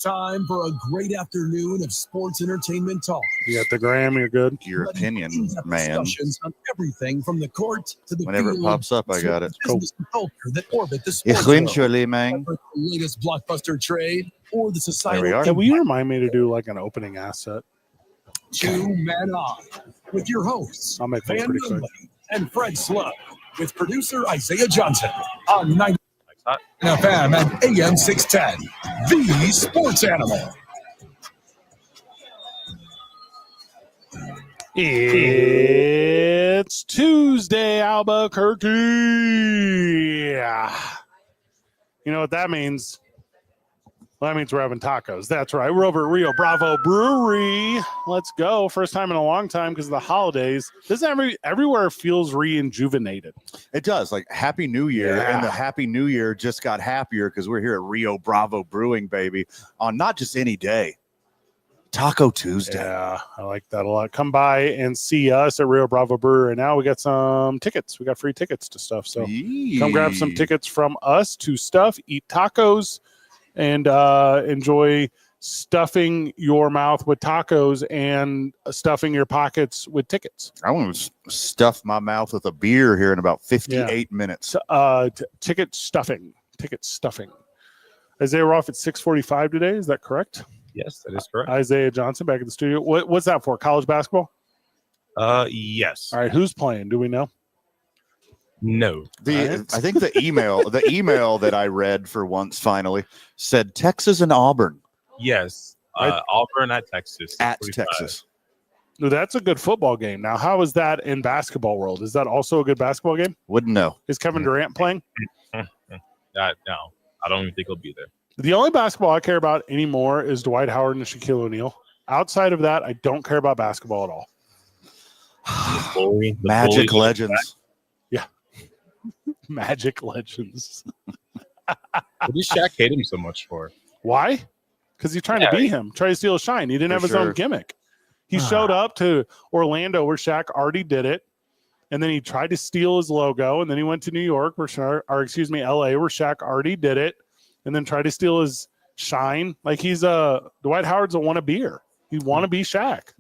time for a great afternoon of sports entertainment talk. You got the gram, you're good. Your opinion, man. Discussions on everything from the court to the Whenever it pops up, I got it. Business and culture that orbit the sports Eventually, man. world. The latest blockbuster trade or the societal. There we are. Can you remind me to do like an opening asset? Two Men On with your hosts, I'll make that Van pretty quick. Nunley and Fred Slug, with producer Isaiah Johnson on 90 FM and AM 610, the sports animal. It's Tuesday, Albuquerque. You know what that means? Well, that means we're having tacos. That's right. We're over at Rio Bravo Brewery. Let's go. First time in a long time because of the holidays. This everywhere feels rejuvenated. It does. Like Happy New Year. Yeah. And the Happy New Year just got happier because we're here at Rio Bravo Brewing, baby, on not just any day, Taco Tuesday. Yeah, I like that a lot. Come by and see us at Rio Bravo Brewery. And now we got some tickets. We got free tickets to stuff. So come grab some tickets from us to stuff, eat tacos, and enjoy stuffing your mouth with tacos and stuffing your pockets with tickets. I want to stuff my mouth with a beer here in about 58 minutes. Ticket stuffing. Isaiah, we're off at 6:45 today. Is that correct? Yes, that is correct. Isaiah Johnson back at the studio. What's that for? College basketball? Yes. All right. Who's playing? Do we know? No. I think the email that I read for once finally said Texas and Auburn. Yes. Auburn at Texas. At 45. Texas. No, that's a good football game. Now, how is that in basketball world? Is that also a good basketball game? Wouldn't know. Is Kevin Durant playing? No, I don't even think he'll be there. The only basketball I care about anymore is Dwight Howard and Shaquille O'Neal. Outside of that, I don't care about basketball at all. Magic Legends. Yeah. Magic Legends. What did Shaq hate him so much for? Why? Because he's trying to beat him, try to steal his shine. He didn't have his own gimmick. He showed up to Orlando where Shaq already did it, and then he tried to steal his logo, and then he went to New York, LA, where Shaq already did it, and then tried to steal his shine. Like he's Dwight Howard's a wannabe. He wannabe Shaq.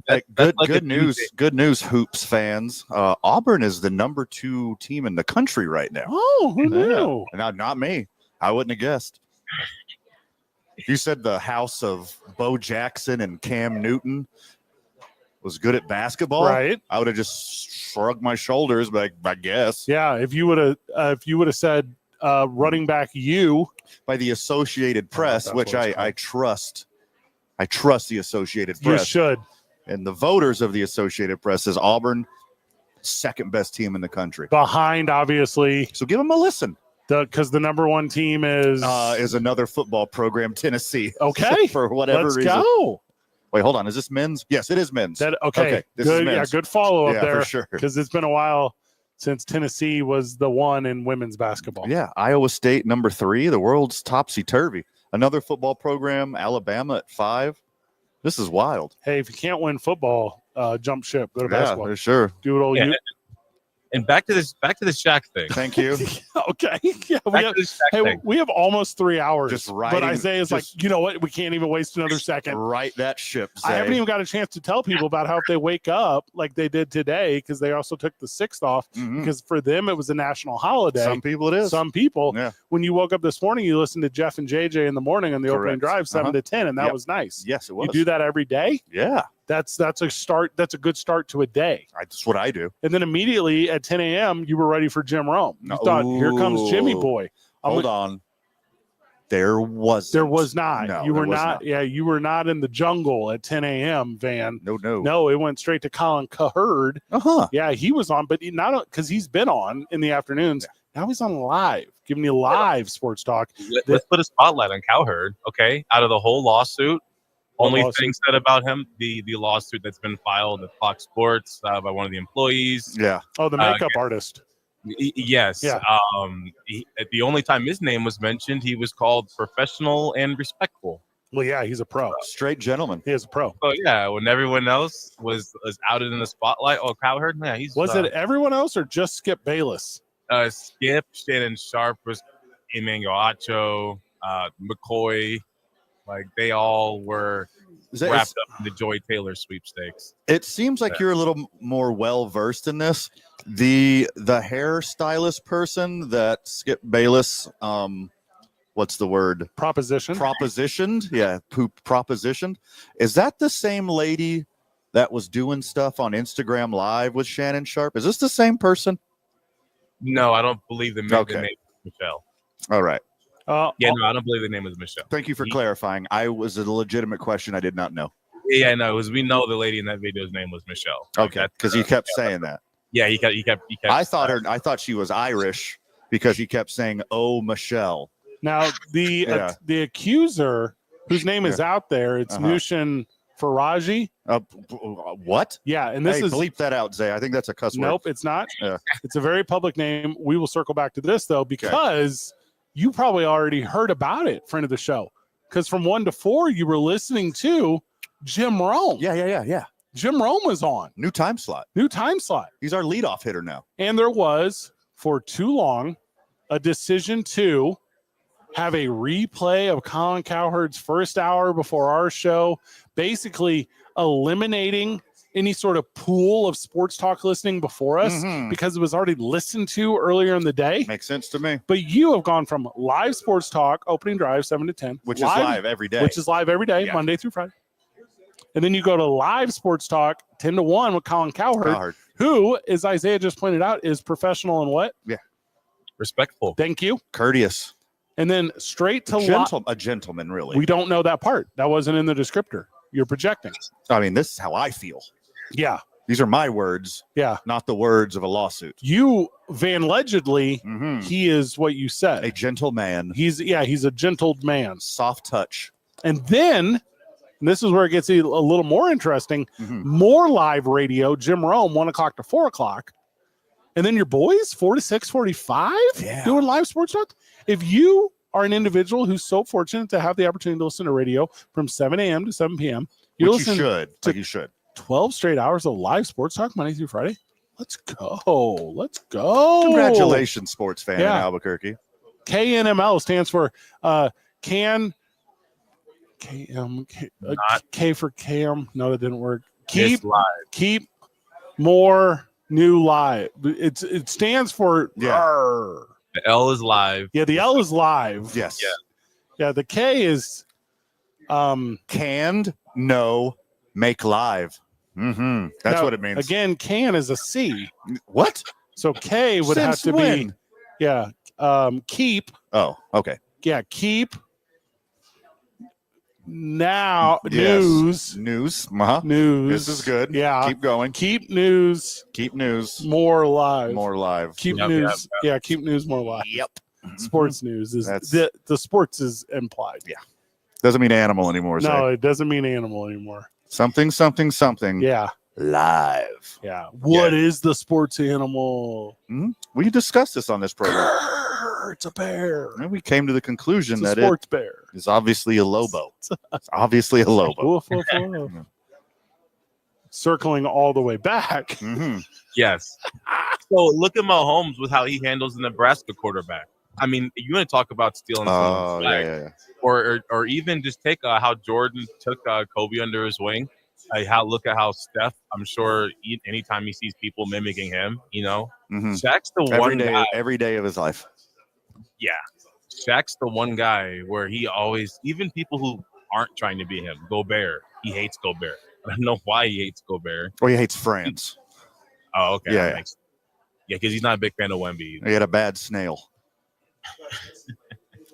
Good news, Hoops fans. Auburn is the number 2 team in the country right now. Oh, who knew? Not me. I wouldn't have guessed. If you said the house of Bo Jackson and Cam Newton was good at basketball, right? I would have just shrugged my shoulders, but I guess. Yeah, if you would have said running back by the Associated Press, which I trust. I trust the Associated Press. You should. And the voters of the Associated Press says Auburn, second best team in the country. Behind, obviously. So give them a listen. Because the number 1 team is another football program, Tennessee. Okay. For whatever reason. Let's go. Wait, hold on. Is this men's? Yes, it is men's. Okay. This is men's. Good follow up there. For sure. Because it's been a while since Tennessee was the one in women's basketball. Yeah. Iowa State, number 3. The world's topsy-turvy. Another football program, Alabama at 5. This is wild. Hey, if you can't win football, jump ship. Go to basketball. Yeah, for sure. Do it all you. And back to this Shaq thing. Thank you. Okay. Yeah, we have almost 3 hours. Just writing, but Isaiah's like, you know what? We can't even waste another second. Right that ship, Zay. I haven't even got a chance to tell people about how if they wake up like they did today, because they also took the 6th off, because for them it was a national holiday. Some people it is. Some people. Yeah. When you woke up this morning, you listened to Jeff and JJ in the morning on the opening drive, 7 to 10, and that was nice. Yes, it was. You do that every day? Yeah. That's a start. That's a good start to a day. That's what I do. And then immediately at 10 a.m., you were ready for Jim Rome. You thought, here comes Jimmy Boy. Hold on. There was not. No, you were not. Yeah, you were not in the jungle at 10 a.m., Van. No, it went straight to Colin Cowherd. Yeah, he was on, but not because he's been on in the afternoons. Yeah. Now he's on live, giving you live sports talk. Let's put a spotlight on Cowherd, okay? Out of the whole lawsuit, only thing said about him, the lawsuit that's been filed at Fox Sports by one of the employees. Yeah. Oh, the makeup artist. Yes. Yeah. The only time his name was mentioned, he was called professional and respectful. Well, yeah, he's a pro. Straight gentleman. He is a pro. Oh, yeah. When everyone else was outed in the spotlight, Cowherd, yeah, he's. Was it everyone else or just Skip Bayless? Skip, Shannon Sharp was Emmanuel Acho, McCoy. Like they all were wrapped up in the Joy Taylor sweepstakes. It seems like you're a little more well versed in this. The hairstylist person that Skip Bayless, what's the word? Propositioned. Yeah, propositioned. Is that the same lady that was doing stuff on Instagram Live with Shannon Sharp? Is this the same person? No, I don't believe the name is Michelle. All right. No, I don't believe the name is Michelle. Thank you for clarifying. I was a legitimate question. I did not know. Yeah, no, we know the lady in that video's name was Michelle. Okay, because he kept saying that. Yeah, he kept. I thought she was Irish because he kept saying, "Oh, Michelle." Now the accuser, whose name is out there, it's Nushin Faraji. What? Yeah, and this is bleep that out, Zay. I think that's a cuss word. Nope, it's not. Yeah. It's a very public name. We will circle back to this though, because you probably already heard about it, friend of the show. Because from 1 to 4, you were listening to Jim Rome. Yeah. Jim Rome was on. New time slot. He's our leadoff hitter now. And there was, for too long, a decision to have a replay of Colin Cowherd's first hour before our show, basically eliminating any sort of pool of sports talk listening before us because it was already listened to earlier in the day. Makes sense to me. But you have gone from live sports talk, opening drive 7 to 10, which is live every day, Monday through Friday. And then you go to live sports talk 10 to 1 with Colin Cowherd, who, as Isaiah just pointed out, is professional and what? Yeah. Respectful. Thank you. Courteous. And then straight to a gentleman, really. We don't know that part. That wasn't in the descriptor. You're projecting. I mean, this is how I feel. Yeah. These are my words. Yeah. Not the words of a lawsuit. You, Van allegedly, he is what you said. A gentleman. He's a gentle man. Soft touch. And then, and this is where it gets a little more interesting, more live radio, Jim Rome, 1 o'clock to 4 o'clock. And then your boys, 4 to 6:45, doing live sports talk. If you are an individual who's so fortunate to have the opportunity to listen to radio from 7 a.m. to 7 p.m., you should. 12 straight hours of live sports talk Monday through Friday. Let's go. Congratulations, sports fan in Albuquerque. KNML stands for K for Cam. No, that didn't work. Keep more new live. It stands for The L is live. Yeah, the L is live. Yes. Yeah, the K is canned, no, make live. That's what it means. Again, can is a C. What? So K would have to be keep. Oh, okay. Yeah, keep now news. News. This is good. Yeah. Keep going. Keep news more live. Keep news. Yeah, keep news more live. Yep. Sports news is the sports is implied. Yeah. Doesn't mean animal anymore. No, it doesn't mean animal anymore. Something. Yeah. Live. Yeah. What is the sports animal? We discussed this on this program. It's a bear. And we came to the conclusion that sports bear is obviously a lobo. It's obviously a lobo. Circling all the way back. Yes. So look at Mahomes with how he handles the Nebraska quarterback. I mean, you want to talk about stealing someone's flag, or even just take how Jordan took Kobe under his wing. Look at how Steph. I'm sure anytime he sees people mimicking him, Shaq's the one guy every day of his life. Yeah, Shaq's the one guy where he always, even people who aren't trying to be him, Gobert. He hates Gobert. I don't know why he hates Gobert. Or he hates France. Oh, okay. Yeah, because he's not a big fan of Wemby. He had a bad snail.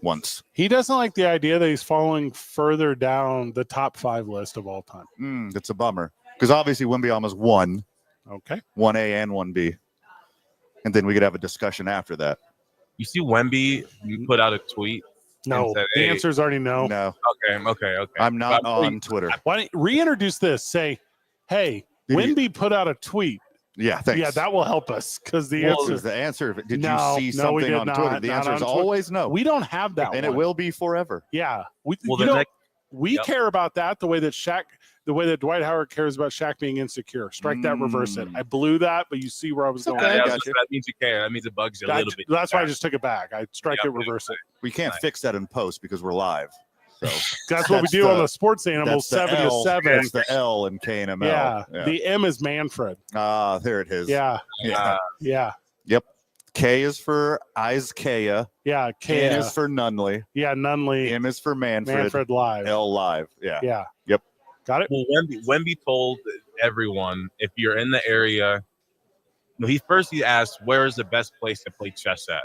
Once. He doesn't like the idea that he's falling further down the top 5 list of all time. It's a bummer. Because obviously Wembyama's 1. Okay. 1A and 1B. And then we could have a discussion after that. You see Wemby, you put out a tweet. No, said, the answer is already no. No. Okay. I'm not on Twitter. Why don't you reintroduce this? Say, hey, Wemby put out a tweet. Yeah, thanks. Yeah, that will help us because the answer. Did you see something on Twitter? The answer is always no. We don't have that, and it will be forever. Yeah, we care about that the way that Dwight Howard cares about Shaq being insecure. Strike that, reverse it. I blew that, but you see where I was going. That means you care. That means it bugs you a little bit. That's why I just took it back. I strike it, reverse it. We can't fix that in post because we're live. So that's what we do on the sports animals. That's 7 to 7. That's the L in KNML. Yeah. The M is Manfred. Ah, there it is. Yeah. Yep. K is for Iskaya. Yeah. N is for Nunley. Yeah, Nunley. M is for Manfred. Manfred Live. L Live. Yeah. Yep. Got it. Well, Wemby told everyone, if you're in the area, he asked, where is the best place to play chess at?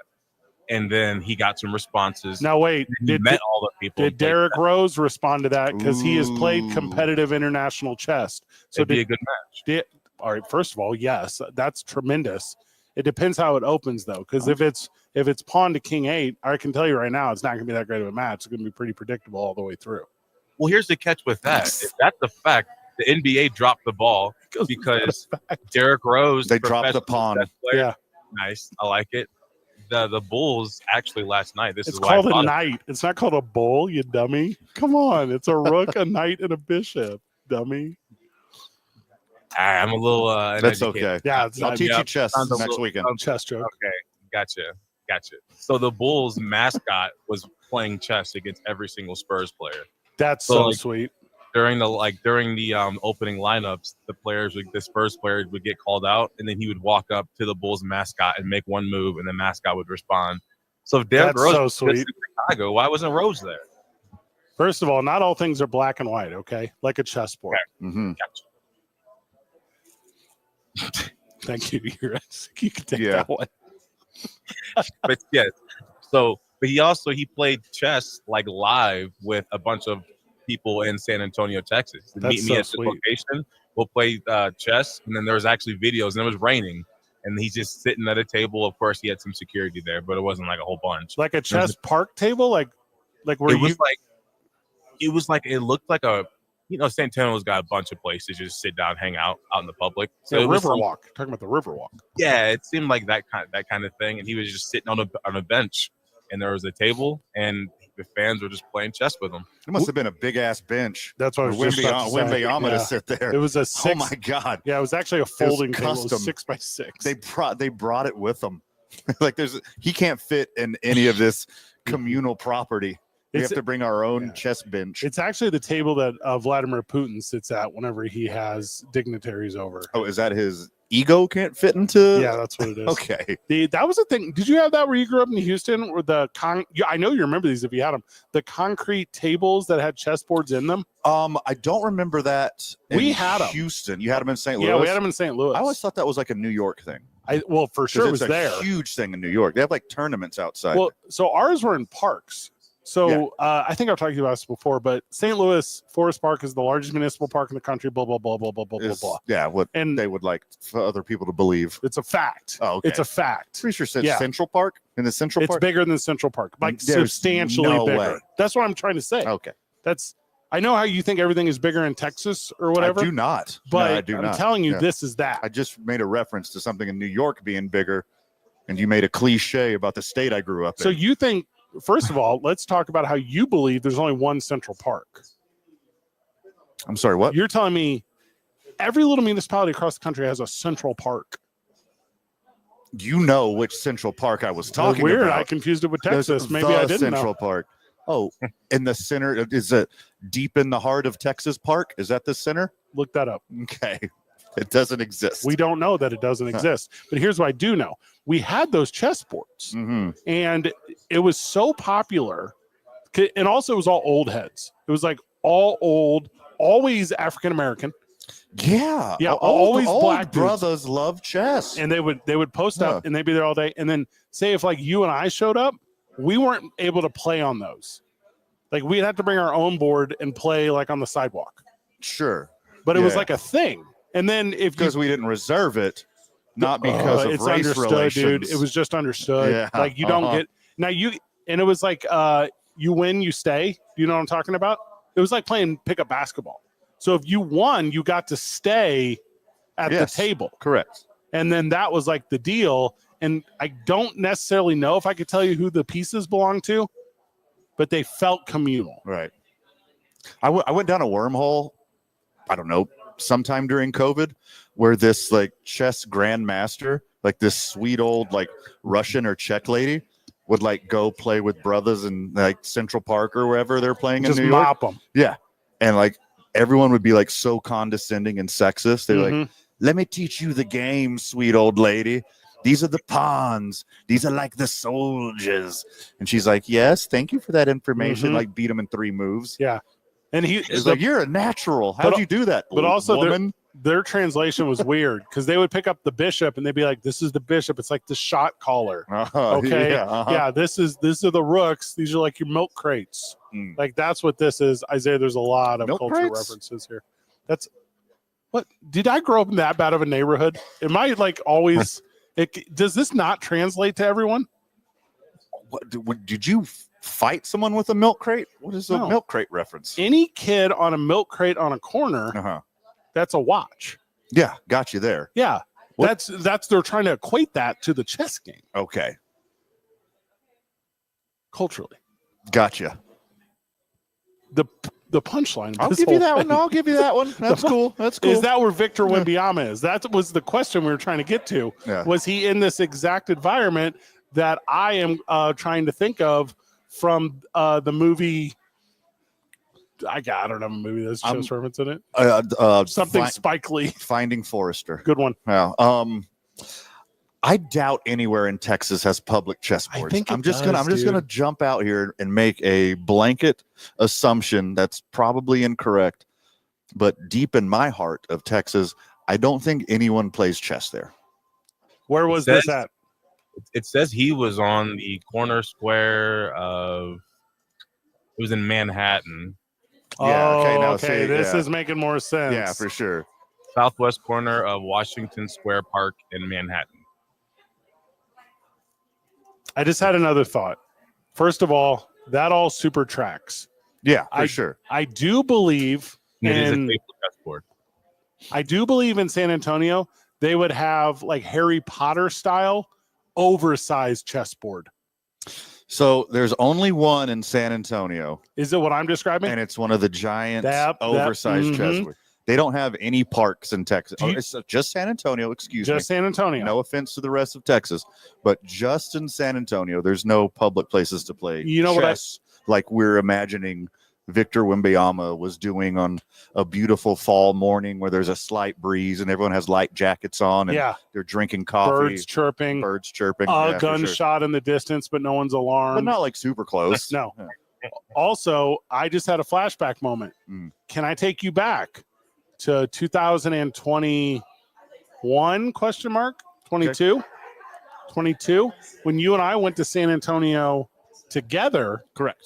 And then he got some responses. Now, wait. Met all the people. Did Derrick Rose respond to that? Because he has played competitive international chess. So it'd be a good match. All right. First of all, yes, that's tremendous. It depends how it opens, though, because if it's pawn to king 8, I can tell you right now, it's not going to be that great of a match. It's going to be pretty predictable all the way through. Well, here's the catch with that. If that's the fact, the NBA dropped the ball because Derrick Rose. They dropped the pawn. Yeah. Nice. I like it. The Bulls actually last night. It's called a knight. It's not called a bull, you dummy. Come on. It's a rook, a knight, and a bishop, dummy. I'm a little. That's okay. Yeah, I'll teach you chess next weekend. Chess joke. Okay, gotcha. So the Bulls mascot was playing chess against every single Spurs player. That's so sweet. During the opening lineups, the Spurs players would get called out, and then he would walk up to the Bulls mascot and make one move, and the mascot would respond. So if Derrick Rose was in Chicago, why wasn't Rose there? First of all, not all things are black and white. Okay, like a chessboard. Okay. Mm-hmm. Gotcha. Thank you. You can take that one. But yes, but he played chess live with a bunch of people in San Antonio, Texas. Meet me at the location. We'll play chess, and then there was actually videos, and it was raining, and he's just sitting at a table. Of course, he had some security there, but it wasn't like a whole bunch. Like a chess park table, like where it looked like a. San Antonio's got a bunch of places to just sit down, hang out in the public. So Riverwalk. Talking about the Riverwalk. Yeah, it seemed like that kind of thing. And he was just sitting on a bench, and there was a table, and the fans were just playing chess with him. It must have been a big ass bench. That's what I was just about to say. Wembayama to sit there. It was a 6. Oh my god. Yeah, it was actually a folding table. It was 6x6. They brought it with them. He can't fit in any of this communal property. We have to bring our own chess bench. It's actually the table that Vladimir Putin sits at whenever he has dignitaries over. Oh, is that his ego can't fit into? Yeah, that's what it is. Okay. That was a thing. Did you have that where you grew up in Houston? Or I know you remember these if you had them. The concrete tables that had chessboards in them? I don't remember that. We had them. Houston. You had them in St. Louis? Yeah, we had them in St. Louis. I always thought that was like a New York thing. For sure it was there. It's a huge thing in New York. They have tournaments outside. Well, so ours were in parks. So I think I've talked to you about this before, but St. Louis Forest Park is the largest municipal park in the country, blah, blah, blah, blah, blah, blah, blah. Yeah, and they would like for other people to believe. It's a fact. Oh, okay. It's a fact. Pretty sure it said Central Park in the Central Park? It's bigger than Central Park, substantially bigger. Way. That's what I'm trying to say. Okay. I know how you think everything is bigger in Texas or whatever. I do not. But no, I do not. I'm telling you, this is that. I just made a reference to something in New York being bigger, and you made a cliche about the state I grew up in. So you think, first of all, let's talk about how you believe there's only one Central Park. I'm sorry, what? You're telling me every little municipality across the country has a Central Park. You know which Central Park I was talking weird. about. I confused it with Texas. Maybe I didn't Central know. Park. Oh, in the center. Is it deep in the heart of Texas Park? Is that the center? Look that up. Okay. It doesn't exist. We don't know that it doesn't exist. But here's what I do know. We had those chessboards. Mm-hmm. And it was so popular. And also it was all old heads. It was all old, always African-American. Yeah. Yeah. Always black brothers love chess. And they would post up and they'd be there all day. And then say if you and I showed up, we weren't able to play on those. We'd have to bring our own board and play on the sidewalk. Sure. But it was a thing. And then because we didn't reserve it, not because of it's race understood, relations. dude. It was just understood. Yeah. You don't get now and it was you win, you stay. Do you know what I'm talking about? It was like playing pickup basketball. So if you won, you got to stay at the table. Correct. And then that was the deal. And I don't necessarily know if I could tell you who the pieces belong to, but they felt communal. Right. I went down a wormhole, I don't know, sometime during COVID, where this chess grandmaster, this sweet old Russian or Czech lady, would like go play with brothers in like Central Park or wherever they're playing Just in New York. mop them. Yeah. And like everyone would be like so condescending and sexist. They're Mm-hmm. like, let me teach you the game, sweet old lady. These are the pawns. These are like the soldiers. And she's like, yes, thank you for that information. Mhm. Like beat him in 3 moves. Yeah. And It's like, you're a natural. How'd you do that? But also woman? their translation was weird because they would pick up the bishop and they'd be like, this is the bishop. It's like the shot caller. Okay. Yeah. This are the rooks. These are like your milk crates. Like that's what this is. Isaiah, there's a lot of Milk cultural crates? references here. That's what did I grow up in that bad of a neighborhood? Am I like always does this not translate to everyone? What, did you fight someone with a milk crate? What is a milk crate reference? Any kid on a milk crate on a corner, that's a watch. Yeah, got you there. Yeah. That's they're trying to equate that to the chess game. Okay. Culturally. Gotcha. The punchline. I'll give you that one. I'll give you that one. That's cool. That's cool. Is that where Victor Wembanyama is? That was the question we were trying to get to. Yeah. Was he in this exact environment that I am trying to think of from the movie? I don't have a movie that's shows reference in it. Something Spike Lee. Finding Forrester. Good one. Yeah. I doubt anywhere in Texas has public chessboards. I'm just gonna jump out here and make a blanket assumption that's probably incorrect. But deep in my heart of Texas, I don't think anyone plays chess there. Where was this at? It says he was on the corner square of. It was in Manhattan. Yeah. Okay. This is making more sense. Yeah, for sure. Southwest corner of Washington Square Park in Manhattan. I just had another thought. First of all, that all super tracks. Yeah, for sure. I do believe in San Antonio, they would have like Harry Potter style oversized chessboard. So there's only one in San Antonio. Is it what I'm describing? And it's one of the giant oversized chessboard. They don't have any parks in Texas. It's just San Antonio, excuse me. Just San Antonio. No offense to the rest of Texas, but just in San Antonio, there's no public places to play chess like we're imagining Victor Wembanyama was doing on a beautiful fall morning where there's a slight breeze and everyone has light jackets on and they're drinking coffee. Birds chirping. A gunshot in the distance, but no one's alarmed. But not like super close. No. Yeah. Also, I just had a flashback moment. Can I take you back to 2021 question mark 22 when you and I went to San Antonio together? Correct.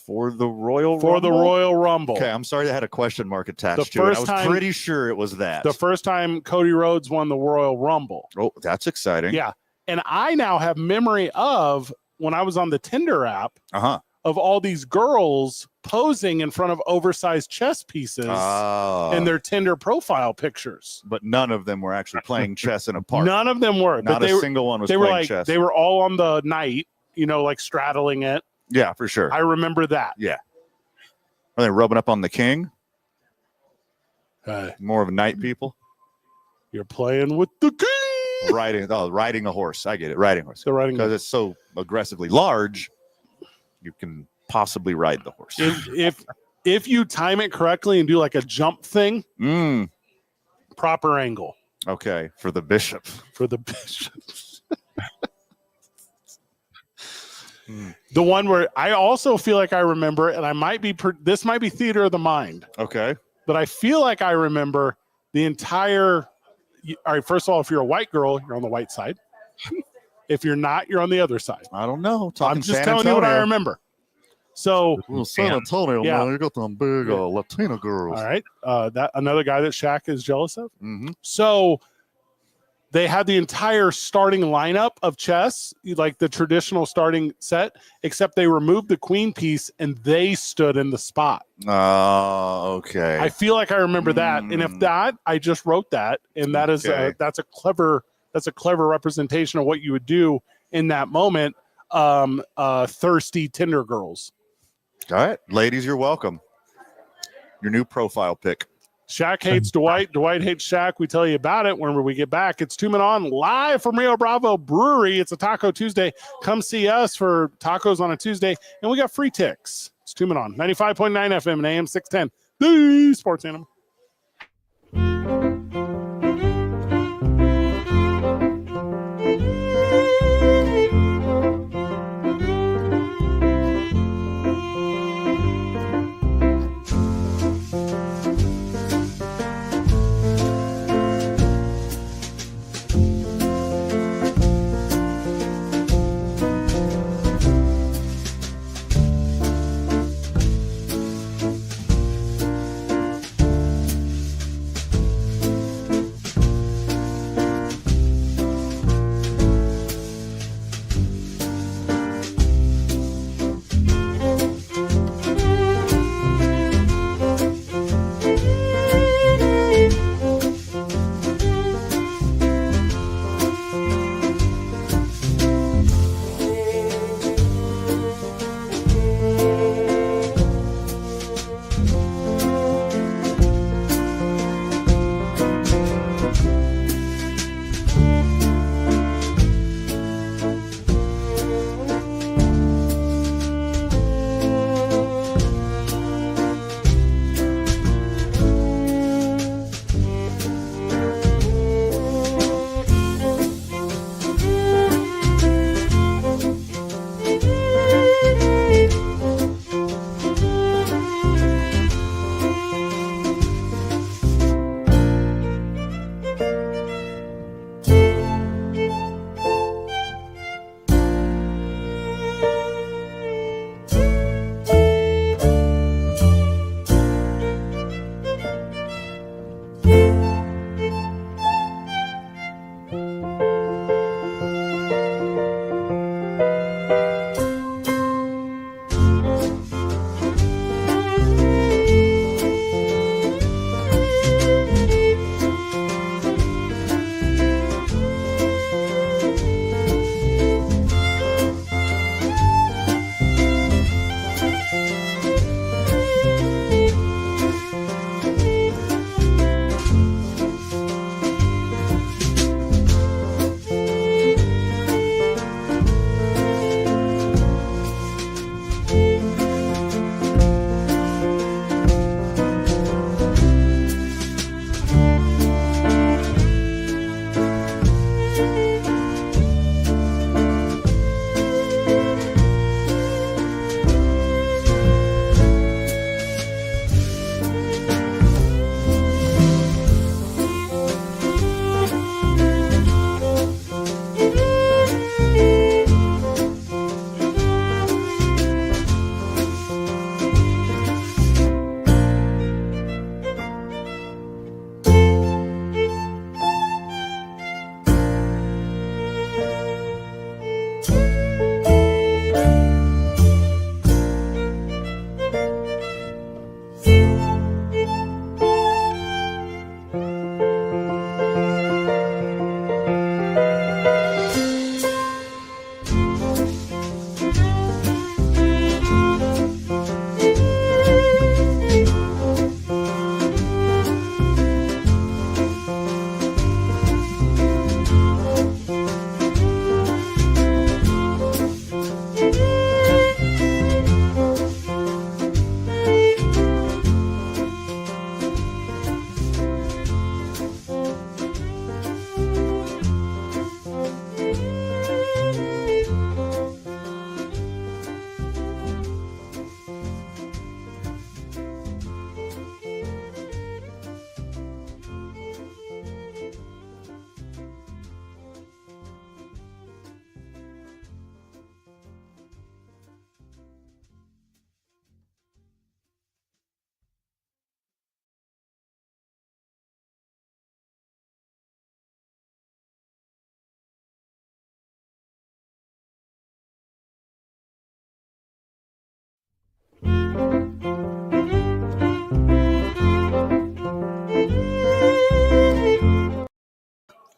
For the Royal Rumble? Okay, I'm sorry that had a question mark attached to it. I was pretty sure it was that. The first time Cody Rhodes won the Royal Rumble. Oh, that's exciting. Yeah. And I now have memory of when I was on the Tinder app of all these girls posing in front of oversized chess pieces in their Tinder profile pictures. But none of them were actually playing chess in a park. None of them were. Not a single one was playing chess. They were all on the knight, like straddling it. Yeah, for sure. I remember that. Yeah. Are they rubbing up on the king? More of a knight people? You're playing with the king. Riding a horse. I get it. Riding a horse. Because it's so aggressively large, you can possibly ride the horse. If you time it correctly and do like a jump thing, proper angle. Okay, for the bishop. The one where I also feel like I remember, and I might be this might be theater of the mind. Okay, but I feel like I remember the entire. All right, first of all, if you're a white girl, you're on the white side. If you're not, you're on the other side. I don't know. I'm just telling you what I remember. So, San Antonio, man, you got them big Latina girls. All right, that another guy that Shaq is jealous of. So they had the entire starting lineup of chess, like the traditional starting set, except they removed the queen piece and they stood in the spot. Oh, okay. I feel like I remember that, and if that, I just wrote that, and that is that's a clever representation of what you would do in that moment. Thirsty Tinder girls. All right, ladies, you're welcome. Your new profile pic. Shaq hates Dwight. Dwight hates Shaq. We tell you about it whenever we get back. It's 2 Men On live from Rio Bravo Brewery. It's a Taco Tuesday. Come see us for tacos on a Tuesday, and we got free ticks. It's 2 Men On, 95.9 FM and AM 610. The Sports Animal.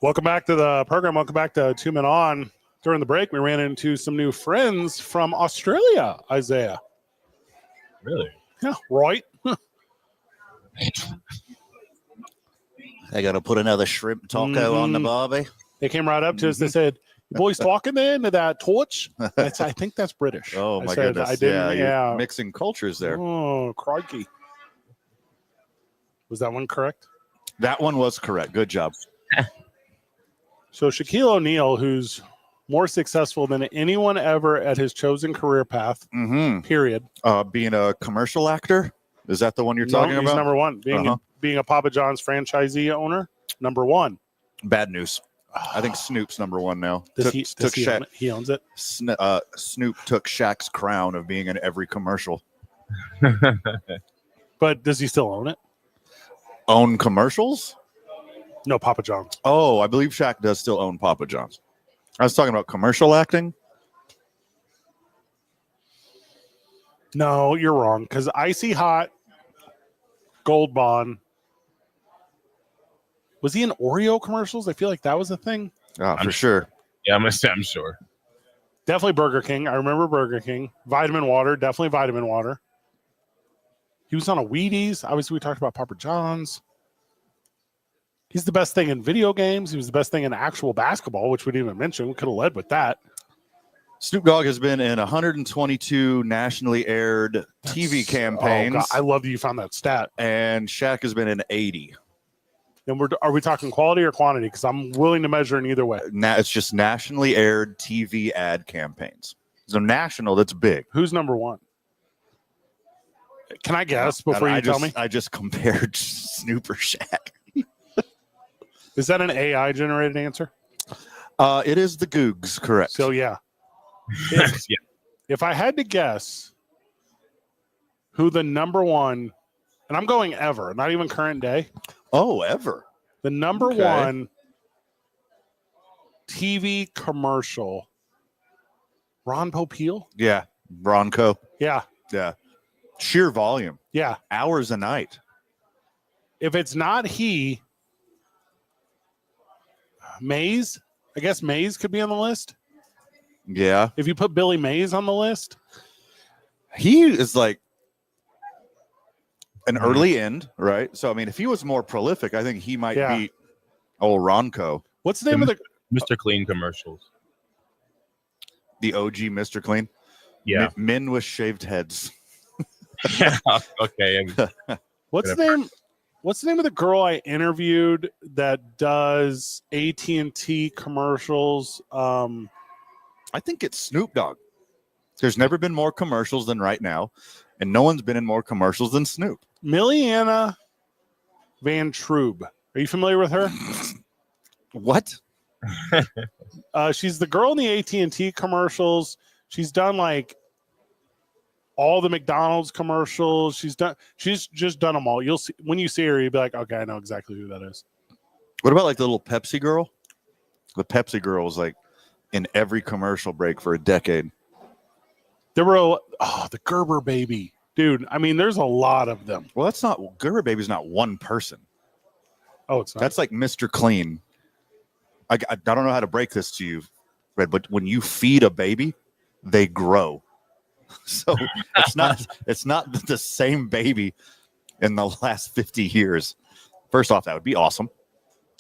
Welcome back to the program. Welcome back to 2 Men On. During the break, we ran into some new friends from Australia, Isaiah. Really? Yeah, right. They got to put another shrimp taco on the barbie. They came right up to us. They said, "You boys talking there into that torch?" I think that's British. Oh, my goodness. I didn't, you're mixing cultures there. Oh, crikey. Was that one correct? That one was correct. Good job. So Shaquille O'Neal, who's more successful than anyone ever at his chosen career path, period. Being a commercial actor? Is that the one you're talking about? He's number one. Being a Papa John's franchisee owner, number one. Bad news. I think Snoop's number one now. He owns it? Snoop took Shaq's crown of being in every commercial. But does he still own it? Own commercials? No, Papa John's. Oh, I believe Shaq does still own Papa John's. I was talking about commercial acting. No, you're wrong. Because Icy Hot, Gold Bond. Was he in Oreo commercials? I feel like that was a thing. Oh, for sure. Yeah, I'm sure. Definitely Burger King. I remember Burger King. Vitamin Water. Definitely Vitamin Water. He was on a Wheaties. Obviously, we talked about Papa John's. He's the best thing in video games. He was the best thing in actual basketball, which we didn't even mention. We could have led with that. Snoop Dogg has been in 122 nationally aired TV campaigns. Oh God, I love that you found that stat. And Shaq has been in 80. And are we talking quality or quantity? Because I'm willing to measure in either way. It's just nationally aired TV ad campaigns. So national, that's big. Who's number one? Can I guess before you tell me? I just compared Snoop or Shaq. Is that an AI generated answer? It is the Googs, correct. So yeah. If I had to guess who the number one, and I'm going ever, not even current day. Oh, ever. The number one TV commercial, Ron Popeil? Yeah. Bronco. Yeah. Yeah. Sheer volume. Yeah. Hours a night. If it's not he, Mays, I guess Mays could be on the list. Yeah. If you put Billy Mays on the list. He is like an early end, right? So, I mean, if he was more prolific, I think he might beat old Ronco. What's the name of the Mr. Clean commercials? The OG Mr. Clean? Yeah. Men with shaved heads. Yeah. Okay. What's the name of the girl I interviewed that does AT&T commercials? I think it's Snoop Dogg. There's never been more commercials than right now, and no one's been in more commercials than Snoop. Milliana Van Troob. Are you familiar with her? What? She's the girl in the AT&T commercials. She's done like all the McDonald's commercials. She's just done them all. You'll see when you see her, you'll be like, okay, I know exactly who that is. What about like the little Pepsi girl? The Pepsi girl was like in every commercial break for a decade. There were the Gerber baby. Dude, I mean, there's a lot of them. Well, Gerber baby's not one person. Oh, it's not. That's like Mr. Clean. I don't know how to break this to you, Red, but when you feed a baby, they grow. So it's not the same baby in the last 50 years. First off, that would be awesome.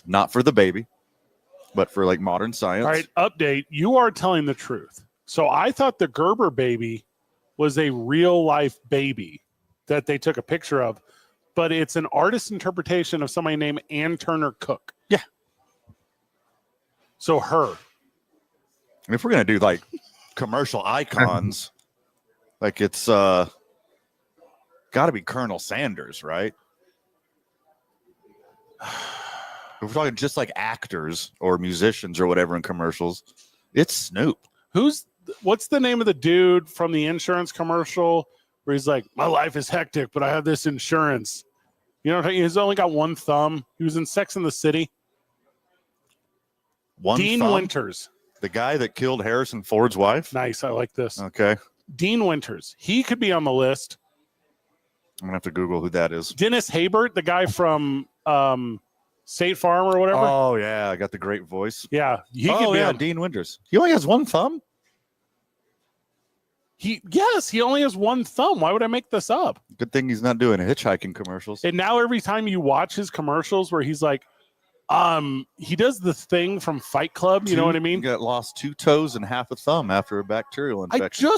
Not for the baby, but for like modern science. All right, update. You are telling the truth. So I thought the Gerber baby was a real life baby that they took a picture of, but it's an artist's interpretation of somebody named Ann Turner Cook. Yeah. So her. And if we're going to do like commercial icons, like it's got to be Colonel Sanders, right? If we're talking just like actors or musicians or whatever in commercials, it's Snoop. What's the name of the dude from the insurance commercial where he's like, my life is hectic, but I have this insurance? You know, he's only got one thumb. He was in Sex and the City. Dean Winters. The guy that killed Harrison Ford's wife? Nice. I like this. Okay. Dean Winters. He could be on the list. I'm going to have to Google who that is. Dennis Haybert, the guy from State Farm or whatever. Oh, yeah. I got the great voice. Yeah. He Dean Winters. He only has one thumb? He only has one thumb. Why would I make this up? Good thing he's not doing hitchhiking commercials. And now every time you watch his commercials where he's like, He does the thing from Fight Club. You know what I mean? Got lost 2 toes and half a thumb after a bacterial infection.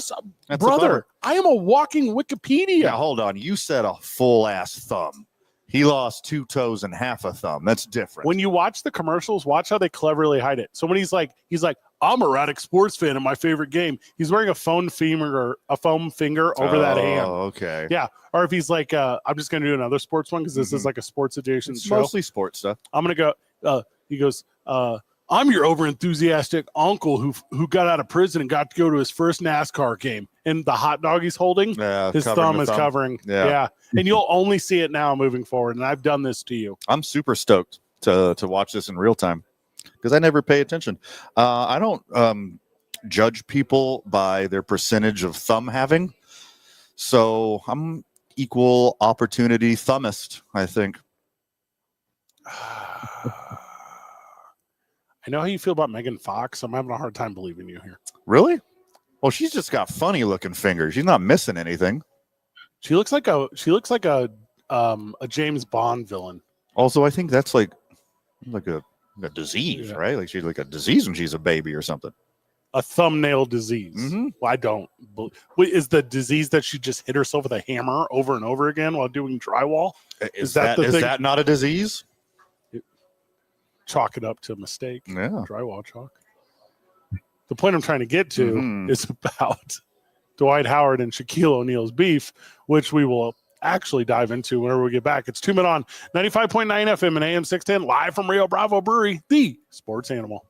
I am a walking Wikipedia. Yeah, hold on. You said a full ass thumb. He lost 2 toes and half a thumb. That's different. When you watch the commercials, watch how they cleverly hide it. So when he's like, I'm a Radic sports fan in my favorite game. He's wearing a foam finger over that hand. Oh, okay. Yeah. Or if he's like, I'm just going to do another sports one because this is like a sports adjacent show. Mostly sports stuff. I'm going to go. He goes, I'm your overenthusiastic uncle who got out of prison and got to go to his first NASCAR game. And the hot dog he's holding, his thumb is covering. Yeah. And you'll only see it now moving forward. And I've done this to you. I'm super stoked to watch this in real time because I never pay attention. I don't judge people by their percentage of thumb having. So I'm equal opportunity thumbist, I think. I know how you feel about Megan Fox. I'm having a hard time believing you here. Really? Well, she's just got funny looking fingers. She's not missing anything. She looks like a James Bond villain. Also, I think that's like a disease, right? Like she's like a disease when she's a baby or something. A thumbnail disease. Mm-hmm. Well, I don't. Is the disease that she just hit herself with a hammer over and over again while doing drywall? Is that not a disease? Chalk it up to a mistake. Yeah. Drywall chalk. The point I'm trying to get to is about Dwight Howard and Shaquille O'Neal's beef, which we will actually dive into whenever we get back. It's 2 Men on 95.9 FM and AM 610 live from Rio Bravo Brewery, the sports animal.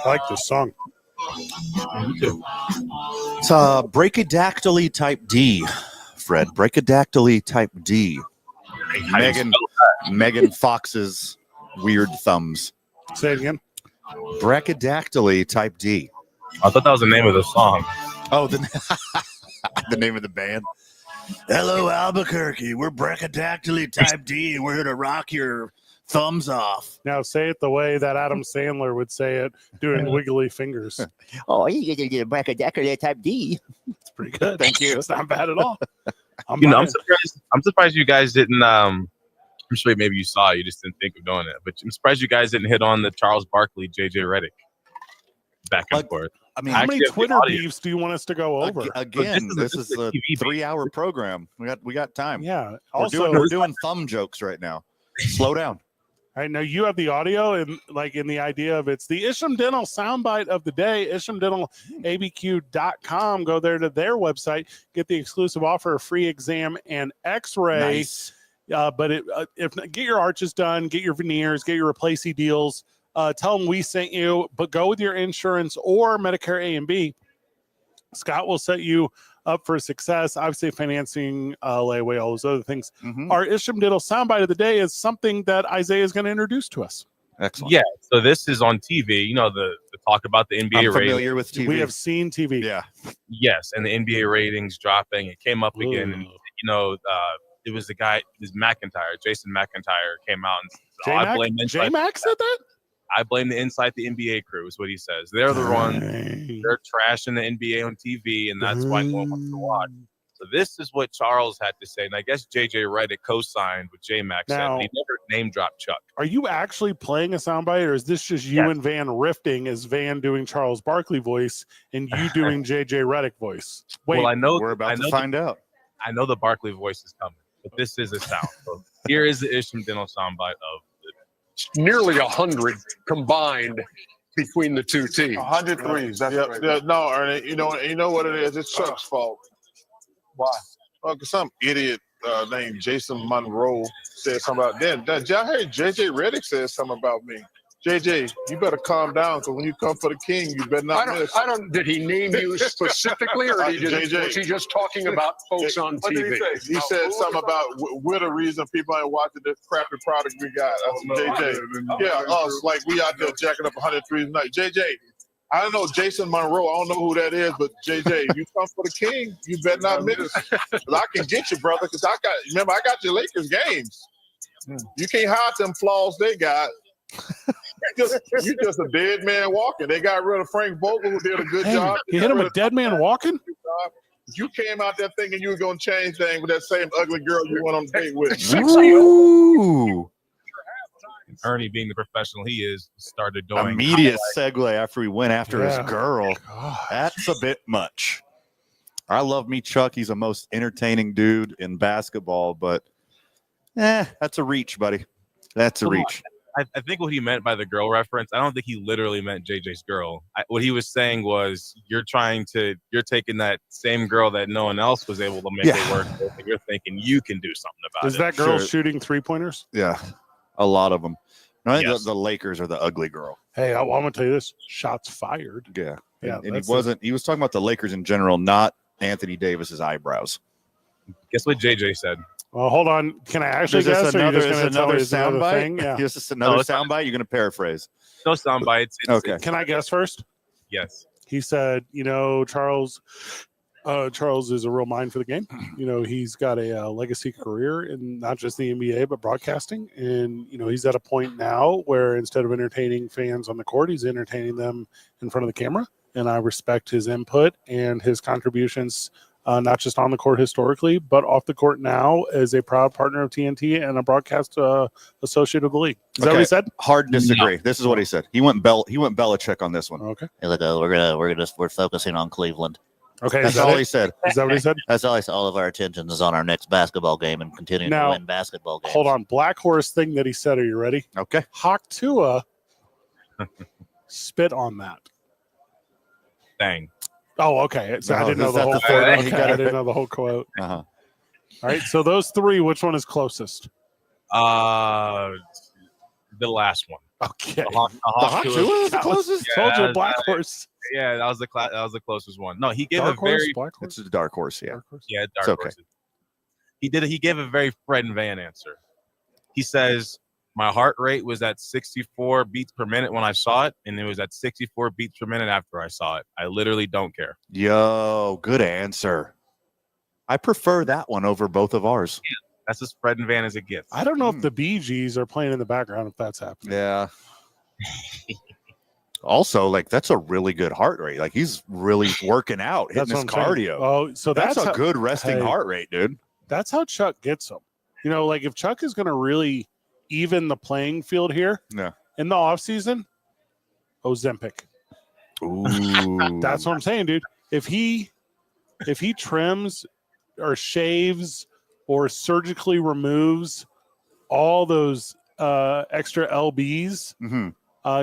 I like this song. It's Brachydactyly type D, Fred. Brachydactyly type D. Megan Fox's weird thumbs. Say it again. Brachydactyly type D. I thought that was the name of the song. Oh, the name of the band. Hello, Albuquerque. We're Brachydactyly type D, and we're here to rock your thumbs off. Now say it the way that Adam Sandler would say it, doing wiggly fingers. Oh, you get a Brachydactyly type D. It's pretty good. Thank you. It's not bad at all. I'm surprised you guys didn't. I'm sure maybe you saw it, you just didn't think of doing it. But I'm surprised you guys didn't hit on the Charles Barkley, JJ Redick back and forth. I mean, how many Twitter beefs do you want us to go over? Again, this is a 3-hour program. We got time. Yeah. Also, we're doing thumb jokes right now. Slow down. All right, now you have the audio and in the idea of it's the Isham Dental soundbite of the day, ishamdentalabq.com. Go there to their website, get the exclusive offer of free exam and x-ray. Nice. But get your arches done, get your veneers, get your replacey deals. Tell them we sent you, but go with your insurance or Medicare A and B. Scott will set you up for success. Obviously, financing, layaway, all those other things. Mm-hmm. Our Isham Dental soundbite of the day is something that Isaiah is going to introduce to us. Excellent. Yeah, so this is on TV. You know, the talk about the NBA I'm familiar with TV. We have seen TV. Yeah. Yes, and the NBA ratings dropping. It came up again, and it was the guy, Jason McIntyre came out and said, J-Mac said that? I blame the Inside the NBA crew, is what he says. They're the ones, they're trashing the NBA on TV, and that's why no one wants to watch. So this is what Charles had to say, and I guess JJ Redick co-signed with J-Mac said, and he never name-dropped Chuck. Are you actually playing a soundbite, or is this just you and Van riffing as Van doing Charles Barkley voice and you doing JJ Redick voice? Wait, well, I know we're about to find out. I know the Barkley voice is coming, but this is a sound. So here is the Isham Dental soundbite of nearly 100 combined between the two teams. 100 threes. That's right. Yeah, no, Ernie, you know what it is? It's Chuck's fault. Why? Well, because some idiot named Jason Monroe said something about then. I heard JJ Redick said something about me. JJ, you better calm down, because when you come for the king, you better not miss. Did he name you specifically, or was he just talking about folks on TV? He said something about we're the reason people ain't watching this crappy product we got. JJ. Yeah, us, like we out there jacking up 100 threes a night. JJ, I don't know Jason Monroe. I don't know who that is, but JJ, you come for the king, you better not miss. Because I can get you, brother, because I got your Lakers games. You can't hide them flaws they got. You just a dead man walking. They got rid of Frank Vogel, who did a good job. You hit him a dead man walking? You came out there thinking you were going to change things with that same ugly girl you went on a date with. Ooh. Ernie, being the professional he is, started doing immediate segue after he went after his girl. That's a bit much. I love me, Chuck. He's the most entertaining dude in basketball, but that's a reach, buddy. That's a reach. I think what he meant by the girl reference, I don't think he literally meant JJ's girl. What he was saying was you're taking that same girl that no one else was able to make it work with, and you're thinking you can do something about it. Is that girl shooting three-pointers? Yeah, a lot of them. No, I think the Lakers are the ugly girl. Hey, I'm going to tell you this. Shots fired. Yeah. And he was talking about the Lakers in general, not Anthony Davis's eyebrows. Guess what JJ said? Well, hold on. Can I actually guess? Another soundbite? Yeah. Is this another soundbite? You're going to paraphrase. No soundbites. Okay. Can I guess first? Yes. He said, Charles is a real mind for the game. He's got a legacy career in not just the NBA, but broadcasting. And, he's at a point now where instead of entertaining fans on the court, he's entertaining them in front of the camera. And I respect his input and his contributions, not just on the court historically, but off the court now as a proud partner of TNT and a broadcast associate of the league. Is that what he said? Hard disagree. No. This is what he said. He went Belichick on this one. Okay. Hey, look, we're focusing on Cleveland. Okay, that's all he said. Is that what he said? That's all. All of our attention is on our next basketball game and continuing to win basketball games. Hold on, Black Horse thing that he said. Are you ready? Okay. Hawk Tua spit on that. Dang. Oh, okay. So I didn't know the whole quote. I didn't know the whole quote. Uh-huh. All right. So those three, which one is closest? the last one. Okay. The Hawk Tuah was the closest. Told you, Black Horse. Yeah, that was the closest one. No, he gave Dark a very Horse, Black Horse. It's a dark horse. Yeah. Dark Horse. yeah It's Dark okay. Horse. He gave a very Fred and Van answer. He says, my heart rate was at 64 beats per minute when I saw it, and it was at 64 beats per minute after I saw it. I literally don't care. Yo, good answer. I prefer that one over both of ours. Yeah, that's as Fred and Van as it gets. I don't know if the Bee Gees are playing in the background if that's happening. Yeah. Also, like that's a really good heart rate. Like he's really working out, hitting his cardio. Oh, so that's a good resting heart rate, dude. That's how Chuck gets them. You know, like if Chuck is going to really even the playing field here in the off season, Ozempic. Ooh. That's what I'm saying, dude. If he trims or shaves or surgically removes all those extra LBs,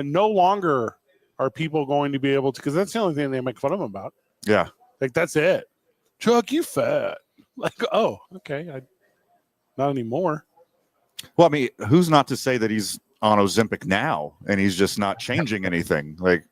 no longer are people going to be able to, because that's the only thing they make fun of him about. Yeah. Like that's it. Chuck, you fat. Like, oh, okay. Not anymore. Well, I mean, who's not to say that he's on Ozempic now and he's just not changing anything? Like,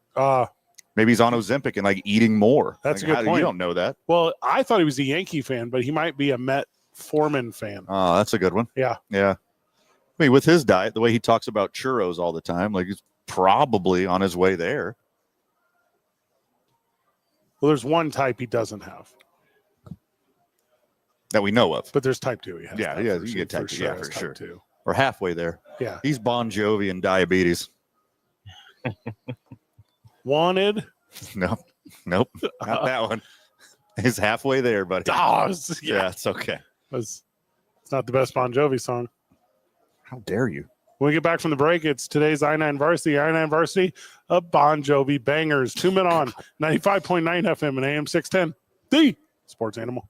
maybe he's on Ozempic and like eating more. That's like, a good point. You don't know that. Well, I thought he was a Yankee fan, but he might be a Met Foreman fan. Oh, that's a good one. Yeah. Yeah. I mean, with his diet, the way he talks about churros all the time, like he's probably on his way there. Well, there's one type he doesn't have. That we know of. But there's type 2 he has. Yeah, you get type 2. Yeah, for sure. Two. We're halfway there. Yeah. He's Bon Jovi and diabetes. Wanted? Nope. Not that one. He's halfway there, buddy. Yeah, it's okay. It's not the best Bon Jovi song. How dare you? When we get back from the break, it's today's I-9 Varsity. I-9 Varsity of Bon Jovi bangers. 2 men on 95.9 FM and AM 610. The Sports Animal.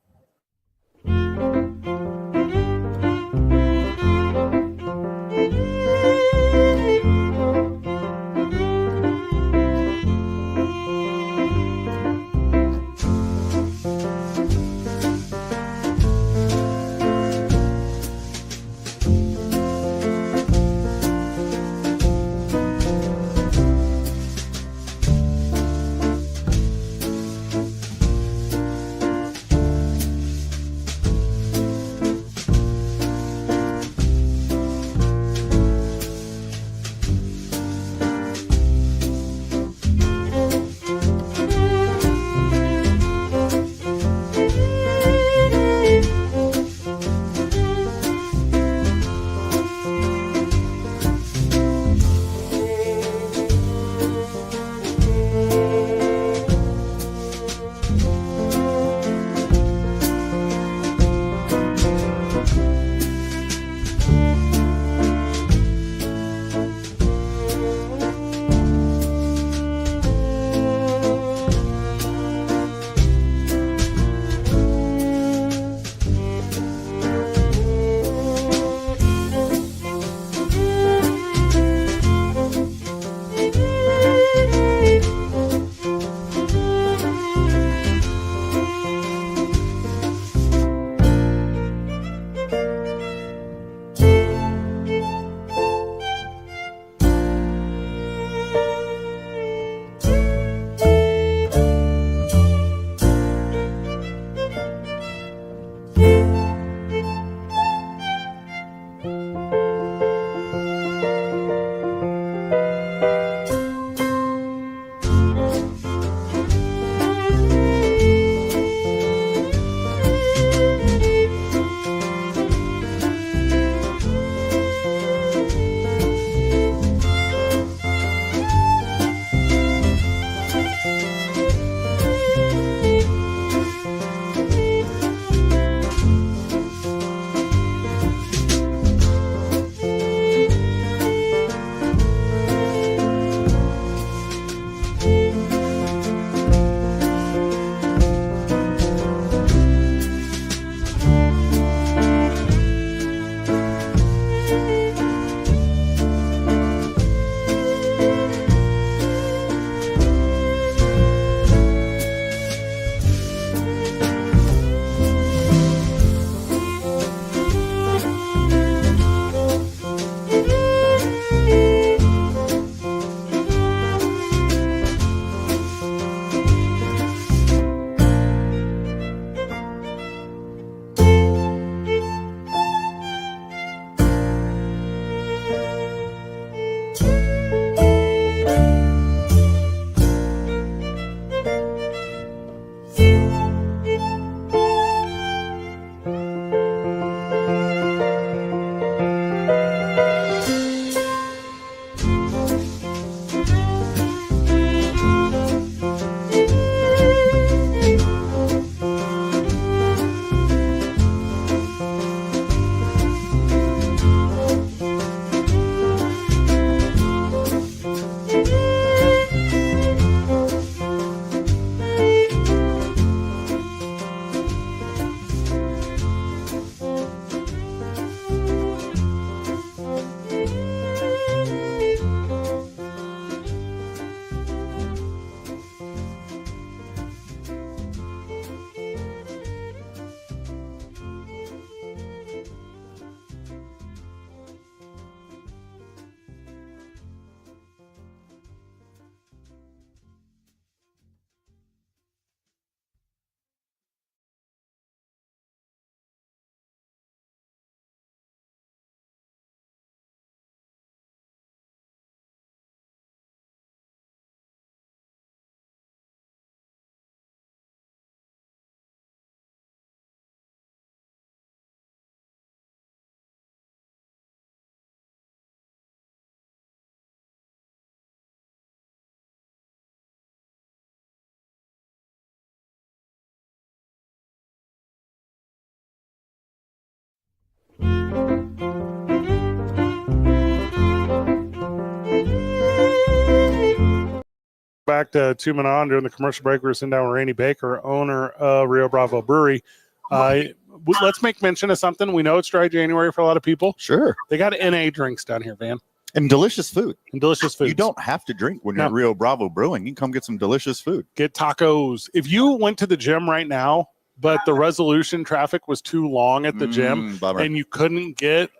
back to 2 minutes on during the commercial break. We were sitting down with Randy Baker, owner of Rio Bravo Brewery. Let's make mention of something. We know it's dry January for a lot of people. Sure. They got NA drinks down here, Van. And delicious food. And delicious food. You don't have to drink when you're at Rio Bravo Brewing. You can come get some delicious food. Get tacos. If you went to the gym right now, but the resolution traffic was too long at the gym, and you couldn't get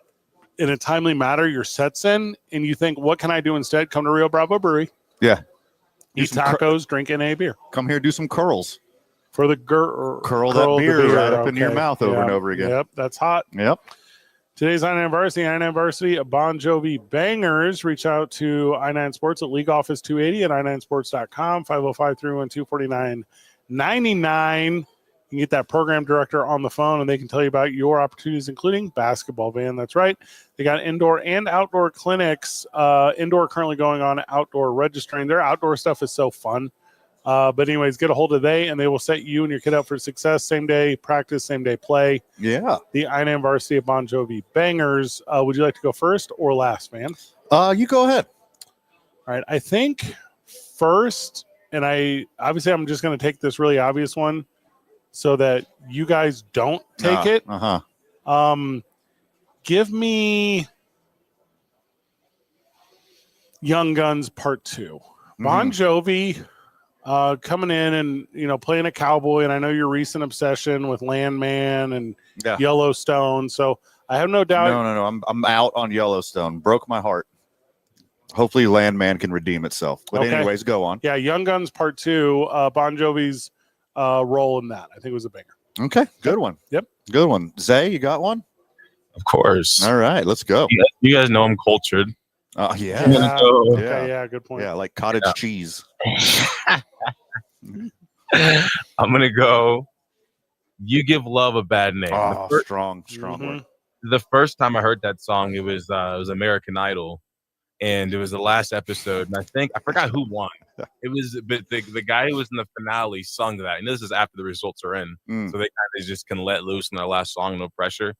in a timely manner your sets in, and you think, what can I do instead? Come to Rio Bravo Brewery. Yeah. Eat tacos, drink NA beer. Come here, do some curls. For the curl that beer right up into your mouth over and over again. Yep, that's hot. Yep. Today's I-9 Varsity of Bon Jovi Bangers. Reach out to I-9 Sports at League Office 280 at i9sports.com, 505-312-4999. You can get that program director on the phone, and they can tell you about your opportunities, including basketball, Van. That's right. They got indoor and outdoor clinics. Indoor currently going on, outdoor registering. Their outdoor stuff is so fun. But anyways, get a hold of they will set you and your kid up for success. Same day practice, same day play. Yeah. The I-9 Varsity of Bon Jovi Bangers. Would you like to go first or last, man? You go ahead. All right. I think first, and I'm just going to take this really obvious one so that you guys don't take it. Give me Young Guns Part 2. Bon Jovi coming in and, playing a cowboy. And I know your recent obsession with Landman and Yellowstone. So I have no doubt. No. I'm out on Yellowstone. Broke my heart. Hopefully Landman can redeem itself. But anyways, go on. Yeah, Young Guns Part 2, Bon Jovi's role in that. I think it was a banger. Okay, good one. Yep. Good one. Zay, you got one? Of course. All right, let's go. You guys know I'm cultured. Yeah. Okay, yeah, good point. Yeah, like cottage cheese. I'm going to go, You Give Love a Bad Name. Oh, strong word. The first time I heard that song, it was American Idol. And it was the last episode, and I forgot who won. It was, but the guy who was in the finale sung that, and this is after the results are in, so they kind of just can let loose in their last song, no pressure.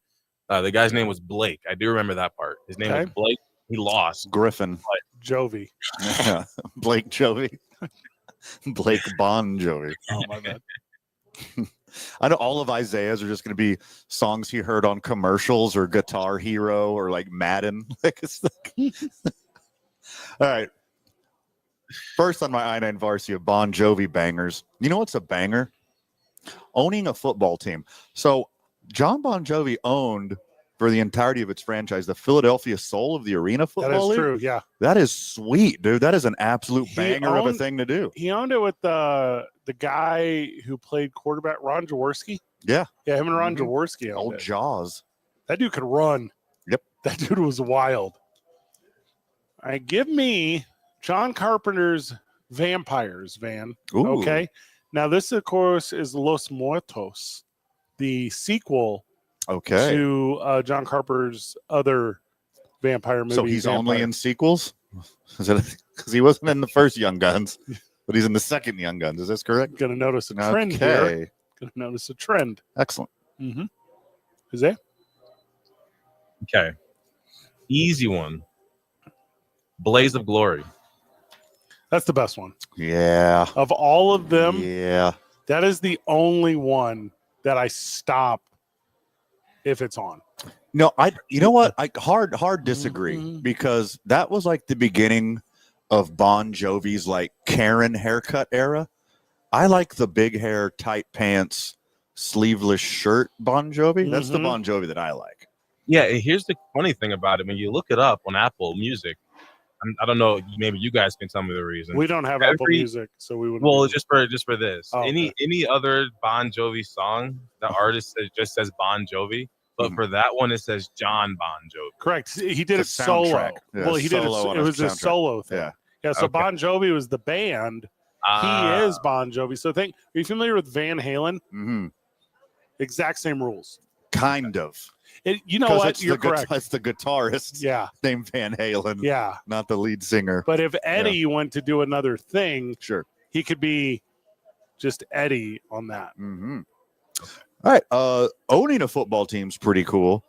The guy's name was Blake. I do remember that part. His name was Blake. He lost. Griffin. Jovi. Yeah. Blake Jovi. Blake Bon Jovi. Oh my bad. I know all of Isaiah's are just going to be songs he heard on commercials or Guitar Hero or like Madden. All right. First on my I-9 Varsity of Bon Jovi bangers. You know what's a banger? Owning a football team. So John Bon Jovi owned, for the entirety of its franchise, the Philadelphia Soul of the Arena Football League. That is true, yeah. That is sweet, dude. That is an absolute banger of a thing to do. He owned it with the guy who played quarterback, Ron Jaworski. Yeah. Yeah, him and Ron Jaworski owned Old it. Jaws. That dude could run. Yep. That dude was wild. All right, give me John Carpenter's Vampires, Van. Ooh. Okay. Now, this, of course, is Los Muertos, the sequel to John Carpenter's other vampire movie. So he's only in sequels? Is it because he wasn't in the first Young Guns, but he's in the second Young Guns? Is this correct? Going to notice a trend here. Going to notice a trend. Excellent. Is there? Okay. Easy one. Blaze of Glory. That's the best one. Yeah. Of all of them, that is the only one that I stop if it's on. No, you know what? I hard disagree because that was like the beginning of Bon Jovi's like Karen haircut era. I like the big hair, tight pants, sleeveless shirt Bon Jovi. That's the Bon Jovi that I like. Yeah, here's the funny thing about it. When you look it up on Apple Music, I don't know, maybe you guys can tell me the reason. We don't have Apple Music, so we wouldn't. Well, just for this. Oh, any other Bon Jovi song, the artist just says Bon Jovi, but for that one it says John Bon Jovi. Correct. He did it solo. Yeah, well, he did it. It was a solo thing. Yeah. So Bon Jovi was the band. He is Bon Jovi. So are you familiar with Van Halen? Exact same rules. Kind of. You know what? You're correct. It's the guitarist named Van Halen. Yeah. Not the lead singer. But if Eddie went to do another thing, sure, he could be just Eddie on that. All right. Owning a football team's pretty cool.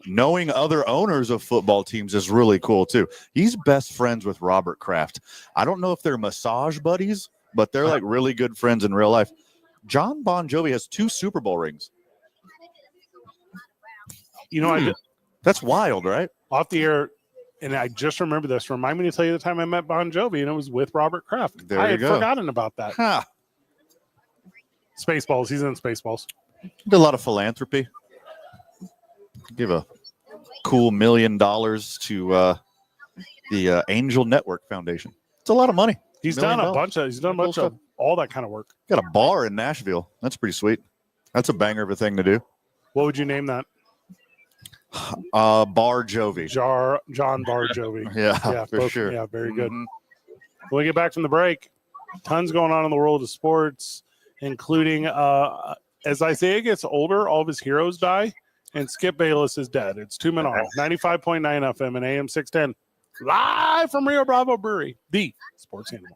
knowing other owners of football teams is really cool too. He's best friends with Robert Kraft. I don't know if they're massage buddies, but they're like really good friends in real life. John Bon Jovi has 2 Super Bowl rings. You know, that's wild, right? Off the air, and I just remember this. Remind me to tell you the time I met Bon Jovi, and it was with Robert Kraft. I had forgotten about that. Huh. Spaceballs. He's in Spaceballs. Did a lot of philanthropy. Give a cool $1 million to the Angel Network Foundation. It's a lot of money. He's done a bunch of all that kind of work. Got a bar in Nashville. That's pretty sweet. That's a banger of a thing to do. What would you name that? Bar Jovi. John Bar Jovi. Yeah, for both, sure. Yeah, very good. When we get back from the break, tons going on in the world of sports, including as Isaiah gets older, all of his heroes die, and Skip Bayless is dead. It's 2 Men On, 95.9 FM and AM 610, live from Rio Bravo Brewery, the sports animal.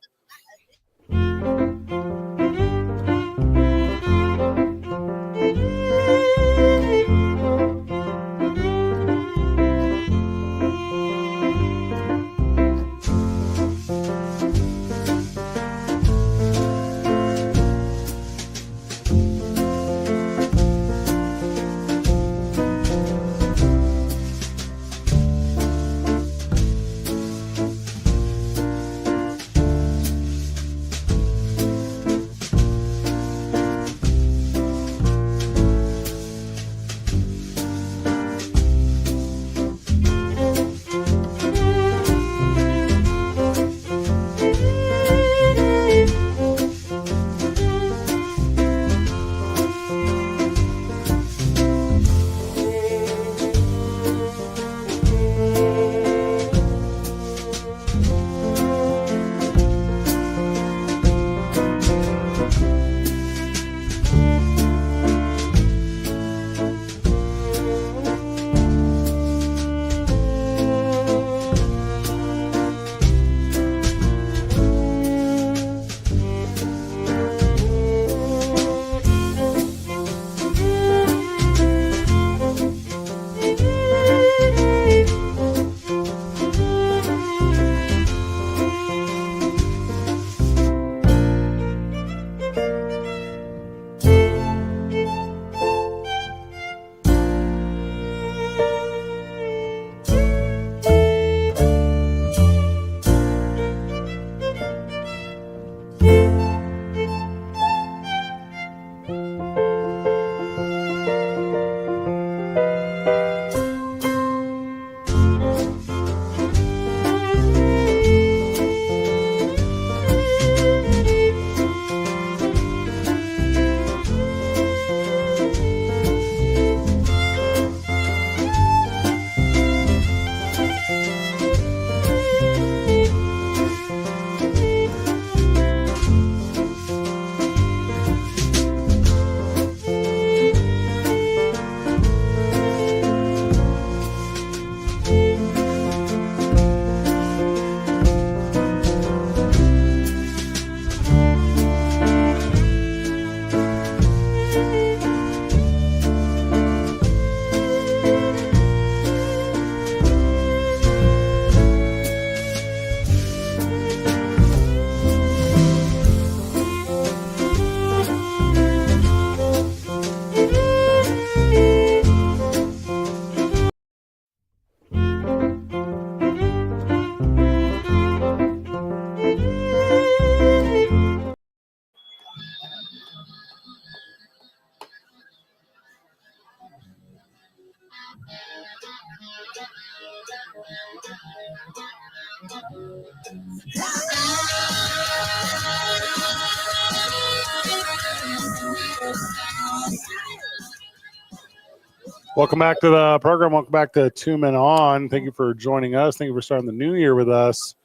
Welcome back to the program. Welcome back to 2 Men On. Thank you for joining us. Thank you for starting the new year with us.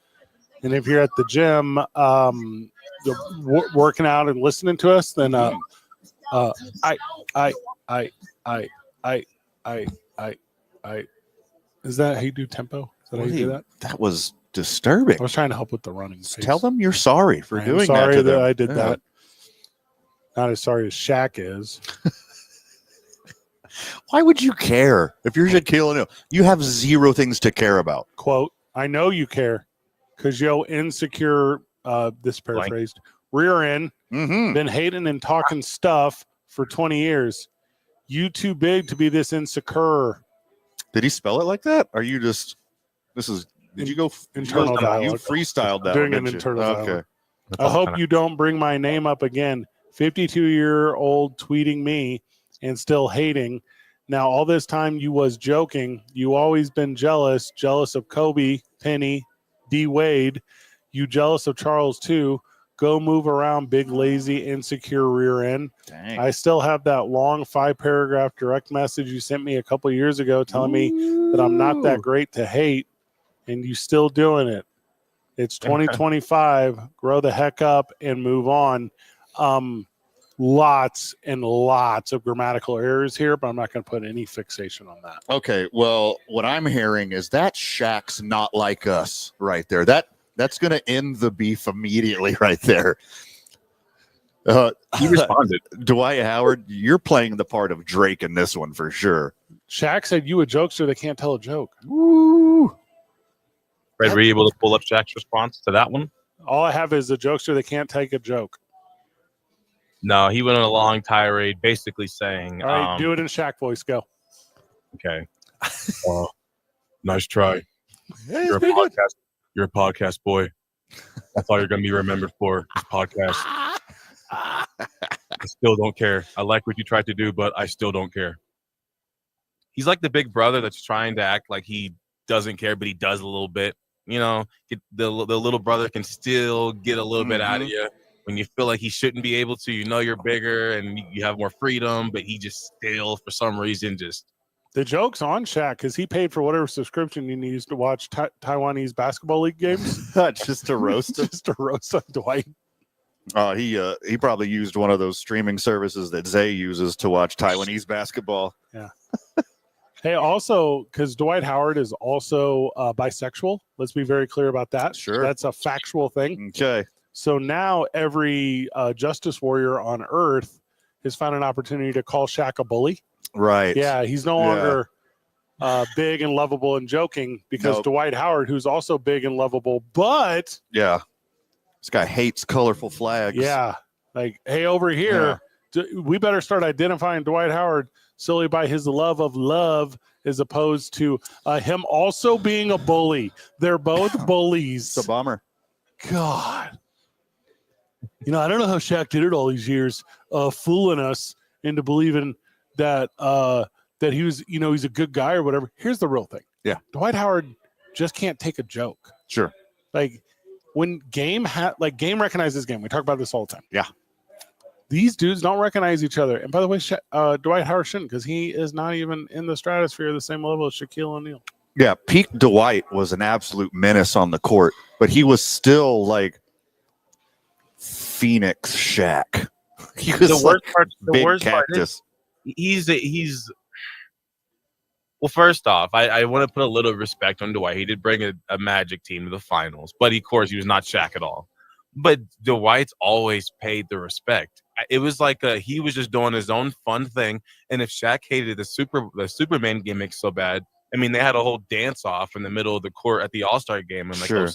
And if you're at the gym, working out and listening to us, then is that how you do tempo? Is that how you do that? That was disturbing. I was trying to help with the running. Tell them you're sorry for doing that. Sorry to that them. I did that. Not as sorry as Shaq is. Why would you care if you're Shaquille O'Neal? You have zero things to care about. Quote, I know you care because yo insecure, this paraphrased, rear end, been hating and talking stuff for 20 years. You too big to be this insecure. Did he spell it like that? Are you just, did you go internal dialogue? You freestyled that doing one, an internal dialogue. Okay. I hope you don't bring my name up again. 52-year-old tweeting me and still hating. Now, all this time you was joking. You always been jealous of Kobe, Penny, D. Wade. You jealous of Charles, too. Go move around, big, lazy, insecure rear end. Dang. I still have that long 5-paragraph direct message you sent me a couple years ago telling me that I'm not that great to hate, and you still doing it. It's 2025. Grow the heck up and move on. Lots and lots of grammatical errors here, but I'm not going to put any fixation on that. Okay, well, what I'm hearing is that Shaq's not like us right there. That's going to end the beef immediately right there. He responded. Dwight Howard, you're playing the part of Drake in this one for sure. Shaq said, you a jokester that can't tell a joke. Woo! Fred, were you able to pull up Shaq's response to that one? All I have is a jokester that can't take a joke. No, he went on a long tirade basically saying... All right, do it in Shaq voice. Go. Okay. Nice try. Hey, You're a podcast boy. I thought you were going to be remembered for this podcast. I still don't care. I like what you tried to do, but I still don't care. He's like the big brother that's trying to act like he doesn't care, but he does a little bit. You know, the little brother can still get a little bit out of you when you feel like he shouldn't be able to. You know you're bigger and you have more freedom, but he just still, for some reason, just... The joke's on Shaq because he paid for whatever subscription he needs to watch Taiwanese basketball league games. Just to roast him. Just to roast on Dwight. He probably used one of those streaming services that Zay uses to watch Taiwanese basketball. Yeah. Hey, also, because Dwight Howard is also bisexual. Let's be very clear about that. Sure. That's a factual thing. Okay. So now every justice warrior on earth has found an opportunity to call Shaq a bully. Right. Yeah, he's no longer big and lovable and joking because Dwight Howard, who's also big and lovable, but... Yeah. This guy hates colorful flags. Yeah. Like, hey, over here, we better start identifying Dwight Howard solely by his love of love as opposed to him also being a bully. They're both bullies. It's a bummer. God. You know, I don't know how Shaq did it all these years, fooling us into believing that that he was, you know, he's a good guy or whatever. Here's the real thing. Yeah. Dwight Howard just can't take a joke. Sure. Like when Game recognizes Game. We talk about this all the time. Yeah. These dudes don't recognize each other. And by the way, Dwight Howard shouldn't because he is not even in the stratosphere the same level as Shaquille O'Neal. Yeah. Peak Dwight was an absolute menace on the court, but he was still like Phoenix Shaq. He was the worst part. The big worst cactus. part is he's. Well, first off, I want to put a little respect on Dwight. He did bring a Magic team to the finals, but of course he was not Shaq at all. But Dwight's always paid the respect. It was like he was just doing his own fun thing. And if Shaq hated the Superman gimmick so bad, I mean, they had a whole dance off in the middle of the court at the All-Star game in like 07.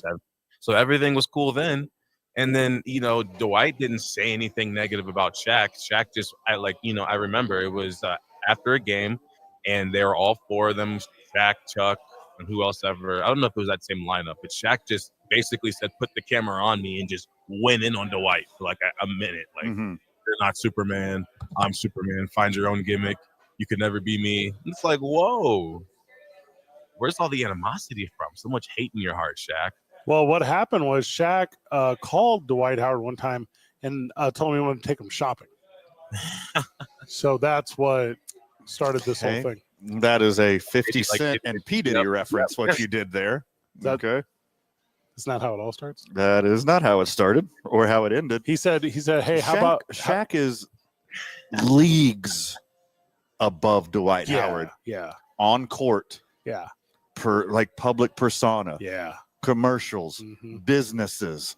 So everything was cool then. And then, you know, Dwight didn't say anything negative about Shaq. Shaq just, I remember it was after a game, and they were all four of them, Shaq, Chuck, and who else ever. I don't know if it was that same lineup, but Shaq just basically said, put the camera on me and just went in on Dwight for like a minute. Like, you're not Superman. I'm Superman. Find your own gimmick. You could never be me. And it's like, whoa. Where's all the animosity from? So much hate in your heart, Shaq. Well, what happened was Shaq called Dwight Howard one time and told him he wanted to take him shopping. So that's what started this whole thing. That is a 50 Cent and P. Diddy reference, what you did there. Okay. That's not how it all starts. That is not how it started or how it ended. He said, hey, how about Shaq is leagues above Dwight Howard. Yeah. On court. Yeah. Like public persona. Yeah. Commercials, businesses,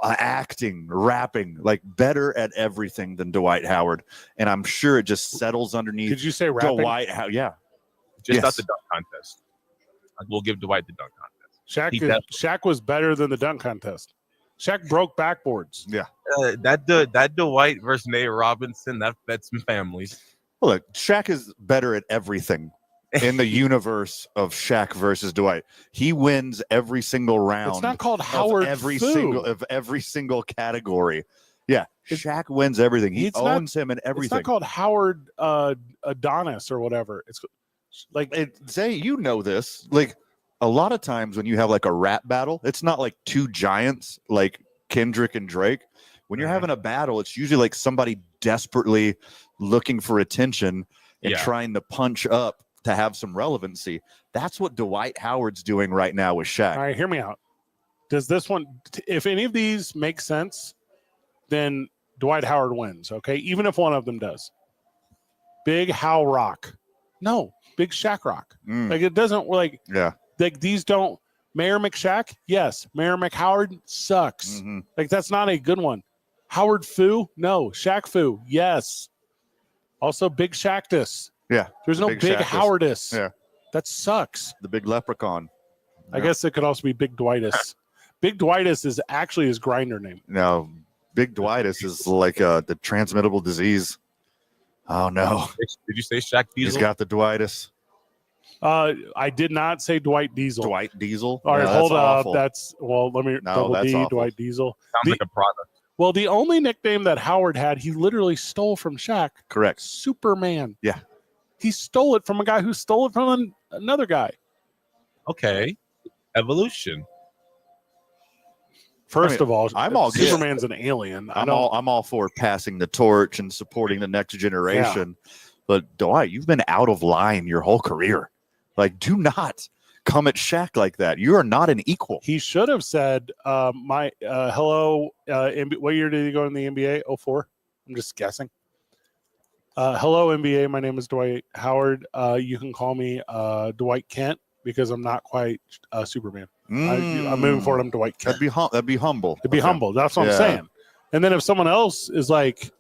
acting, rapping, like better at everything than Dwight Howard. And I'm sure it just settles underneath. Did you say rapping? Dwight Howard? Yeah. Just not the dunk contest. We'll give Dwight the dunk contest. Shaq was better than the dunk contest. Shaq broke backboards. Yeah. That Dwight versus Nate Robinson, that's some families. Well, look, Shaq is better at everything in the universe of Shaq versus Dwight. He wins every single round. It's not called Howard every Fu. single category. Yeah, Shaq wins everything. He owns him in everything. It's not called Howard Adonis or whatever. It's like Zay, you know this. Like a lot of times when you have like a rap battle, it's not like two giants like Kendrick and Drake. When you're having a battle, it's usually like somebody desperately looking for attention and trying to punch up to have some relevancy. That's what Dwight Howard's doing right now with Shaq. All right, hear me out. Does this one, if any of these make sense, then Dwight Howard wins, okay? Even if one of them does. Big How Rock. No, Big Shaq Rock. Like it doesn't like these don't. Mayor McShack, yes. Mayor McHoward sucks. Like that's not a good one. Howard Fu, no. Shaq Fu, yes. Also Big Shaqtus. Yeah. There's no Big Howardus. Yeah. That sucks. The big leprechaun. I guess it could also be Big Dwightus. Big Dwightus is actually his grinder name. No, Big Dwightus is like the transmittable disease. Oh no. Did you say Shaq Diesel? He's got the Dwightus. I did not say Dwight Diesel. Dwight Diesel? All right, hold up. Awful. Let me double D, awful. Dwight Diesel. Sounds like a product. Well, the only nickname that Howard had, he literally stole from Shaq. Correct. Superman. Yeah. He stole it from a guy who stole it from another guy. Okay. Evolution. First of all, I'm all Superman's an alien. I'm all for passing the torch and supporting the next generation. Yeah. But Dwight, you've been out of line your whole career. Like, do not come at Shaq like that. You are not an equal. He should have said, hello, what year did he go in the NBA? 04? I'm just guessing. Hello, NBA. My name is Dwight Howard. You can call me Dwight Kent because I'm not quite Superman. I'm moving forward. I'm Dwight Kent. That'd be humble. It'd be humble. That's what I'm saying. And then if someone else is like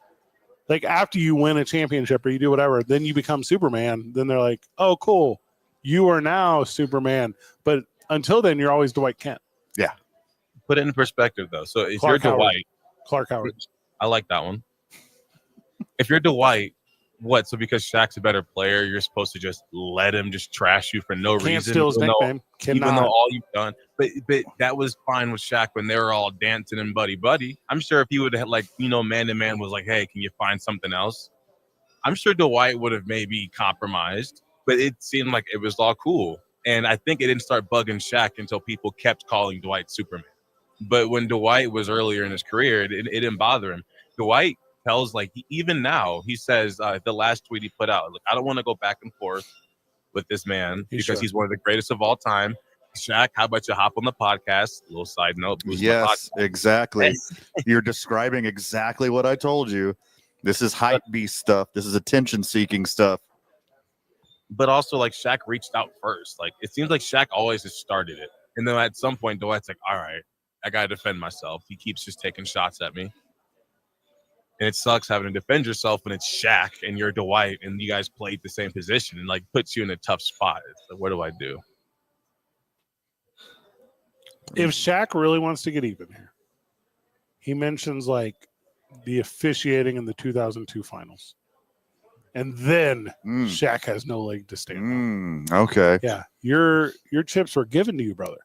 after you win a championship or you do whatever, then you become Superman. Then they're like, oh, cool. You are now Superman. But until then, you're always Dwight Kent. Yeah. Put it in perspective, though. So if you're Dwight. Clark Howard. I like that one. If you're Dwight, what? So because Shaq's a better player, you're supposed to just let him just trash you for no reason. Can't steal his nickname. Even though all you've done. But that was fine with Shaq when they were all dancing and buddy. I'm sure if he would have man to man was like, hey, can you find something else? I'm sure Dwight would have maybe compromised, but it seemed like it was all cool. And I think it didn't start bugging Shaq until people kept calling Dwight Superman. But when Dwight was earlier in his career, it didn't bother him. Dwight tells, even now, he says the last tweet he put out, look, I don't want to go back and forth with this man because he's one of the greatest of all time. Shaq, how about you hop on the podcast? A little side note. Yes, exactly. You're describing exactly what I told you. This is hype beast stuff. This is attention-seeking stuff. But also, Shaq reached out first. It seems like Shaq always has started it. And then at some point, Dwight's like, all right, I got to defend myself. He keeps just taking shots at me. And it sucks having to defend yourself when it's Shaq and you're Dwight and you guys played the same position and puts you in a tough spot. It's like, what do I do? If Shaq really wants to get even here, he mentions the officiating in the 2002 finals. And then Shaq has no leg to stand on. Okay. Yeah. Your chips were given to you, brother.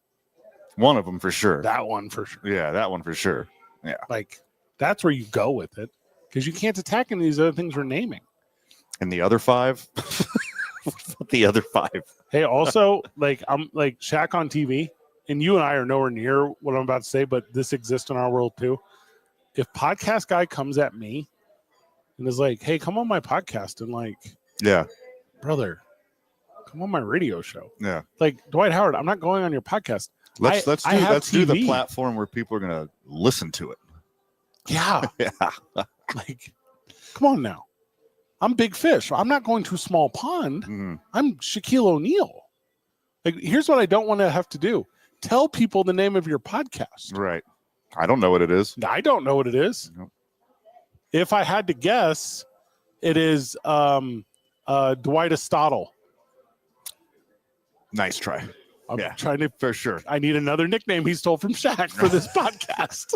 One of them for sure. That one for sure. Yeah, that one for sure. Yeah. That's where you go with it. Because you can't attack any of these other things we're naming. And the other five? The other five. Hey, also, I'm Shaq on TV, and you and I are nowhere near what I'm about to say, but this exists in our world too. If podcast guy comes at me and is like, hey, come on my podcast, and yeah, brother, come on my radio show. Yeah. Dwight Howard, I'm not going on your podcast. Let's do the platform where people are gonna listen to it. Yeah. Yeah. Come on now. I'm big fish. I'm not going to small pond. I'm Shaquille O'Neal. Here's what I don't want to have to do. Tell people the name of your podcast. Right. I don't know what it is. I don't know what it is. Nope. If I had to guess, it is Dwight Aristotle. Nice try. I'm Yeah, trying to for sure. I need another nickname he stole from Shaq for this podcast.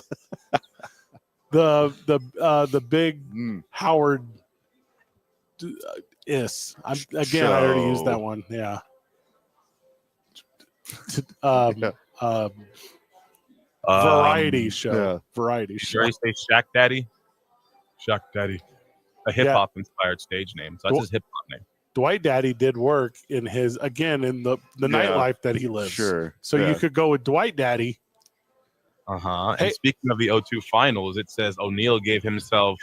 The big Howard is. I already used that one. Yeah. Variety show. Yeah. Variety show. Sure, you say Shaq Daddy. Shaq Daddy, a hip hop inspired stage name. So that's his hip hop name. Dwight Daddy did work in his in the nightlife that he lives. Sure. So you could go with Dwight Daddy. Hey. And speaking of the 0-2 finals, it says O'Neal gave himself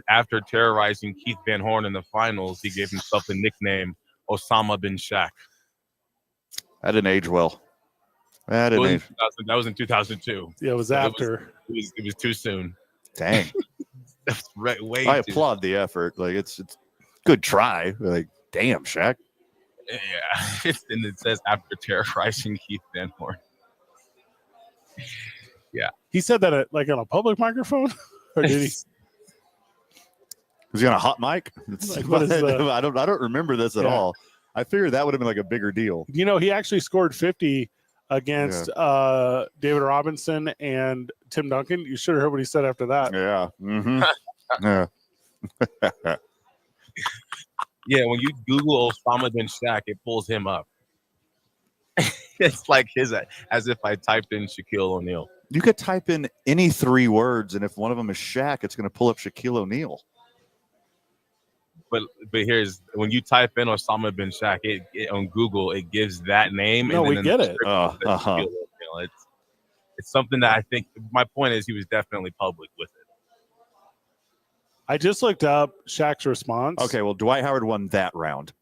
after terrorizing Keith Van Horn in the finals, he gave himself the nickname Osama bin Shaq. That didn't age well. That was in 2002. Yeah, it was after. It was too soon. Dang. That's way I applaud the effort. Like it's good try. Like, damn, Shaq. Yeah. And it says after terrorizing Keith Van Horn. Yeah. He said that on a public microphone? Or did he? Was he on a hot mic? What is I don't remember this at all. I figured that would have been like a bigger deal. He actually scored 50 against David Robinson and Tim Duncan. You should have heard what he said after that. Yeah. Mm-hmm. Yeah. Yeah, when you Google Osama bin Shaq, it pulls him up. It's like as if I typed in Shaquille O'Neal. You could type in any 3 words, and if one of them is Shaq, it's going to pull up Shaquille O'Neal. But here's when you type in Osama bin Shaq on Google, it gives that name. No, we get it. It's something that I think. My point is, he was definitely public with it. I just looked up Shaq's response. Okay, well, Dwight Howard won that round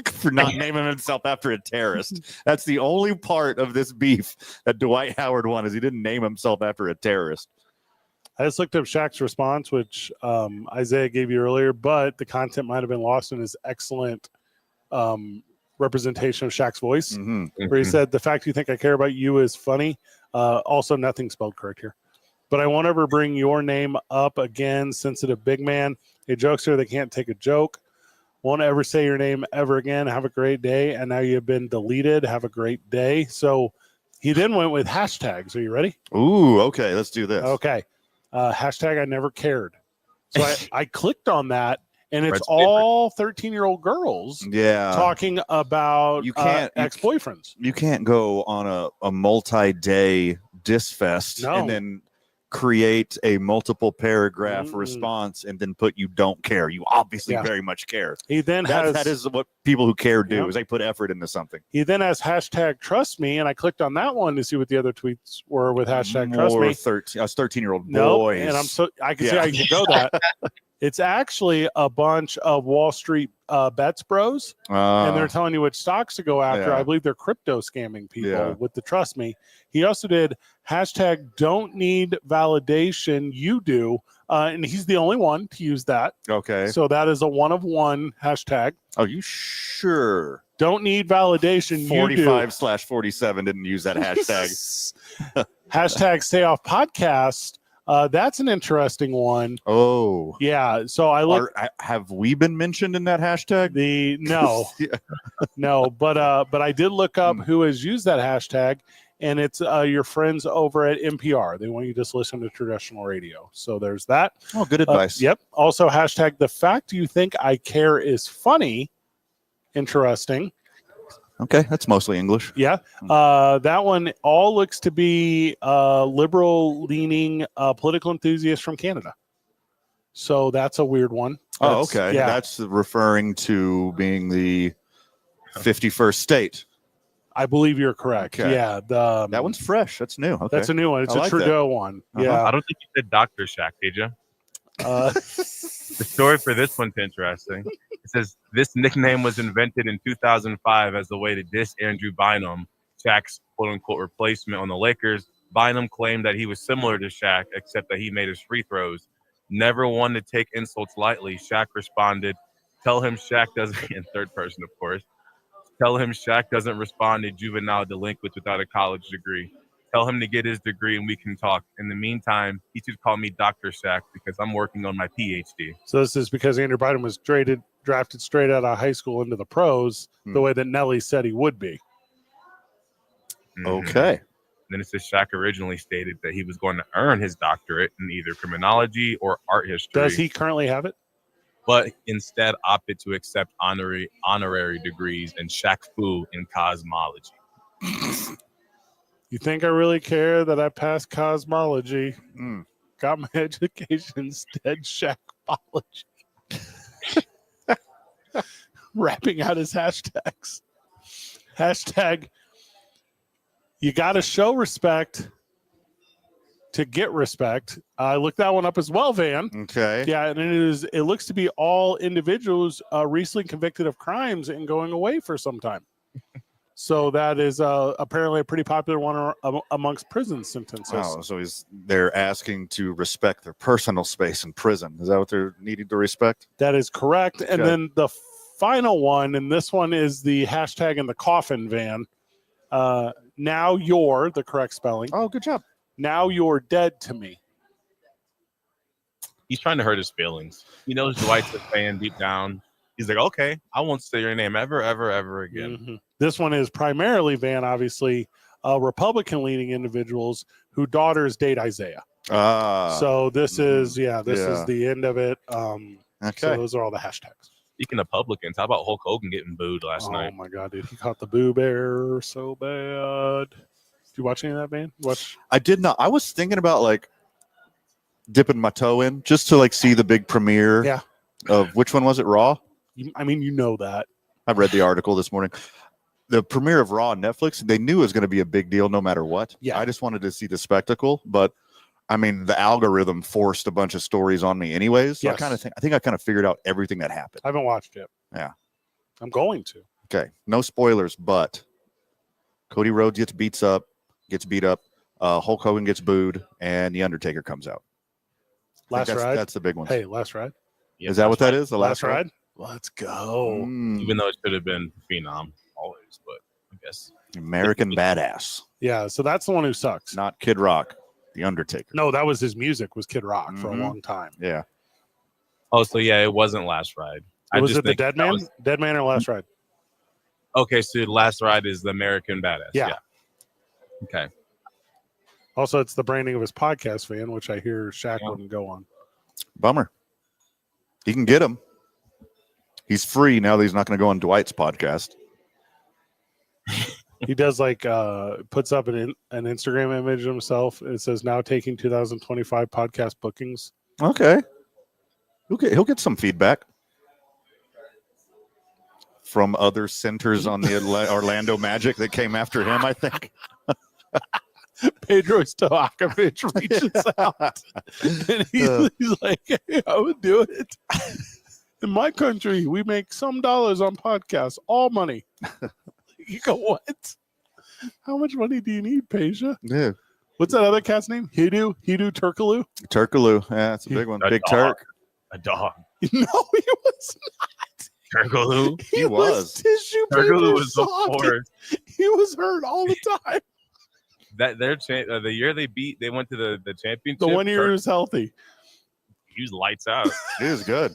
for not naming himself after a terrorist. That's the only part of this beef that Dwight Howard won, is he didn't name himself after a terrorist. I just looked up Shaq's response, which Isaiah gave you earlier, but the content might have been lost in his excellent representation of Shaq's voice, where he said, "The fact you think I care about you is funny. Also, nothing spelled correct here. But I won't ever bring your name up again, sensitive big man. A jokester that can't take a joke. Won't ever say your name ever again. Have a great day. And now you've been deleted. Have a great day." So he then went with hashtags. Are you ready? Ooh, okay. Let's do this. Okay. Hashtag I never cared. So I clicked on that, and it's all 13-year-old girls talking about ex-boyfriends. You can't go on a multi-day diss fest and then create a multiple paragraph response and then put "you don't care." You obviously very much care. He then that is what people who care do, is they put effort into something. He then has hashtag trust me, and I clicked on that one to see what the other tweets were with hashtag trust me. 13-year-old boys. And I can see how you can go that. It's actually a bunch of Wall Street bets bros, and they're telling you which stocks to go after. I believe they're crypto scamming people with the trust me. He also did hashtag don't need validation, you do. And he's the only one to use that. Okay. So that is a 1 of 1 hashtag. Are you sure? Don't need validation, 45/47 didn't use that hashtag. Hashtag stay off podcast. That's an interesting one. Oh, yeah. So I look. Have we been mentioned in that hashtag? No, no. But I did look up who has used that hashtag, and it's your friends over at NPR. They want you to just listen to traditional radio. So there's that. Oh, good advice. Yep. Also, hashtag the fact you think I care is funny. Interesting. Okay, that's mostly English. Yeah. That one all looks to be liberal-leaning political enthusiast from Canada. So that's a weird one. Okay. Yeah. That's referring to being the 51st state. I believe you're correct. Okay. Yeah. That one's fresh. That's new. Okay. That's a new one. It's a Trudeau one. Yeah. I don't think you said Dr. Shaq, did you? The story for this one's interesting. It says this nickname was invented in 2005 as a way to diss Andrew Bynum, Shaq's quote-unquote replacement on the Lakers. Bynum claimed that he was similar to Shaq, except that he made his free throws. Never one to take insults lightly, Shaq responded, "Tell him Shaq doesn't," in third person, of course, "Tell him Shaq doesn't respond to juvenile delinquents without a college degree." Tell him to get his degree and we can talk. In the meantime, he should call me Dr. Shaq because I'm working on my PhD. So this is because Andrew Bynum was drafted straight out of high school into the pros, the way that Nelly said he would be. Okay. Then it says Shaq originally stated that he was going to earn his doctorate in either criminology or art history. Does he currently have it? But instead opted to accept honorary degrees in Shaq Fu in cosmology. You think I really care that I passed cosmology? Got my education instead, Shaqology. Rapping out his hashtags. Hashtag, you got to show respect to get respect. I looked that one up as well, Van. Okay. Yeah, and it looks to be all individuals recently convicted of crimes and going away for some time. So that is apparently a pretty popular one amongst prison sentences. Oh, so they're asking to respect their personal space in prison. Is that what they're needing to respect? That is correct. And then the final one, and this one is the hashtag in the coffin, Van. Now you're the correct spelling. Oh, good job. Now you're dead to me. He's trying to hurt his feelings. He knows Dwight's a fan deep down. He's like, okay, I won't say your name ever, ever, ever again. Mm-hmm. This one is primarily, Van, obviously, Republican-leaning individuals whose daughters date Isaiah. So this is, is the end of it. Okay. So those are all the hashtags. Speaking of publicans, how about Hulk Hogan getting booed last night? Oh, my God, dude. He caught the boo bear so bad. Did you watch any of that, man? I did not. I was thinking about, like, dipping my toe in just to, like, see the big premiere of which one was it, Raw? I mean, you know that. I read the article this morning. The premiere of Raw on Netflix, they knew it was going to be a big deal no matter what. Yeah. I just wanted to see the spectacle, but I mean, the algorithm forced a bunch of stories on me anyways. So I think I kind of figured out everything that happened. I haven't watched it. Yeah. I'm going to. Okay. No spoilers, but Cody Rhodes gets beat up. Hulk Hogan gets booed, and The Undertaker comes out. Last ride? That's the big one. Hey, last ride? Is that what that is? The last ride? Let's go. Even though it should have been Phenom always, but I guess. American Badass. Yeah, so that's the one who sucks. Not Kid Rock, The Undertaker. No, that was his music, was Kid Rock for a long time. Yeah. Oh, so yeah, it wasn't Last Ride. Was it the Dead Man? Dead Man or Last Ride? Okay, so Last Ride is the American Badass. Yeah. Okay. Also, it's the branding of his podcast, Van, which I hear Shaq wouldn't go on. Bummer. He can get him. He's free now that he's not going to go on Dwight's podcast. He does puts up an Instagram image of himself. It says now taking 2025 podcast bookings. Okay. He'll get some feedback from other centers on the Orlando Magic that came after him, I think. Pedro Stojakovic reaches out and he's like, hey, I would do it. In my country, we make some dollars on podcasts, all money. You go, what? How much money do you need, Peja? Yeah. What's that other cat's name? Hidu Turkaloo? Turkaloo. Yeah, that's a big one. Big dog. Turk. A dog. No, he was not. Turkaloo? He was. Tissue Turkaloo was the fourth. He was hurt all the time. The year they went to the championship. The 1 year he was healthy. He was lights out. He was good.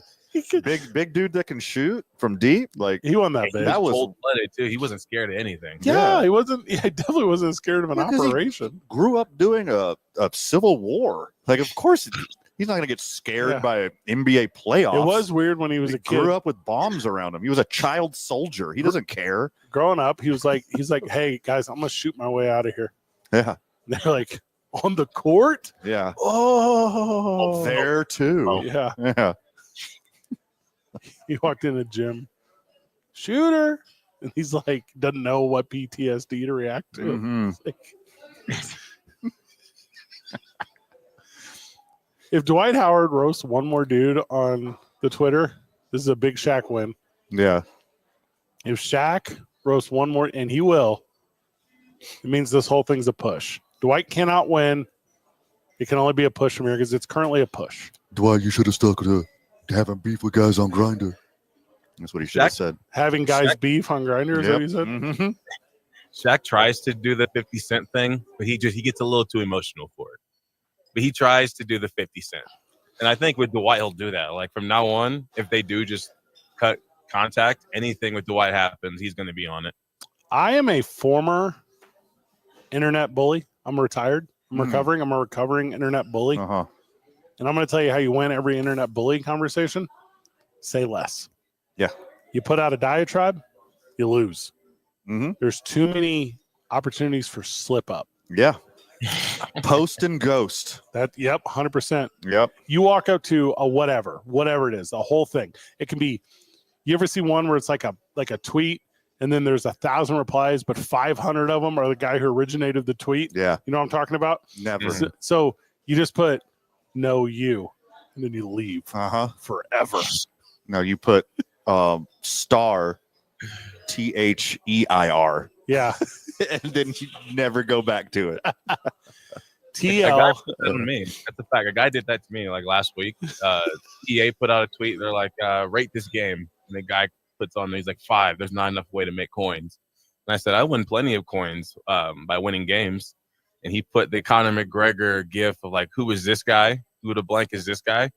Big dude that can shoot from deep. Like he won that big. That was cold-blooded too. He wasn't scared of anything. Yeah, he wasn't. He definitely wasn't scared of an operation. Grew up doing a civil war. Like, of course, he's not going to get scared by NBA playoffs. It was weird when he was a kid. Grew up with bombs around him. He was a child soldier. He doesn't care. Growing up, he's like, hey guys, I'm gonna shoot my way out of here. Yeah. And they're like, on the court. Yeah. Oh, there too. Yeah. Yeah. He walked in a gym, shooter, and he's like, doesn't know what PTSD to react to. Mm-hmm. If Dwight Howard roasts one more dude on the Twitter, this is a big Shaq win. Yeah. If Shaq roasts one more, and he will, it means this whole thing's a push. Dwight cannot win. It can only be a push from here because it's currently a push. Dwight, you should have stuck to having beef with guys on Grindr. That's what he should have said. Having guys beef on Grindr is what he said? Mm-hmm. Shaq tries to do the 50 Cent thing, but he gets a little too emotional for it. But he tries to do the 50 Cent. And I think with Dwight, he'll do that. Like from now on, if they do just cut contact, anything with Dwight happens, he's going to be on it. I am a former internet bully. I'm retired. I'm recovering. I'm a recovering internet bully. Uh-huh. And I'm going to tell you how you win every internet bullying conversation. Say less. Yeah. You put out a diatribe, you lose. Mm-hmm. There's too many opportunities for slip up. Yeah. Post and ghost. 100%. Yep. You walk up to a whatever it is, the whole thing. It can be, you ever see one where it's like a tweet and then there's 1,000 replies, but 500 of them are the guy who originated the tweet? Yeah. You know what I'm talking about? Never. So you just put no you, and then you leave forever. No, you put star THEIR. Yeah. And then you never go back to it. TL. On me. That's a fact. A guy did that to me like last week. EA put out a tweet. They're like, rate this game. And the guy puts on there, he's like 5. There's not enough way to make coins. And I said, I win plenty of coins by winning games. And he put the Conor McGregor gif of like, who is this guy? Who the blank is this guy?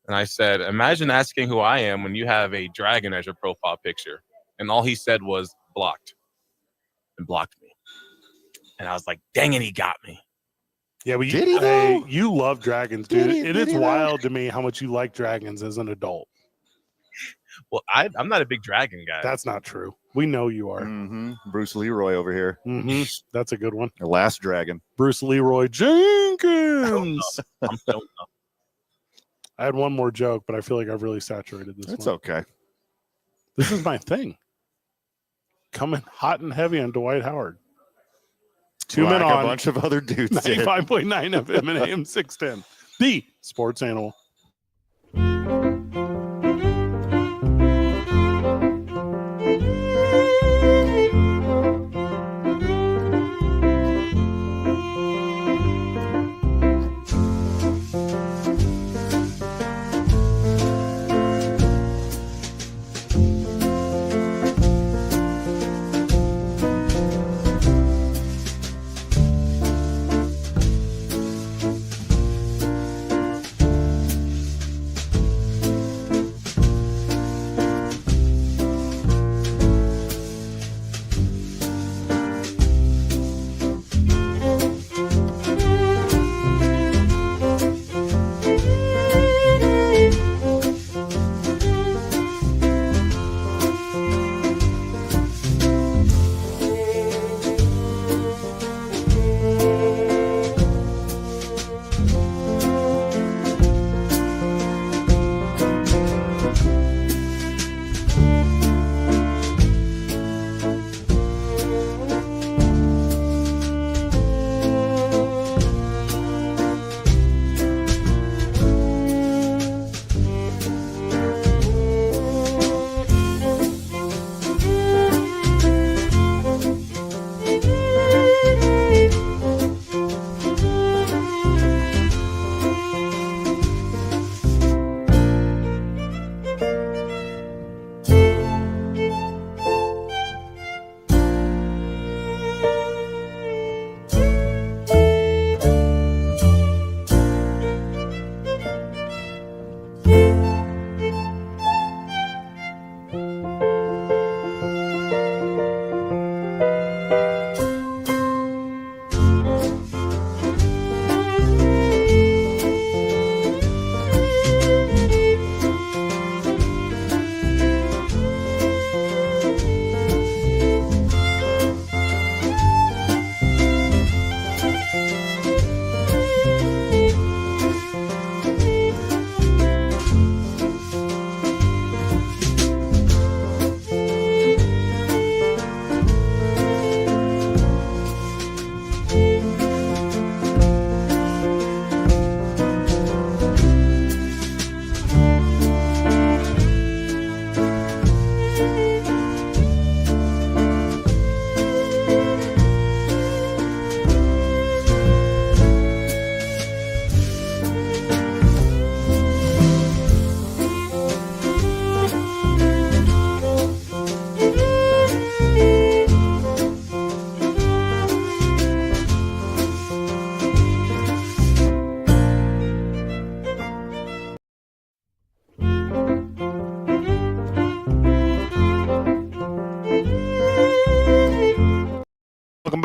And I said, imagine asking who I am when you have a dragon as your profile picture. And all he said was blocked. And blocked me. And I was like, dang it, he got me. Yeah, but you love dragons, dude. It is wild to me how much you like dragons as an adult. Well, I'm not a big dragon guy. That's not true. We know you are. Mm-hmm. Bruce Leroy over here. Mm-hmm. That's a good one. The last dragon. Bruce Leroy Jenkins. I had one more joke, but I feel like I've really saturated this. It's one. okay. This is my thing. Coming hot and heavy on Dwight Howard. 2 men on. A bunch of other dudes. 95.9 FM and AM 610. The Sports Animal.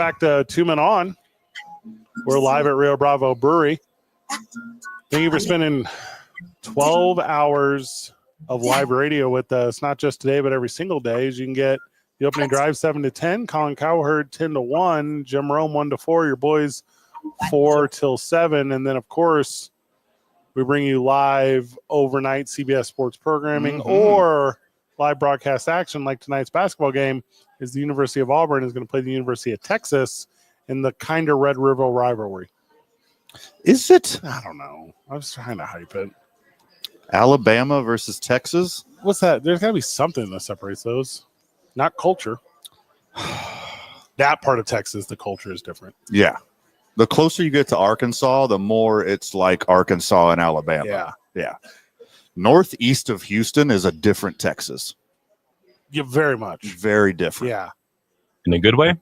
back to 2 Men On. We're live at Rio Bravo Brewery. Thank you for spending 12 hours of live radio with us, not just today, but every single day. As you can get the opening drive 7 to 10, Colin Cowherd 10 to 1, Jim Rome 1 to 4, your boys 4 till 7. And then, of course, we bring you live overnight CBS sports programming or live broadcast action like tonight's basketball game is the University of Auburn is going to play the University of Texas in the kind of Red River rivalry. Is it? I don't know. I was trying to hype it. Alabama versus Texas? What's that? There's got to be something that separates those. Not culture. That part of Texas, the culture is different. Yeah. The closer you get to Arkansas, the more it's like Arkansas and Alabama. Yeah. Yeah. Northeast of Houston is a different Texas. Yeah, very much. Very different. Yeah. In a good way?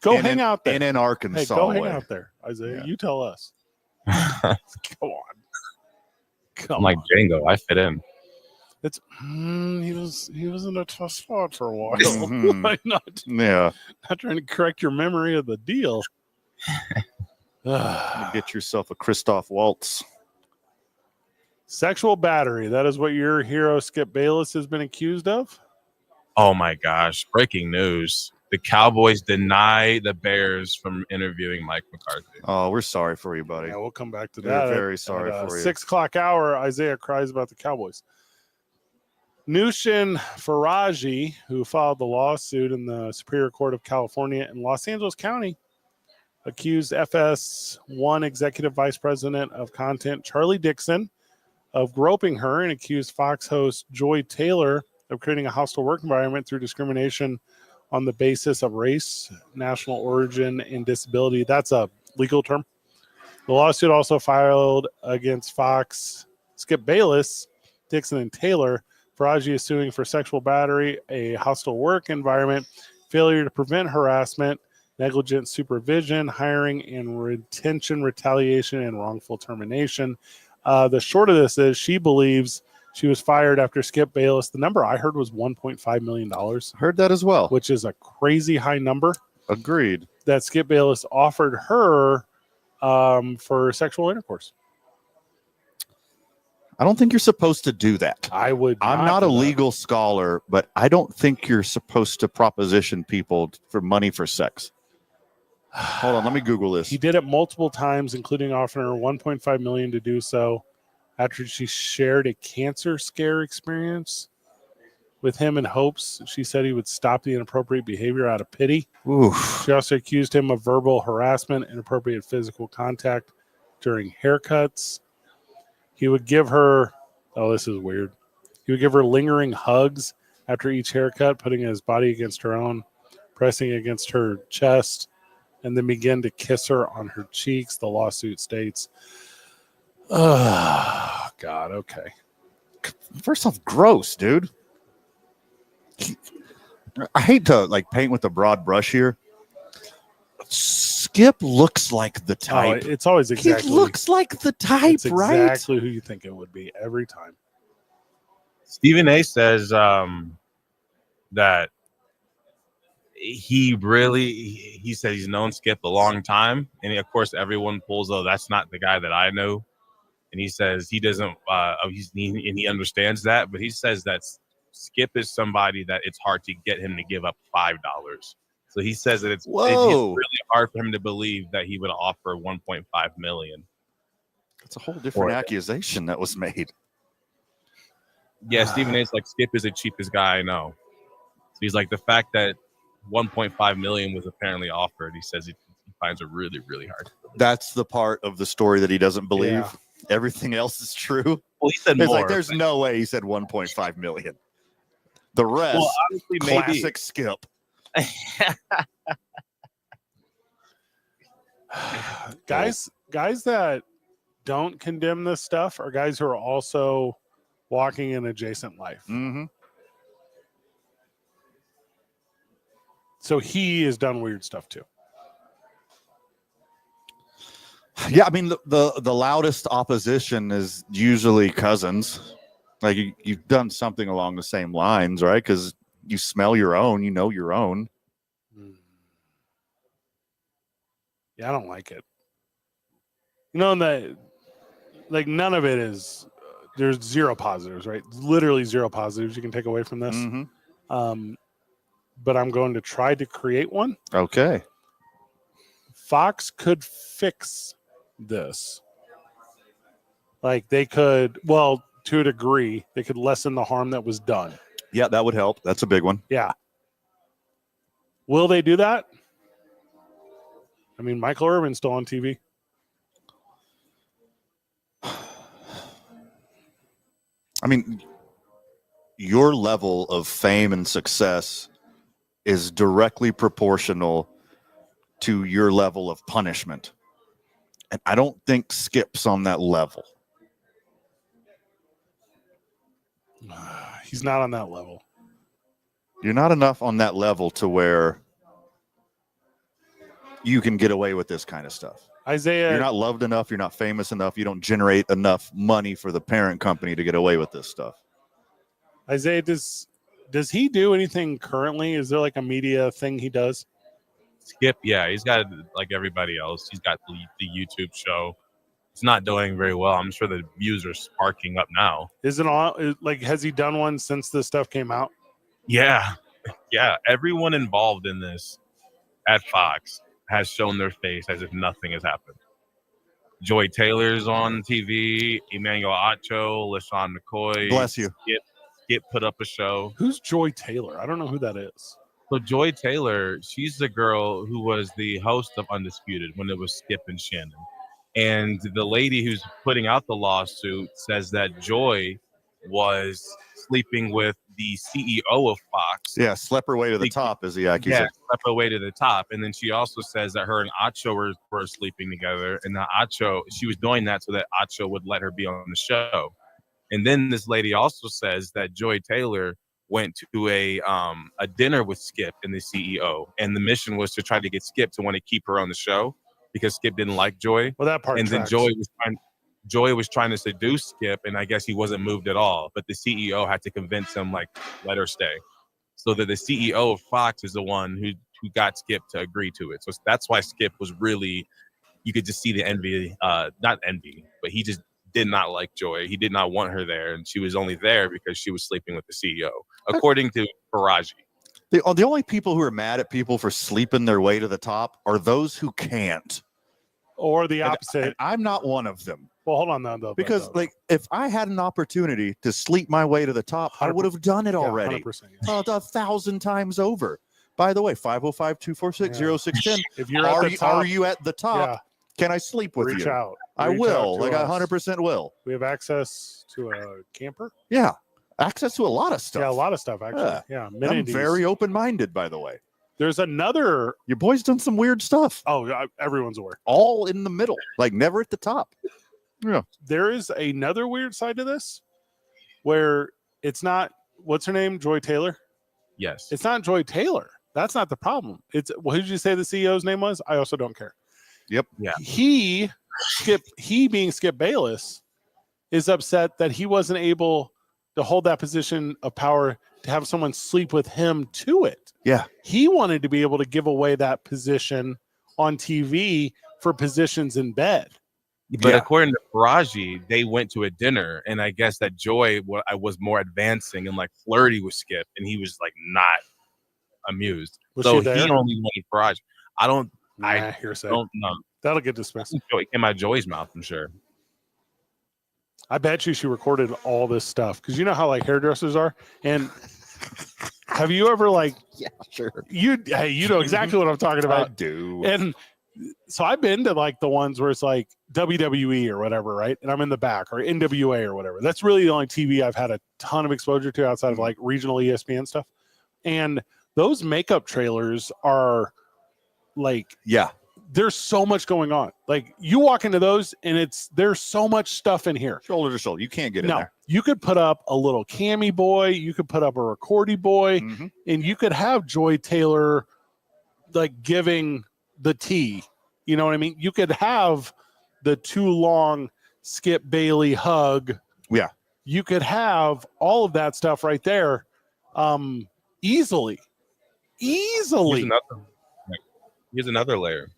Go hang out there. In an Arkansas Hey, go way. hang out there, Isaiah. Yeah. You tell us. Go on. I'm like Django. I fit in. It's he was in a tough spot for a while. Mhm. Why not? Yeah. Not trying to correct your memory of the deal. Get yourself a Christoph Waltz. Sexual battery. That is what your hero Skip Bayless has been accused of. Oh my gosh! Breaking news: the Cowboys deny the Bears from interviewing Mike McCarthy. Oh, we're sorry for you, buddy. Yeah, we'll come back to We're that. very sorry At, for you. 6 o'clock hour, Isaiah cries about the Cowboys. Nushin Faraji, who filed the lawsuit in the Superior Court of California in Los Angeles County, accused FS1 Executive Vice President of Content Charlie Dixon of groping her and accused Fox host Joy Taylor of creating a hostile work environment through discrimination on the basis of race, national origin, and disability. That's a legal term. The lawsuit also filed against Fox, Skip Bayless, Dixon, and Taylor. Faraji is suing for sexual battery, a hostile work environment, failure to prevent harassment, negligent supervision, hiring and retention, retaliation, and wrongful termination. The short of this is she believes she was fired after Skip Bayless. The number I heard was $1.5 million. Heard that as well. Which is a crazy high number. Agreed. That Skip Bayless offered her for sexual intercourse. I don't think you're supposed to do that. I'm not a legal scholar, but I don't think you're supposed to proposition people for money for sex. Hold on, let me Google this. He did it multiple times, including offering her $1.5 million to do so after she shared a cancer scare experience with him in hopes she said he would stop the inappropriate behavior out of pity. Oof. She also accused him of verbal harassment, inappropriate physical contact during haircuts. He would give her, this is weird. He would give her lingering hugs after each haircut, putting his body against her own, pressing against her chest, and then begin to kiss her on her cheeks, the lawsuit states. Oh, God, okay. First off, gross, dude. I hate to paint with a broad brush here. Skip looks like the type. It's always exactly. He looks like the type, it's right? Exactly who you think it would be every time. Stephen A. says that he said he's known Skip a long time, and of course everyone pulls, that's not the guy that I know, and he says he doesn't, he understands that, but he says that Skip is somebody that it's hard to get him to give up $5. So he says that it's really hard for him to believe that he would offer $1.5 million. That's a whole different accusation that was made. Yeah, Stephen A.'s like, Skip is the cheapest guy I know. So he's like, the fact that $1.5 million was apparently offered, he says he finds it really, really hard. That's the part of the story that he doesn't believe. Yeah. Everything else is true. Well, he said more. There's no way he said 1.5 million. The rest, honestly, classic maybe. Skip. Guys that don't condemn this stuff are guys who are also walking an adjacent life. Mm-hmm. So he has done weird stuff too. Yeah, I mean the loudest opposition is usually cousins. Like you've done something along the same lines, right? Because you smell your own, you know your own. Yeah, I don't like it. Like none of it is. There's zero positives, right? Literally zero positives you can take away from this. Mm-hmm. But I'm going to try to create one. Okay. Fox could fix this. Like they could, well, to a degree, they could lessen the harm that was done. Yeah, that would help. That's a big one. Yeah. Will they do that? I mean, Michael Irvin's still on TV. I mean, your level of fame and success is directly proportional to your level of punishment. And I don't think Skip's on that level. He's not on that level. You're not enough on that level to where you can get away with this kind of stuff. Isaiah, you're not loved enough. You're not famous enough. You don't generate enough money for the parent company to get away with this stuff. Isaiah, does he do anything currently? Is there like a media thing he does? Skip, yeah, he's got like everybody else. He's got the YouTube show. It's not doing very well. I'm sure the views are sparking up now. Is it all like? Has he done one since this stuff came out? Yeah. Everyone involved in this at Fox has shown their face as if nothing has happened. Joy Taylor's on TV. Emmanuel Acho, LaShawn McCoy. Bless you. Skip put up a show. Who's Joy Taylor? I don't know who that is. So Joy Taylor, she's the girl who was the host of Undisputed when it was Skip and Shannon. And the lady who's putting out the lawsuit says that Joy was sleeping with the CEO of Fox. Yeah, slept her way to the top is the accusation. Yeah, slept her way to the top. And then she also says that her and Acho were sleeping together. And that she was doing that so that Acho would let her be on the show. And then this lady also says that Joy Taylor went to a dinner with Skip and the CEO. And the mission was to try to get Skip to want to keep her on the show because Skip didn't like Joy. Well, that part. And tracks. then Joy was trying to seduce Skip, and I guess he wasn't moved at all. But the CEO had to convince him, like, let her stay. So that the CEO of Fox is the one who got Skip to agree to it. So that's why Skip was really, you could just see the envy, not envy, but he just did not like Joy. He did not want her there, and she was only there because she was sleeping with the CEO, according to Faraji. The only people who are mad at people for sleeping their way to the top are those who can't. Or the opposite. And I'm not one of them. Well, hold on though. Because like if I had an opportunity to sleep my way to the top, I would have done it already. 100%, yeah. 1,000 times over. By the way, 505-246-0610. If you're at the top, are you at the top? Can I sleep with reach you? Out. I Reach will. out Like I 100% will. We have access to a camper. Yeah. Access to a lot of stuff. Yeah, a lot of stuff actually. Yeah. I'm very open-minded, by the way. There's another. Your boy's done some weird stuff. Oh, everyone's aware. All in the middle, like never at the top. Yeah. There is another weird side to this where it's not, what's her name? Joy Taylor? Yes. It's not Joy Taylor. That's not the problem. It's, who did you say the CEO's name was? I also don't care. Yep. Yeah. He being Skip Bayless is upset that he wasn't able to hold that position of power to have someone sleep with him to it. Yeah. He wanted to be able to give away that position on TV for positions in bed. But according to Faraji, they went to a dinner, and I guess that Joy was more advancing and like flirty with Skip, and he was like not amused. So he only wanted Faraji. I don't know. That'll get dismissed. It came out of Joy's mouth, I'm sure. I bet you she recorded all this stuff because you know how like hairdressers are. And have you ever like? Yeah, sure. You know exactly what I'm talking about. I do. And so I've been to like the ones where it's like WWE or whatever, right? And I'm in the back, or NWA or whatever. That's really the only TV I've had a ton of exposure to outside of like regional ESPN stuff. And those makeup trailers are like, there's so much going on. Like you walk into those and there's so much stuff in here. Shoulder to shoulder. You can't get in there. You could put up a little cami boy. You could put up a recordy boy, and you could have Joy Taylor like giving the tea. You know what I mean? You could have the too long Skip Bailey hug. Yeah. You could have all of that stuff right there easily. Here's another layer.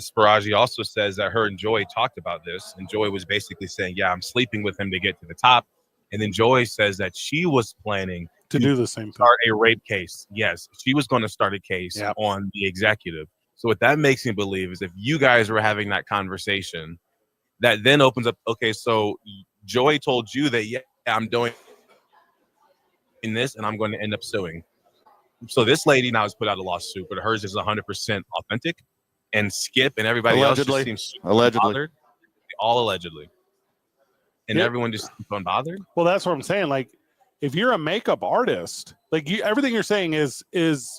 Sparagi also says that her and Joy talked about this, and Joy was basically saying, yeah, I'm sleeping with him to get to the top. And then Joy says that she was planning to do the same thing. Start a rape case. Yes, she was going to start a case on the executive. So what that makes me believe is if you guys were having that conversation, that then opens up, okay, so Joy told you that, yeah, I'm doing in this and I'm going to end up suing. So this lady now has put out a lawsuit, but hers is 100% authentic. And Skip and everybody else just seems bothered. All allegedly. And everyone just seems unbothered. Well, that's what I'm saying. Like, if you're a makeup artist, like everything you're saying is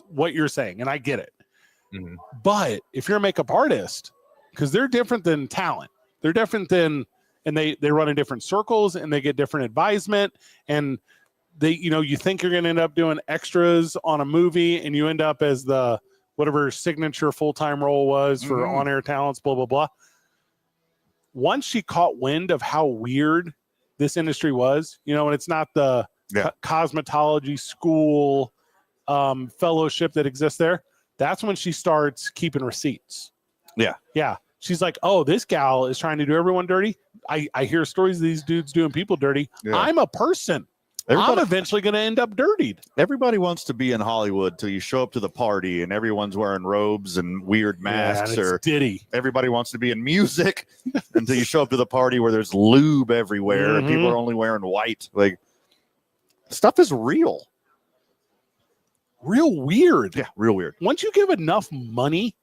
what you're saying, and I get it. Mm-hmm. But if you're a makeup artist, because they're different than talent, they're different than, and they run in different circles and they get different advisement, and they, you think you're going to end up doing extras on a movie, and you end up as the whatever signature full-time role was for on-air talents, blah, blah, blah. Once she caught wind of how weird this industry was, and it's not the cosmetology school fellowship that exists there, that's when she starts keeping receipts. Yeah. She's like, oh, this gal is trying to do everyone dirty. I hear stories of these dudes doing people dirty. Yeah. I'm a person. I'm eventually going to end up dirtied. Everybody wants to be in Hollywood till you show up to the party and everyone's wearing robes and weird masks. Or Diddy. Everybody wants to be in music until you show up to the party where there's lube everywhere and people are only wearing white. Like, stuff is real. Real weird. Yeah, real weird. Once you give enough money,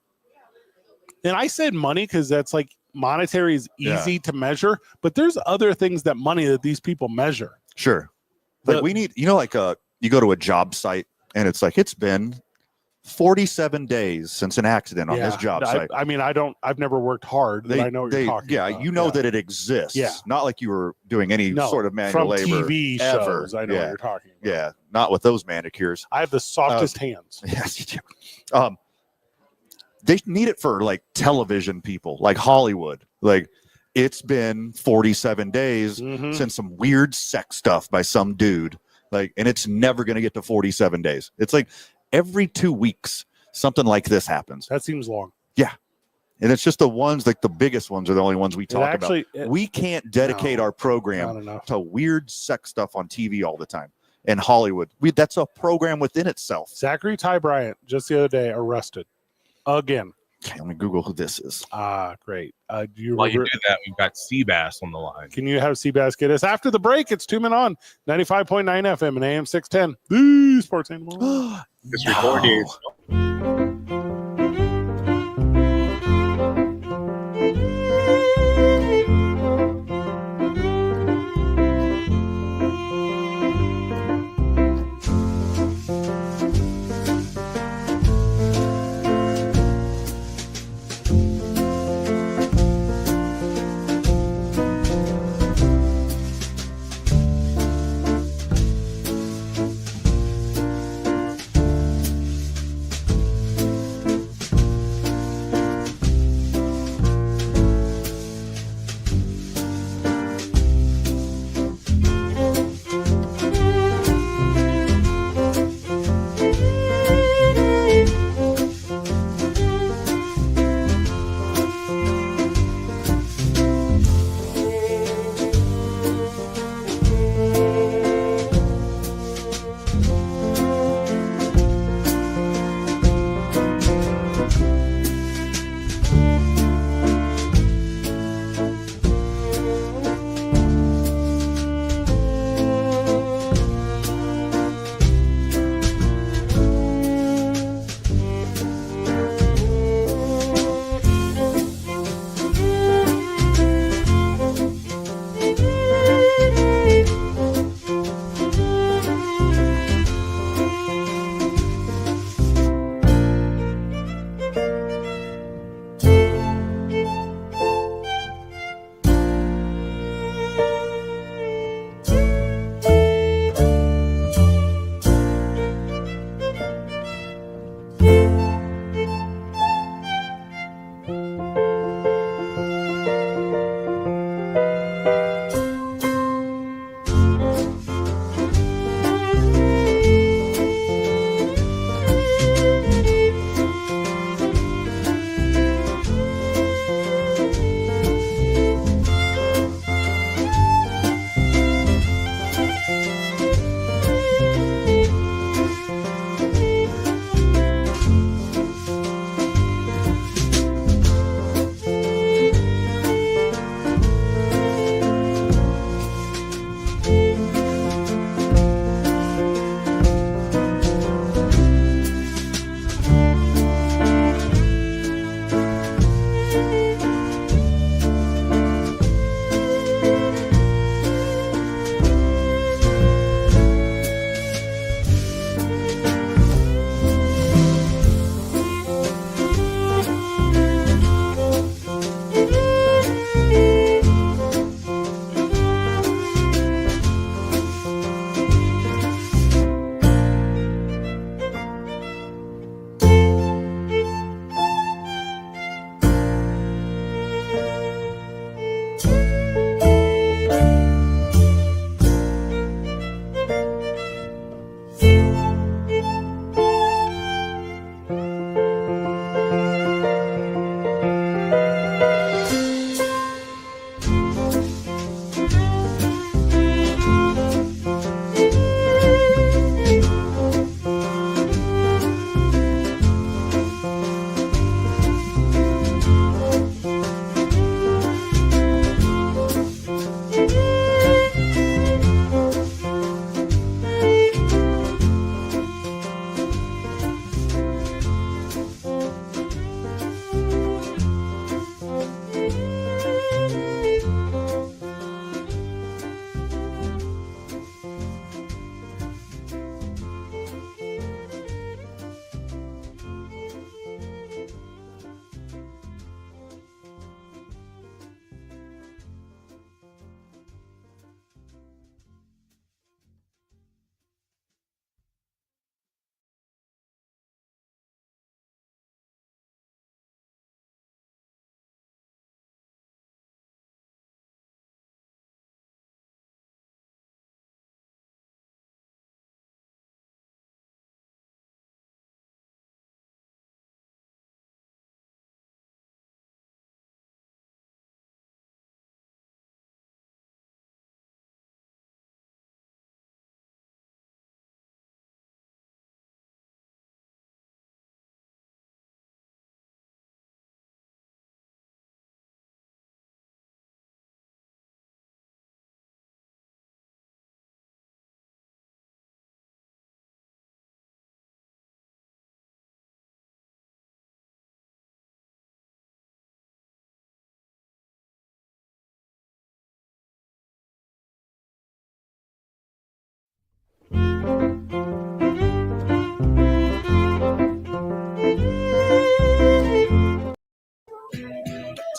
and I said money because that's like monetary is easy to measure, but there's other things that these people measure. Sure. Like we need, you go to a job site and it's like, it's been 47 days since an accident on this job site. I've never worked hard, but I know what you're talking about. You know that it exists. Yeah. Not like you were doing any sort of manual labor. From TV shows, I know what you're talking about. Yeah. Not with those manicures. I have the softest hands. Yes, you do. They need it for like television people, like Hollywood. Like, it's been 47 days since some weird sex stuff by some dude. Like, and it's never going to get to 47 days. It's like every 2 weeks, something like this happens. That seems long. Yeah. And it's just the ones, like the biggest ones are the only ones we talk about. We can't dedicate our program to weird sex stuff on TV all the time. In Hollywood, that's a program within itself. Zachary Ty Bryant, just the other day, arrested again. Okay, let me Google who this is. Great. While you do that, we've got Seabass on the line. Can you have Seabass get us after the break? It's 2 Men On 95.9 FM and AM 610. The Sports Animal. This recording.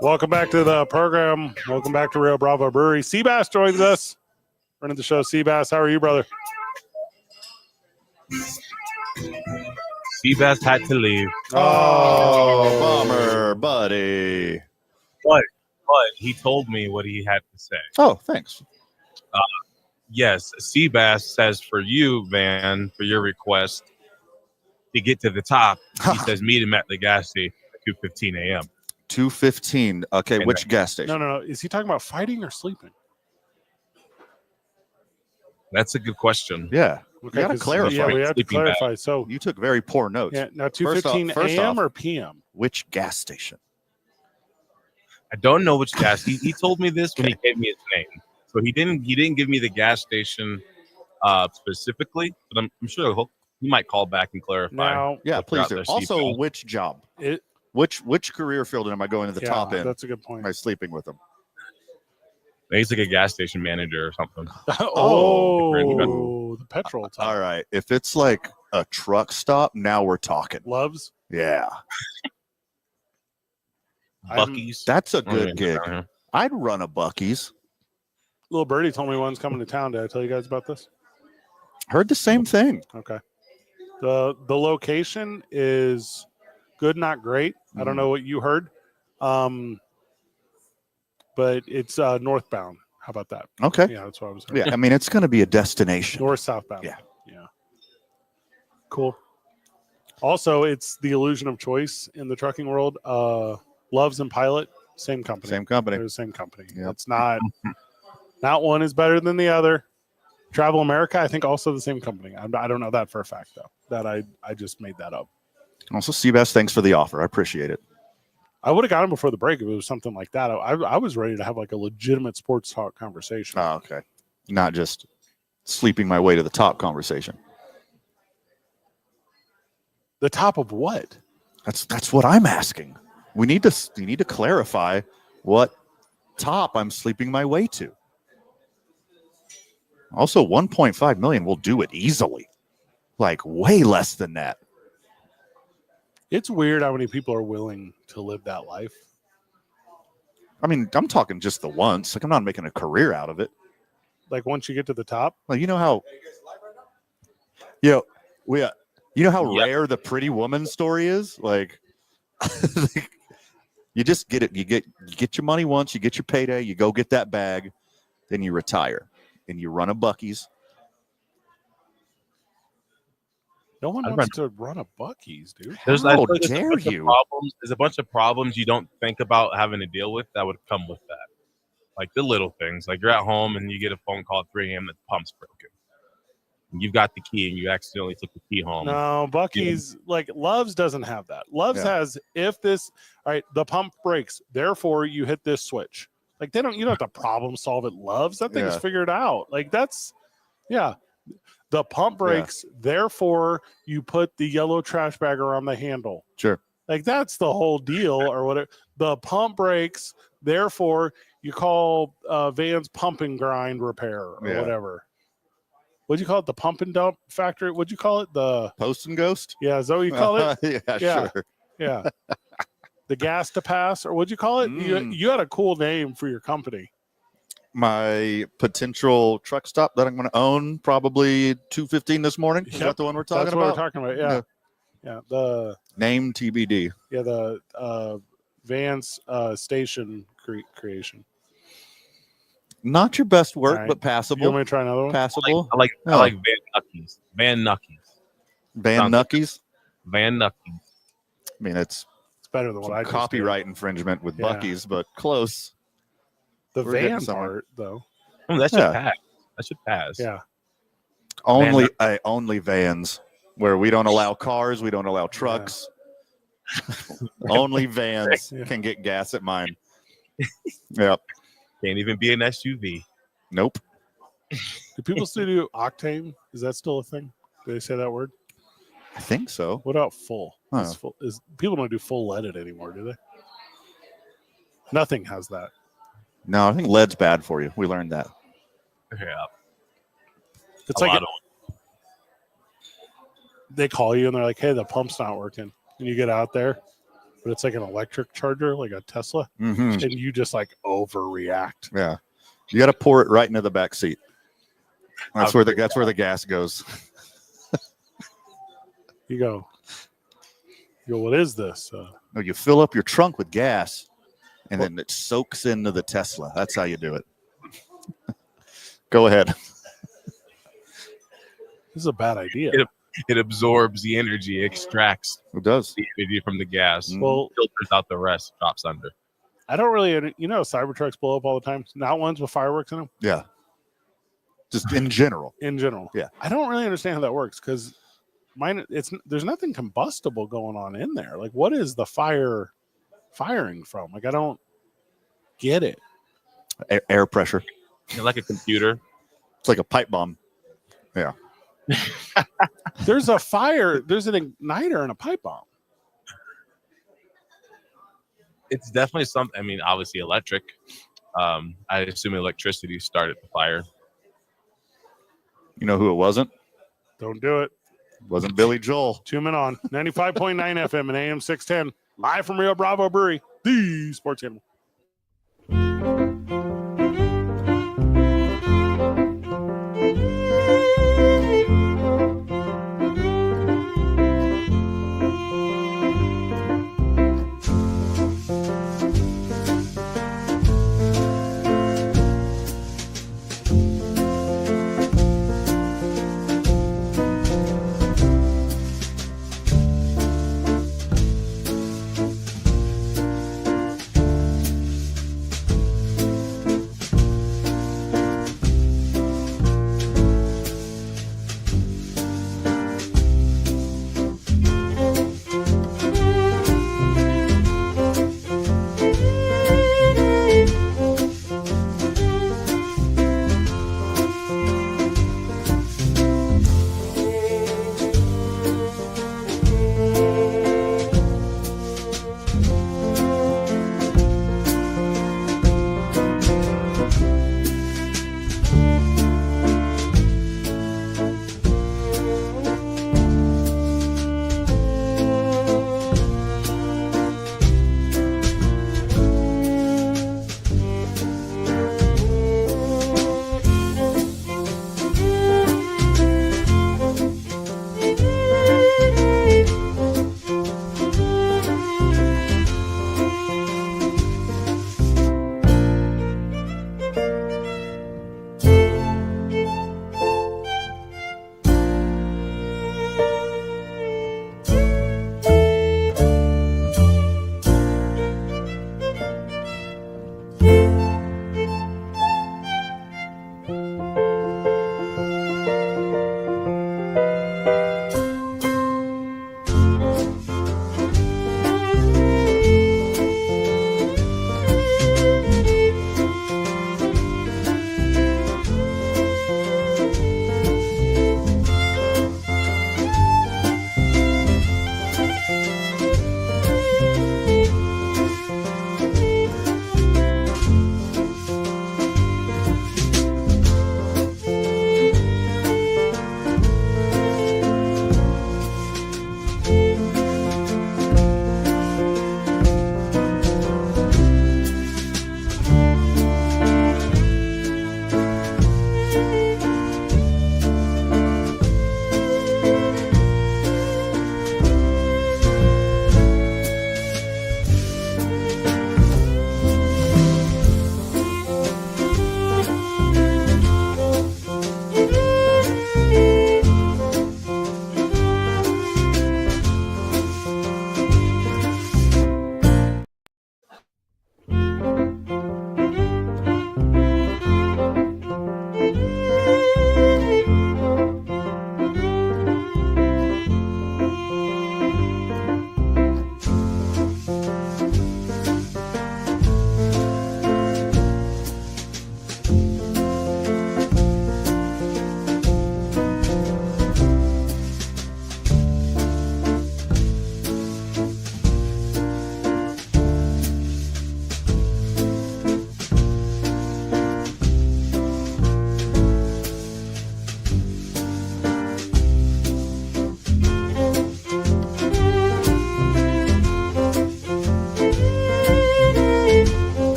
Welcome back to the program. Welcome back to Rio Bravo Brewery. Seabass joins us. Running the show. Seabass, how are you, brother? Seabass had to leave. Oh, bummer, buddy. But he told me what he had to say. Oh, thanks. Yes, Seabass says for you, Van, for your request to get to the top, he says meet him at the gas station at 2:15 a.m. 2:15. Okay, And which gas station? No. Is he talking about fighting or sleeping? That's a good question. Yeah. Okay, you got to clarify. Yeah, we have to Sleeping clarify. So you took very poor notes. yeah, now 2:15 a.m. or p.m. Which gas station? I don't know which gas. He told me this when he gave me his name. So he didn't give me the gas station specifically, but I'm sure he might call back and clarify. Now, yeah, please do. Also, which job? Which career field am I going to the top in? That's a good point. Am I sleeping with him? He's like a gas station manager or something. The petrol top. All right. If it's like a truck stop, now we're talking. Loves? Yeah. Buc-ee's. That's a good gig. I'd run a Buc-ee's. Little birdie told me one's coming to town. Did I tell you guys about this? Heard the same thing. Okay. The location is good, not great. I don't know what you heard. But it's northbound. How about that? Okay. Yeah, that's what I was hearing. Yeah, I mean, it's going to be a destination. North, southbound. Yeah. Cool. Also, it's the illusion of choice in the trucking world. Loves and Pilot, same company. Same company. They're the same company. Yep. It's not one is better than the other. Travel America, I think, also the same company. I don't know that for a fact, though. That I just made that up. Also, Seabass, thanks for the offer. I appreciate it. I would have got him before the break if it was something like that. I was ready to have like a legitimate sports talk conversation. Oh, okay. Not just sleeping my way to the top conversation. The top of what? That's what I'm asking. You need to clarify what top I'm sleeping my way to. Also, 1.5 million will do it easily. Like way less than that. It's weird how many people are willing to live that life. I mean, I'm talking just the once. Like, I'm not making a career out of it. Like, once you get to the top? Like, you know how... You know how rare the pretty woman story is? Like, you just get it. You get your money once, you get your payday, you go get that bag, then you retire. And you run a Buc-ee's. No one wants to run a Buc-ee's, dude. There's How a dare you? There's a bunch of problems you don't think about having to deal with that would come with that. Like the little things. Like you're at home and you get a phone call at 3 a.m. that the pump's broken. And you've got the key and you accidentally took the key home. No, Buc-ee's, like Love's doesn't have that. Love's has, if this, all right, the pump breaks, therefore you hit this switch. Like you don't have to problem solve at Love's. That thing's figured out. Like the pump breaks, therefore you put the yellow trash bag around the handle. Sure. Like that's the whole deal or whatever. The pump breaks, therefore you call Van's pump and grind repair or whatever. What'd you call it? The pump and dump factory? What'd you call it? The Post and Ghost? Yeah, is that what you call it? Sure. Yeah. The gas to pass, or what'd you call it? You had a cool name for your company. My potential truck stop that I'm going to own probably 2:15 this morning. Is that the one we're talking about? That's what we're talking about. Yeah. The name TBD. Yeah, the Vans station creation. Not your best work, but passable. You want me to try another one? Passable. I like Van Nuckies. Van Nuckies. Van Nuckies. Van Nuckies. I mean, it's better than what I copyright infringement with Buc-ee's, but close. The van part, though. That should pass. That should pass. Yeah. Only vans where we don't allow cars, we don't allow trucks. Only vans can get gas at mine. Yep. Can't even be an SUV. Nope. Do people still do octane? Is that still a thing? Do they say that word? I think so. What about full? Huh. People don't do full leaded anymore, do they? Nothing has that. No, I think lead's bad for you. We learned that. Yeah. It's like they call you and they're like, hey, the pump's not working. And you get out there, but it's like an electric charger, like a Tesla. Mm-hmm. And you just like overreact. Yeah. You got to pour it right into the back seat. That's where the gas goes. You go, what is this? No, you fill up your trunk with gas, and then it soaks into the Tesla. That's how you do it. Go ahead. This is a bad idea. It absorbs the energy, extracts It does. the energy from the gas, Well, filters out the rest, drops under. I don't really, Cybertrucks blow up all the time. Not ones with fireworks in them. Yeah. Just in general. In general. Yeah. I don't really understand how that works because there's nothing combustible going on in there. Like, what is the fire firing from? Like, I don't get it. Air pressure. Like a computer. It's like a pipe bomb. Yeah. There's a fire. There's an igniter and a pipe bomb. It's definitely something. I mean, obviously electric. I assume electricity started the fire. You know who it wasn't? Don't do it. It wasn't Billy Joel. 2 men on 95.9 FM and AM 610. Live from Rio Bravo Brewery, the sports animal.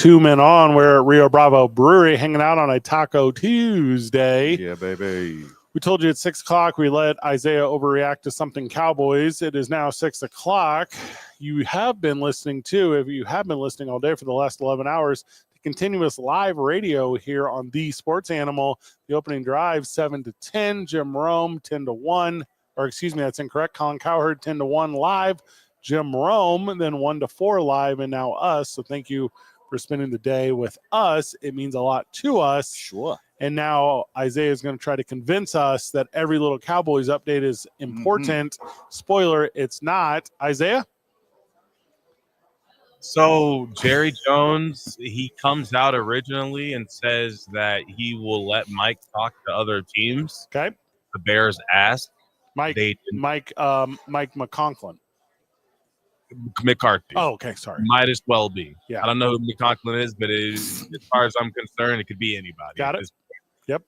2 Men On. We're at Rio Bravo Brewery hanging out on a Taco Tuesday. Yeah, baby. We told you at 6 o'clock we let Isaiah overreact to something Cowboys. It is now 6 o'clock. You have been listening to, if you have been listening all day for the last 11 hours, the continuous live radio here on The Sports Animal. The opening drive, 7 to 10. Jim Rome, 10 to 1. Or excuse me, that's incorrect. Colin Cowherd, 10 to 1 live. Jim Rome, then 1 to 4 live, and now us. So thank you for spending the day with us. It means a lot to us. Sure. And now Isaiah is going to try to convince us that every little Cowboys update is important. Spoiler, it's not. Isaiah? So Jerry Jones, he comes out originally and says that he will let Mike talk to other teams. Okay. The Bears asked. Mike McConklin. McCarthy. Oh, okay. Sorry. Might as well be. Yeah. I don't know who McConklin is, but as far as I'm concerned, it could be anybody. Got it. Yep.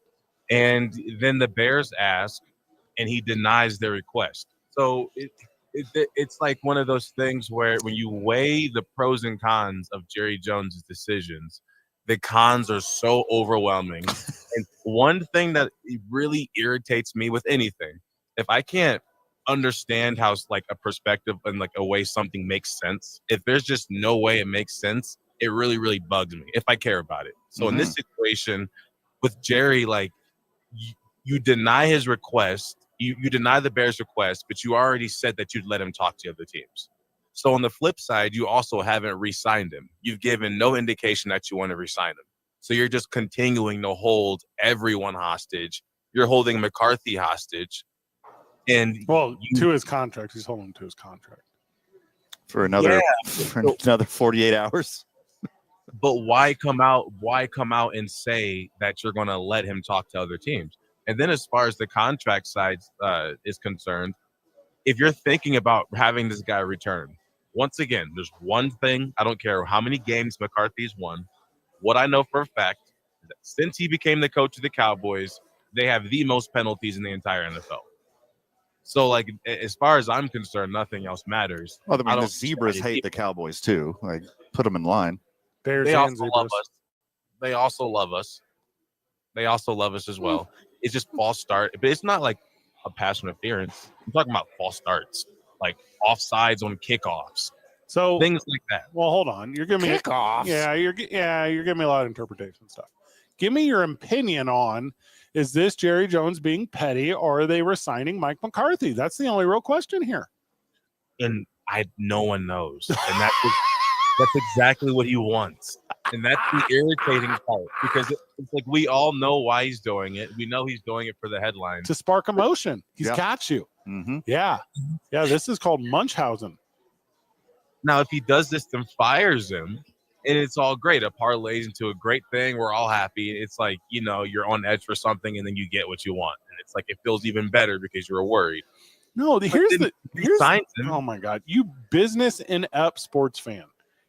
And then the Bears ask, and he denies their request. So it's like one of those things where when you weigh the pros and cons of Jerry Jones's decisions, the cons are so overwhelming. And one thing that really irritates me with anything, if I can't understand how like a perspective and like a way something makes sense, if there's just no way it makes sense, it really, really bugs me if I care about it. So in this situation with Jerry, like you deny his request, you deny the Bears' request, but you already said that you'd let him talk to other teams. So on the flip side, you also haven't re-signed him. You've given no indication that you want to re-sign him. So you're just continuing to hold everyone hostage. You're holding McCarthy hostage. And to his contract. He's holding to his contract. For another 48 hours. But why come out and say that you're going to let him talk to other teams? And then as far as the contract side is concerned, if you're thinking about having this guy return, once again, there's one thing. I don't care how many games McCarthy's won. What I know for a fact is that since he became the coach of the Cowboys, they have the most penalties in the entire NFL. So, like, as far as I'm concerned, nothing else matters. Well, I mean, the Zebras hate the Cowboys, too. Like, put them in line. Bears they and also Zebras. love us. They also love us. They also love us as well. It's just false start. But it's not like a pass interference. I'm talking about false starts, like offsides on kickoffs. So things like that. Well, hold on. You're giving me kickoffs. You're giving me a lot of interpretation stuff. Give me your opinion on, is this Jerry Jones being petty, or are they resigning Mike McCarthy? That's the only real question here. And no one knows. And that's exactly what he wants. And that's the irritating part, because it's like we all know why he's doing it. We know he's doing it for the headline. To spark emotion. He's got you. Mm-hmm. Yeah. Yeah, this is called Munchausen. Now, if he does this and fires him, and it's all great. It parlays into a great thing. We're all happy. It's like, you're on edge for something, and then you get what you want. And it's like it feels even better because you were worried. No, oh my God, you business inept sports fan.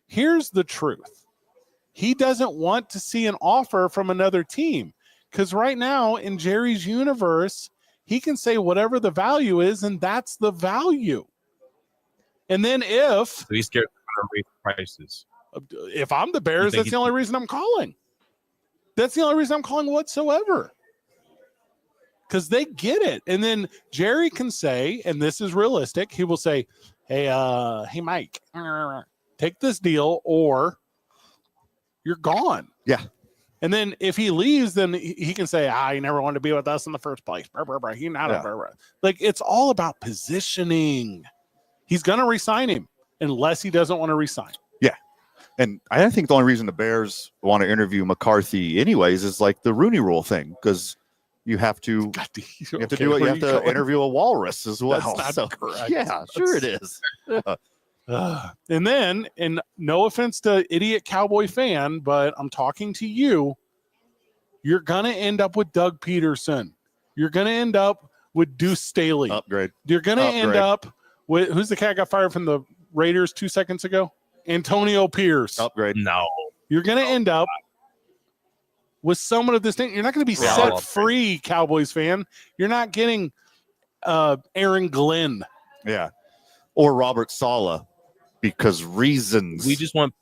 Here's the truth. He doesn't want to see an offer from another team, because right now in Jerry's universe, he can say whatever the value is, and that's the value. And then so he's scared to raise prices. If I'm the Bears, that's the only reason I'm calling. That's the only reason I'm calling whatsoever. Because they get it. And then Jerry can say, and this is realistic, he will say, hey Mike, take this deal or you're gone. Yeah. And then if he leaves, then he can say, he never wanted to be with us in the first place. He's not like, it's all about positioning. He's going to resign him unless he doesn't want to resign. Yeah. And I think the only reason the Bears want to interview McCarthy anyways is like the Rooney Rule thing, because you have to interview a walrus as well. That's not correct. Yeah, sure it is. And then, and no offense to idiot Cowboy fan, but I'm talking to you, you're going to end up with Doug Peterson. You're going to end up with Deuce Staley. Upgrade. You're going to end up with, who's the cat got fired from the Raiders 2 seconds ago? Antonio Pierce. Upgrade. No. You're going to end up with someone of this thing. You're not going to be set free, Cowboys fan. You're not getting Aaron Glenn. Yeah. Or Robert Saleh, because reasons. We just want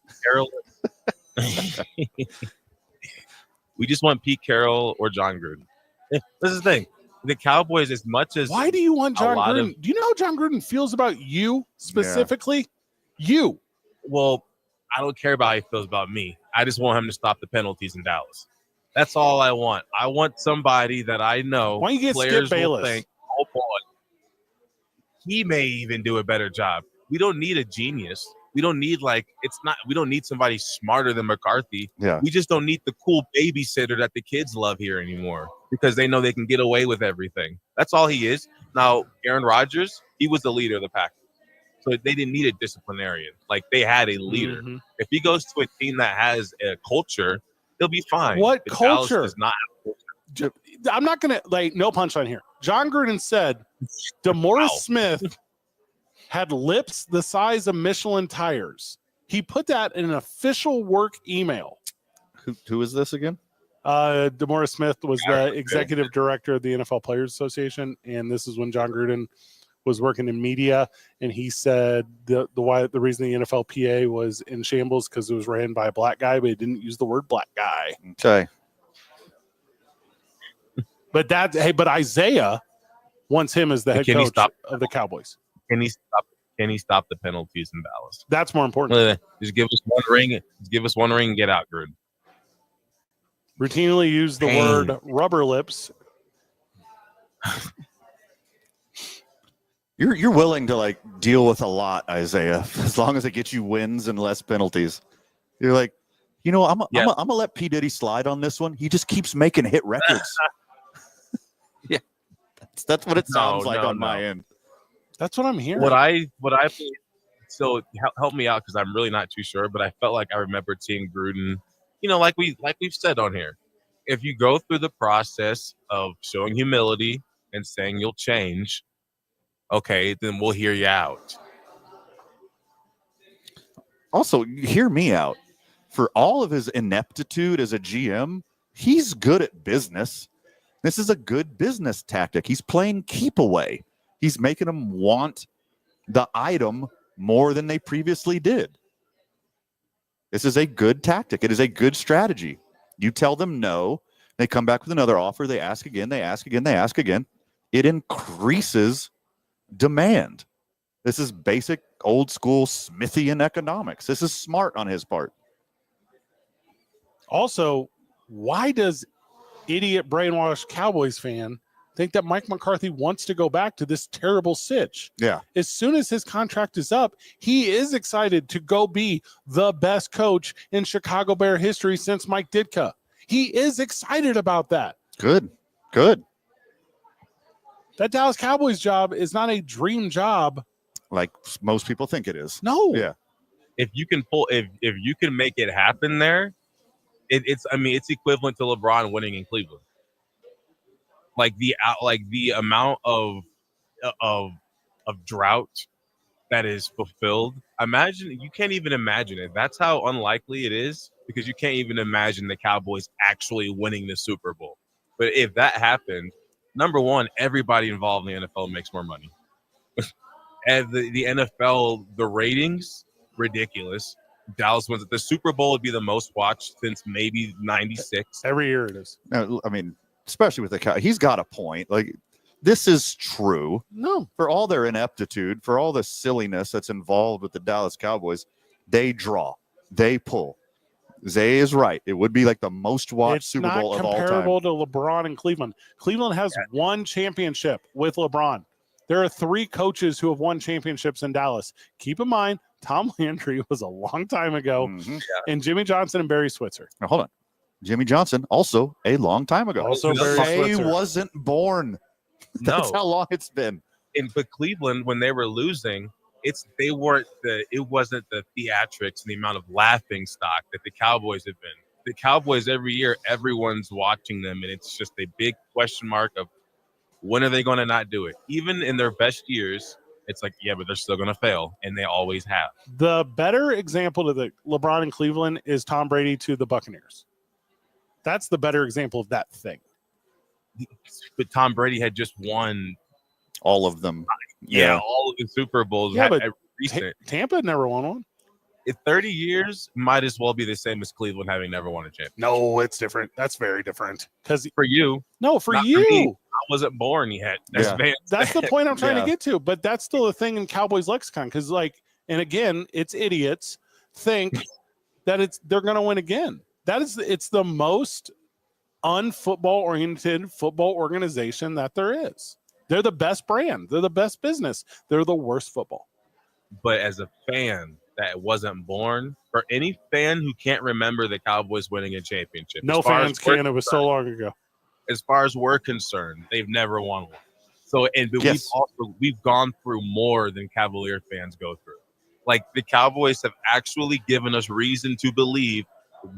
We just want Pete Carroll or John Gruden. This is the thing. The Cowboys, as much as why do you want John Gruden? Do you know how John Gruden feels about you specifically? Yeah. You. Well, I don't care about how he feels about me. I just want him to stop the penalties in Dallas. That's all I want. I want somebody that I know. Why don't you get Skip Bayless? Think, oh boy, he may even do a better job. We don't need a genius. We don't need we don't need somebody smarter than McCarthy. Yeah. We just don't need the cool babysitter that the kids love here anymore because they know they can get away with everything. That's all he is. Now, Aaron Rodgers, he was the leader of the Packers. So they didn't need a disciplinarian. Like, they had a leader. Mm-hmm. If he goes to a team that has a culture, he'll be fine. What but culture? Dallas does not have a culture. I'm not going to, no punchline here. John Gruden said DeMaurice Smith had lips the size of Michelin tires. He put that in an official work email. Who is this again? DeMaurice Smith was the executive director of the NFL Players Association, and this is when John Gruden was working in media, and he said the reason the NFLPA was in shambles because it was ran by a black guy, but he didn't use the word black guy. Okay. But Isaiah wants him as the head coach of the Cowboys. Can he stop the penalties in Dallas? That's more important. Just give us one ring. Just give us one ring and get out, Gruden. Routinely use the word rubber lips. You're willing to deal with a lot, Isaiah, as long as it gets you wins and less penalties. You're like, I'm gonna let P. Diddy slide on this one. He just keeps making hit records. Yeah, that's what it sounds like on my end. That's what I'm hearing. So help me out because I'm really not too sure, but I felt like I remembered seeing Gruden. Like we've said on here, if you go through the process of showing humility and saying you'll change, okay, then we'll hear you out. Also, hear me out. For all of his ineptitude as a GM, he's good at business. This is a good business tactic. He's playing keep away. He's making them want the item more than they previously did. This is a good tactic. It is a good strategy. You tell them no, they come back with another offer, they ask again, they ask again, they ask again. It increases demand. This is basic old school Smithian economics. This is smart on his part. Also, why does idiot brainwashed Cowboys fan think that Mike McCarthy wants to go back to this terrible sitch? Yeah. As soon as his contract is up, he is excited to go be the best coach in Chicago Bear history since Mike Ditka. He is excited about that. Good. That Dallas Cowboys job is not a dream job like most people think it is. No. Yeah. If you can make it happen there, it's equivalent to LeBron winning in Cleveland. Like the amount of drought that is fulfilled. You can't even imagine it. That's how unlikely it is because you can't even imagine the Cowboys actually winning the Super Bowl. But if that happened, number one, everybody involved in the NFL makes more money. And the NFL, the ratings, ridiculous. Dallas wins it. The Super Bowl would be the most watched since maybe 96. Every year it is. I mean, especially with the Cowboys, he's got a point. Like, this is true. No. For all their ineptitude, for all the silliness that's involved with the Dallas Cowboys, they draw. They pull. Zay is right. It would be like the most watched Super Bowl of all time. It's not comparable to LeBron and Cleveland. Cleveland has one championship with LeBron. There are 3 coaches who have won championships in Dallas. Keep in mind, Tom Landry was a long time ago, and Jimmy Johnson and Barry Switzer. Now, hold on. Jimmy Johnson, also a long time ago. Also Barry Switzer wasn't born. That's how long it's been. But Cleveland, when they were losing, it wasn't the theatrics and the amount of laughing stock that the Cowboys have been. The Cowboys every year, everyone's watching them, and it's just a big question mark of when are they going to not do it? Even in their best years, it's like, yeah, but they're still going to fail, and they always have. The better example of the LeBron in Cleveland is Tom Brady to the Buccaneers. That's the better example of that thing. But Tom Brady had just won all of them. Yeah, all of the Super Bowls. Yeah, but Tampa never won one. 30 years might as well be the same as Cleveland having never won a championship. No, it's different. That's very different. Because for you, no, for not you, for me. I wasn't born yet. That's the point I'm trying to get to. But that's still a thing in Cowboys lexicon. Because and again, it's idiots think that they're going to win again. It's the most unfootball oriented football organization that there is. They're the best brand. They're the best business. They're the worst football. But as a fan that wasn't born, for any fan who can't remember the Cowboys winning a championship, no fans can. It was so long ago. As far as we're concerned, they've never won one. So, we've gone through more than Cavalier fans go through. Like the Cowboys have actually given us reason to believe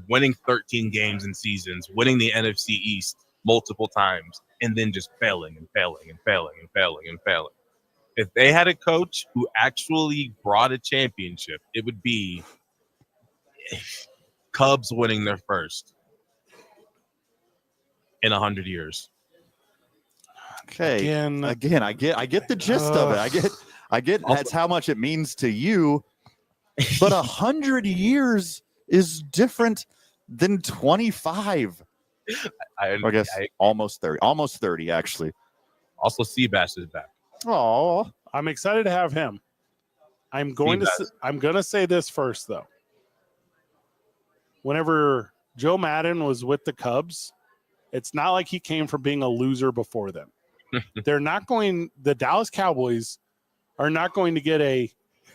winning 13 games in seasons, winning the NFC East multiple times, and then just failing and failing and failing and failing and failing. If they had a coach who actually brought a championship, it would be Cubs winning their first in 100 years. Okay. Again, I get the gist of it. I get also, that's how much it means to you. But 100 years is different than 25. I guess almost 30. Almost 30, actually. Also, Seabass is back. Oh, I'm excited to have him. I'm going to say this first though. Whenever Joe Madden was with the Cubs, it's not like he came from being a loser before them. The Dallas Cowboys are not going to get a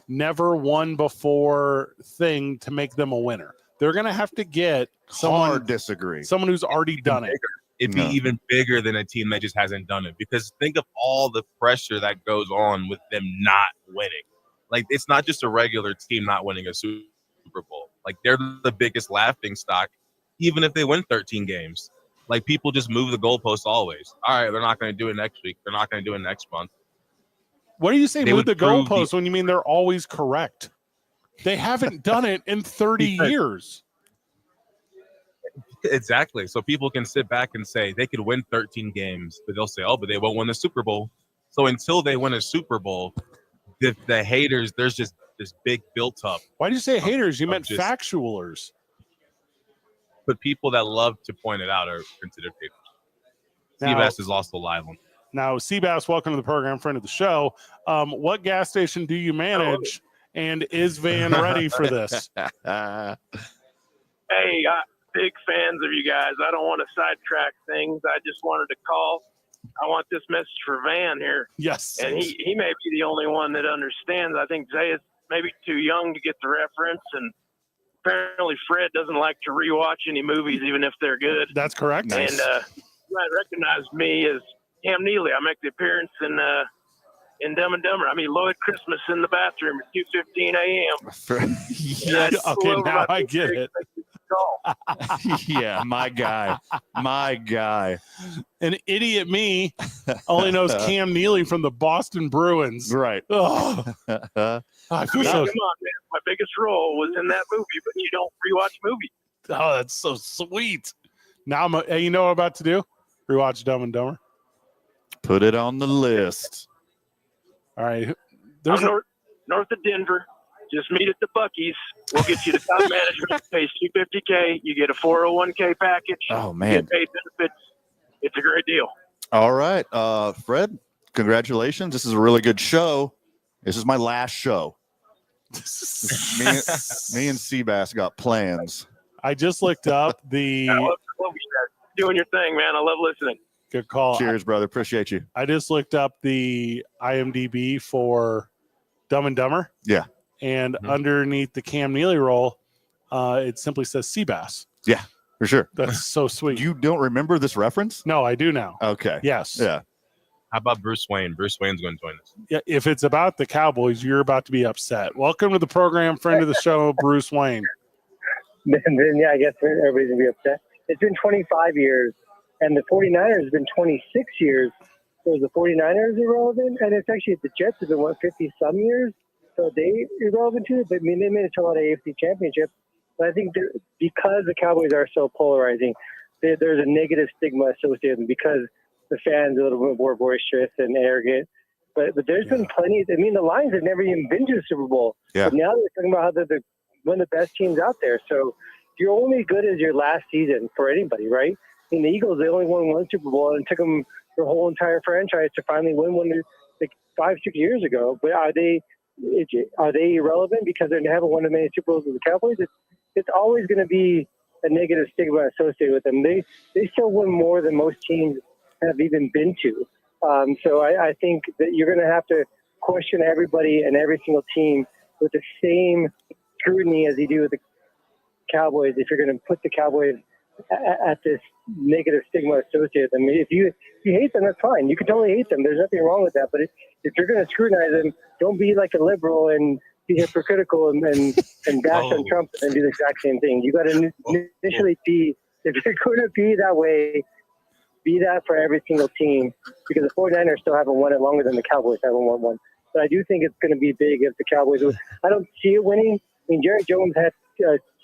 never won before thing to make them a winner. They're going to have to get someone who's already done it. It'd be even bigger than a team that just hasn't done it, because think of all the pressure that goes on with them not winning. Like, it's not just a regular team not winning a Super Bowl. Like, they're the biggest laughing stock, even if they win 13 games. Like, people just move the goalposts always. All right, they're not going to do it next week. They're not going to do it next month. What do you say move the goalposts when you mean they're always correct? They haven't done it in 30 years. Exactly. So people can sit back and say they could win 13 games, but they'll say, but they won't win the Super Bowl. So until they win a Super Bowl, the haters, there's just this big built up. Why did you say haters? You meant factualers. But people that love to point it out are considered haters. Seabass is also live on. Now, Seabass, welcome to the program, friend of the show. What gas station do you manage, and is Van ready for this? Hey, big fans of you guys. I don't want to sidetrack things. I just wanted to call. I want this message for Van here. Yes. And he may be the only one that understands. I think Zay is maybe too young to get the reference, and apparently Fred doesn't like to rewatch any movies, even if they're good. That's correct. And you might recognize me as Cam Neely. I make the appearance in Dumb and Dumber. I mean, Lloyd Christmas in the bathroom at 2:15 a.m. Yes. Okay, now I get it. Yeah, my guy. An idiot me only knows Cam Neely from the Boston Bruins. Right. Oh. I feel Come on, man. My biggest role was in that movie, but you don't rewatch movies. Oh, that's so sweet. Now you know what I'm about to do? Rewatch Dumb and Dumber. Put it on the list. All right. There's north of Denver. Just meet at the Buc-ee's. We'll get you the top management. Pays $250K. You get a 401k package. Oh, man. You get paid benefits. It's a great deal. All right. Fred, congratulations. This is a really good show. This is my last show. me and Seabass got plans. I just looked up the... I love you guys doing your thing, man. I love listening. Good call. Cheers, brother. Appreciate you. I just looked up the IMDb for Dumb and Dumber. Yeah. And underneath the Cam Neely role, it simply says Seabass. Yeah, for sure. That's so sweet. You don't remember this reference? No, I do now. Okay. Yes. Yeah. How about Bruce Wayne? Bruce Wayne's going to join us. Yeah, if it's about the Cowboys, you're about to be upset. Welcome to the program, friend of the show, Bruce Wayne. Then I guess everybody's going to be upset. It's been 25 years, and the 49ers have been 26 years. So the 49ers irrelevant? And it's actually the Jets have been, 50-some years? So they irrelevant to it, but I mean, they made it to a lot of AFC championships. But I think because the Cowboys are so polarizing, there's a negative stigma associated with them because the fans are a little bit more boisterous and arrogant. But there's been plenty. I mean, the Lions have never even been to the Super Bowl. Yeah. But now they're talking about how they're the one of the best teams out there. So you're only good as your last season for anybody, right? I mean, the Eagles, they only won one Super Bowl, and it took them their whole entire franchise to finally win one like 5-6 years ago. But are they irrelevant because they haven't won as many Super Bowls as the Cowboys? It's always going to be a negative stigma associated with them. They still win more than most teams have even been to. So I think that you're going to have to question everybody and every single team with the same scrutiny as you do with the Cowboys if you're going to put the Cowboys at this negative stigma associated with them. If you hate them, that's fine. You can totally hate them. There's nothing wrong with that. But if you're going to scrutinize them, don't be like a liberal and be hypocritical and bash on Trump and do the exact same thing. You got to initially be, if you're going to be that way, be that for every single team, because the 49ers still haven't won it longer than the Cowboys haven't won one. But I do think it's going to be big if the Cowboys win. I don't see it winning. I mean, Jerry Jones had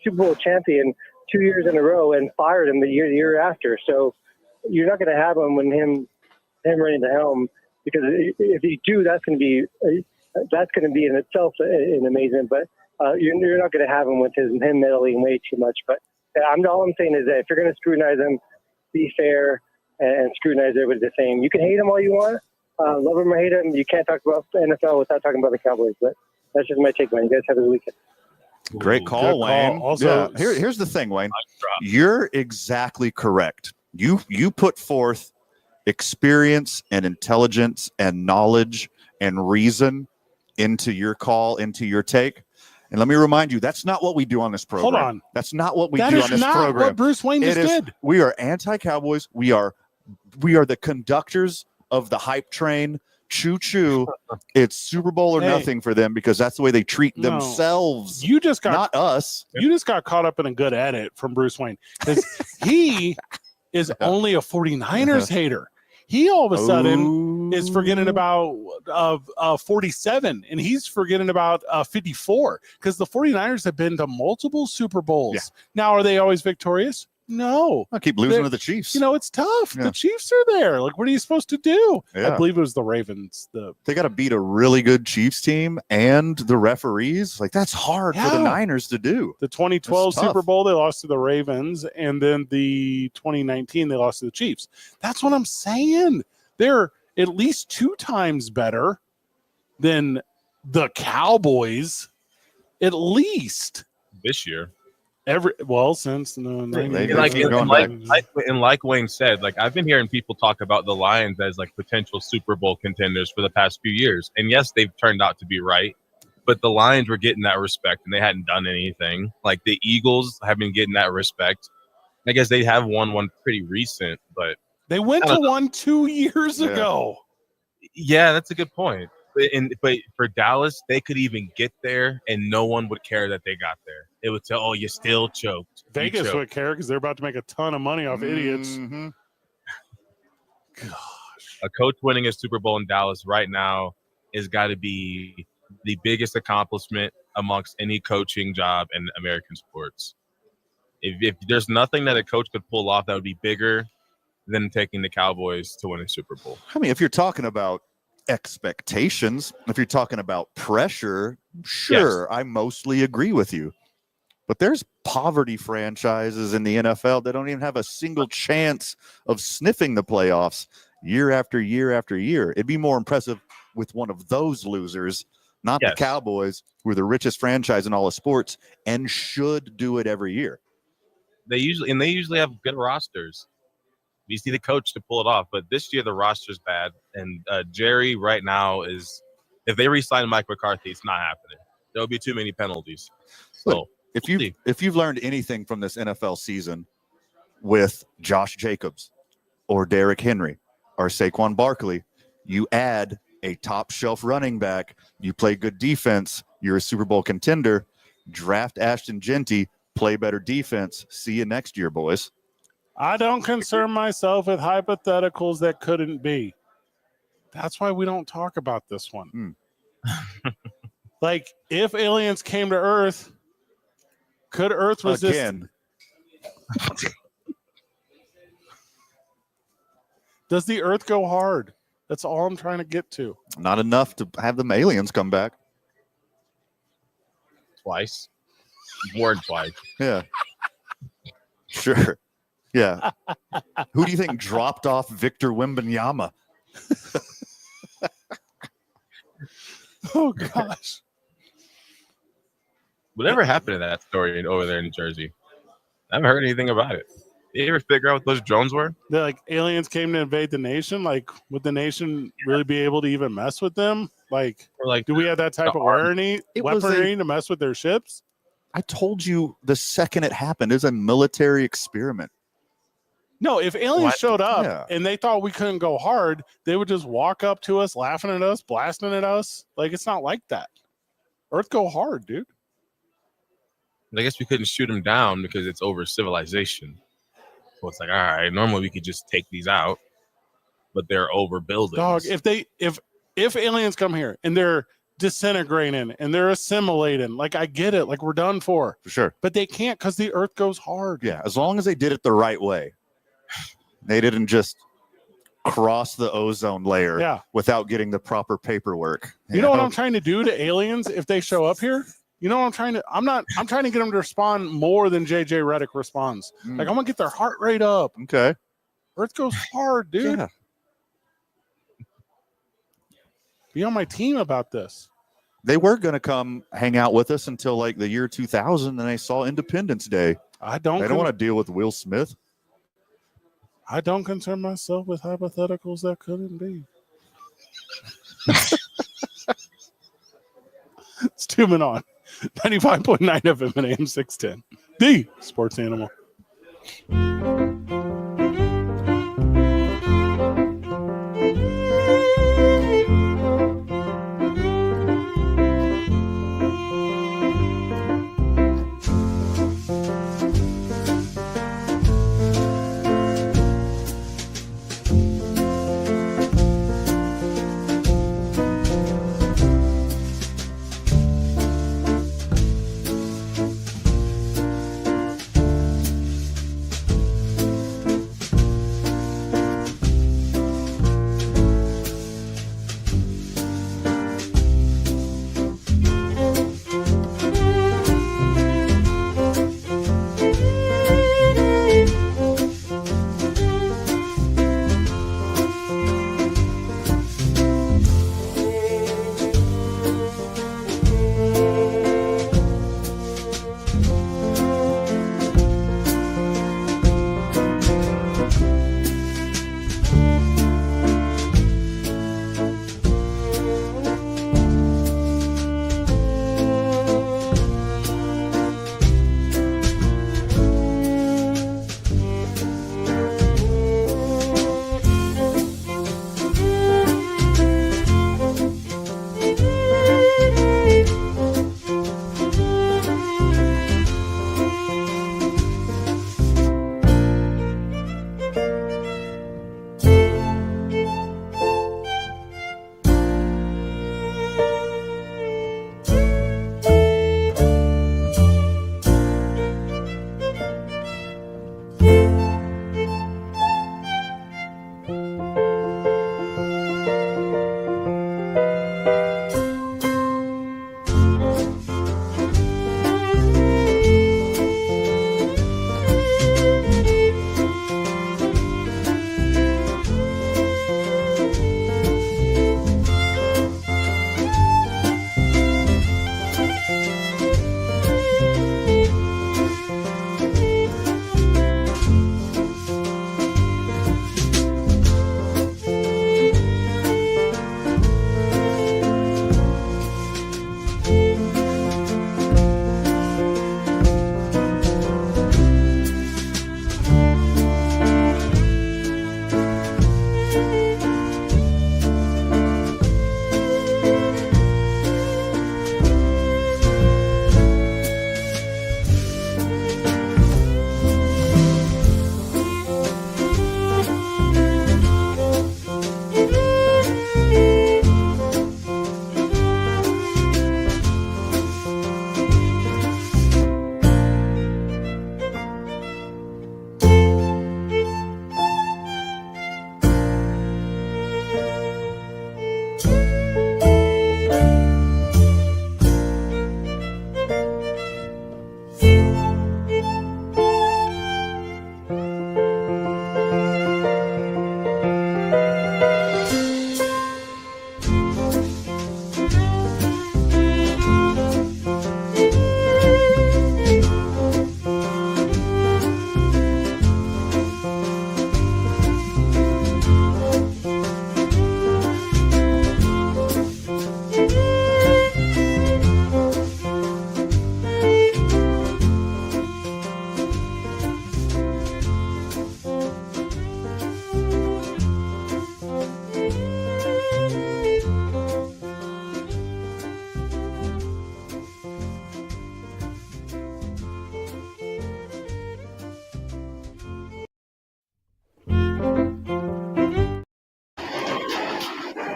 Super Bowl champion 2 years in a row and fired him the year after. So you're not going to have him when him running the helm, because if you do, that's going to be in itself an amazing. But you're not going to have him with him meddling way too much. But all I'm saying is that if you're going to scrutinize him, be fair and scrutinize everybody the same. You can hate him all you want, love him or hate him. You can't talk about the NFL without talking about the Cowboys. But that's just my take, man. You guys have a good weekend. Great call, Wayne. Also, here's the thing, Wayne. You're exactly correct. You put forth experience and intelligence and knowledge and reason into your call, into your take. And let me remind you, that's not what we do on this program. Hold on. That's not what we that do is on this not program. What Bruce Wayne just did. We are anti-Cowboys. We are the conductors of the hype train. Choo-choo. It's Super Bowl or nothing for them, because that's the way they treat themselves. You just got not us. You just got caught up in a good edit from Bruce Wayne, because he is only a 49ers hater. He all of a sudden is forgetting about 47, and he's forgetting about 54, because the 49ers have been to multiple Super Bowls. Yeah. Now, are they always victorious? No. I keep losing to the Chiefs. It's tough. Yeah. The Chiefs are there. Like, what are you supposed to do? Yeah. I believe it was the Ravens. They got to beat a really good Chiefs team and the referees. Like, that's hard for the Niners to do. The 2012 Super Bowl, they lost to the Ravens, and then the 2019, they lost to the Chiefs. That's what I'm saying. They're at least 2 times better than the Cowboys, at least. This year. Since like Wayne said, like, I've been hearing people talk about the Lions as like potential Super Bowl contenders for the past few years, and yes, they've turned out to be right. But the Lions were getting that respect, and they hadn't done anything. Like, the Eagles have been getting that respect. I guess they have won one pretty recent, but they went to one 2 years ago. Yeah, that's a good point. But for Dallas, they could even get there, and no one would care that they got there. It would say, "Oh, you still choked." Vegas would care because they're about to make a ton of money off idiots. Gosh, a coach winning a Super Bowl in Dallas right now has got to be the biggest accomplishment amongst any coaching job in American sports. If there's nothing that a coach could pull off that would be bigger than taking the Cowboys to win a Super Bowl. I mean, if you're talking about expectations, if you're talking about pressure, sure, yes. I mostly agree with you. But there's poverty franchises in the NFL that don't even have a single chance of sniffing the playoffs year after year after year. It'd be more impressive with one of those losers, not the Cowboys, who are the richest franchise in all of sports and should do it every year. They usually have good rosters. You see the coach to pull it off, but this year the roster's bad. And Jerry right now is, if they re-sign Mike McCarthy, it's not happening. There'll be too many penalties. So if you've learned anything from this NFL season with Josh Jacobs or Derrick Henry or Saquon Barkley, you add a top shelf running back, you play good defense, you're a Super Bowl contender, draft Ashton Genty, play better defense. See you next year, boys. I don't concern myself with hypotheticals that couldn't be. That's why we don't talk about this one. Like, if aliens came to Earth, could Earth resist? Again. Does the Earth go hard? That's all I'm trying to get to. Not enough to have them aliens come back. Twice. Wordplay. Yeah. Sure. Yeah. Who do you think dropped off Victor Wembanyama? Oh gosh. Whatever happened to that story over there in Jersey? I haven't heard anything about it. Did you ever figure out what those drones were? They're like aliens came to invade the nation. Like, would the nation really be able to even mess with them? Like, do we have that type of weaponry to mess with their ships? I told you the second it happened, it was a military experiment. No, if aliens showed up and they thought we couldn't go hard, they would just walk up to us, laughing at us, blasting at us. Like, it's not like that. Earth go hard, dude. I guess we couldn't shoot them down because it's over civilization. So it's like, all right, normally we could just take these out, but they're over buildings. Dog, if aliens come here and they're disintegrating and they're assimilating, like, I get it, like, we're done for sure, but they can't because the Earth goes hard. Yeah, as long as they did it the right way. They didn't just cross the ozone layer without getting the proper paperwork. You know what I'm trying to do to aliens if they show up here? You know what I'm trying to I'm trying to get them to respond more than JJ Redick responds. Like, I want to get their heart rate up. Okay. Earth goes hard, dude. Yeah. Be on my team about this. They were going to come hang out with us until like the year 2000, and they saw Independence Day. They don't want to deal with Will Smith. I don't concern myself with hypotheticals that couldn't be. It's 2 men on 95.9 FM and AM 610. The Sports Animal.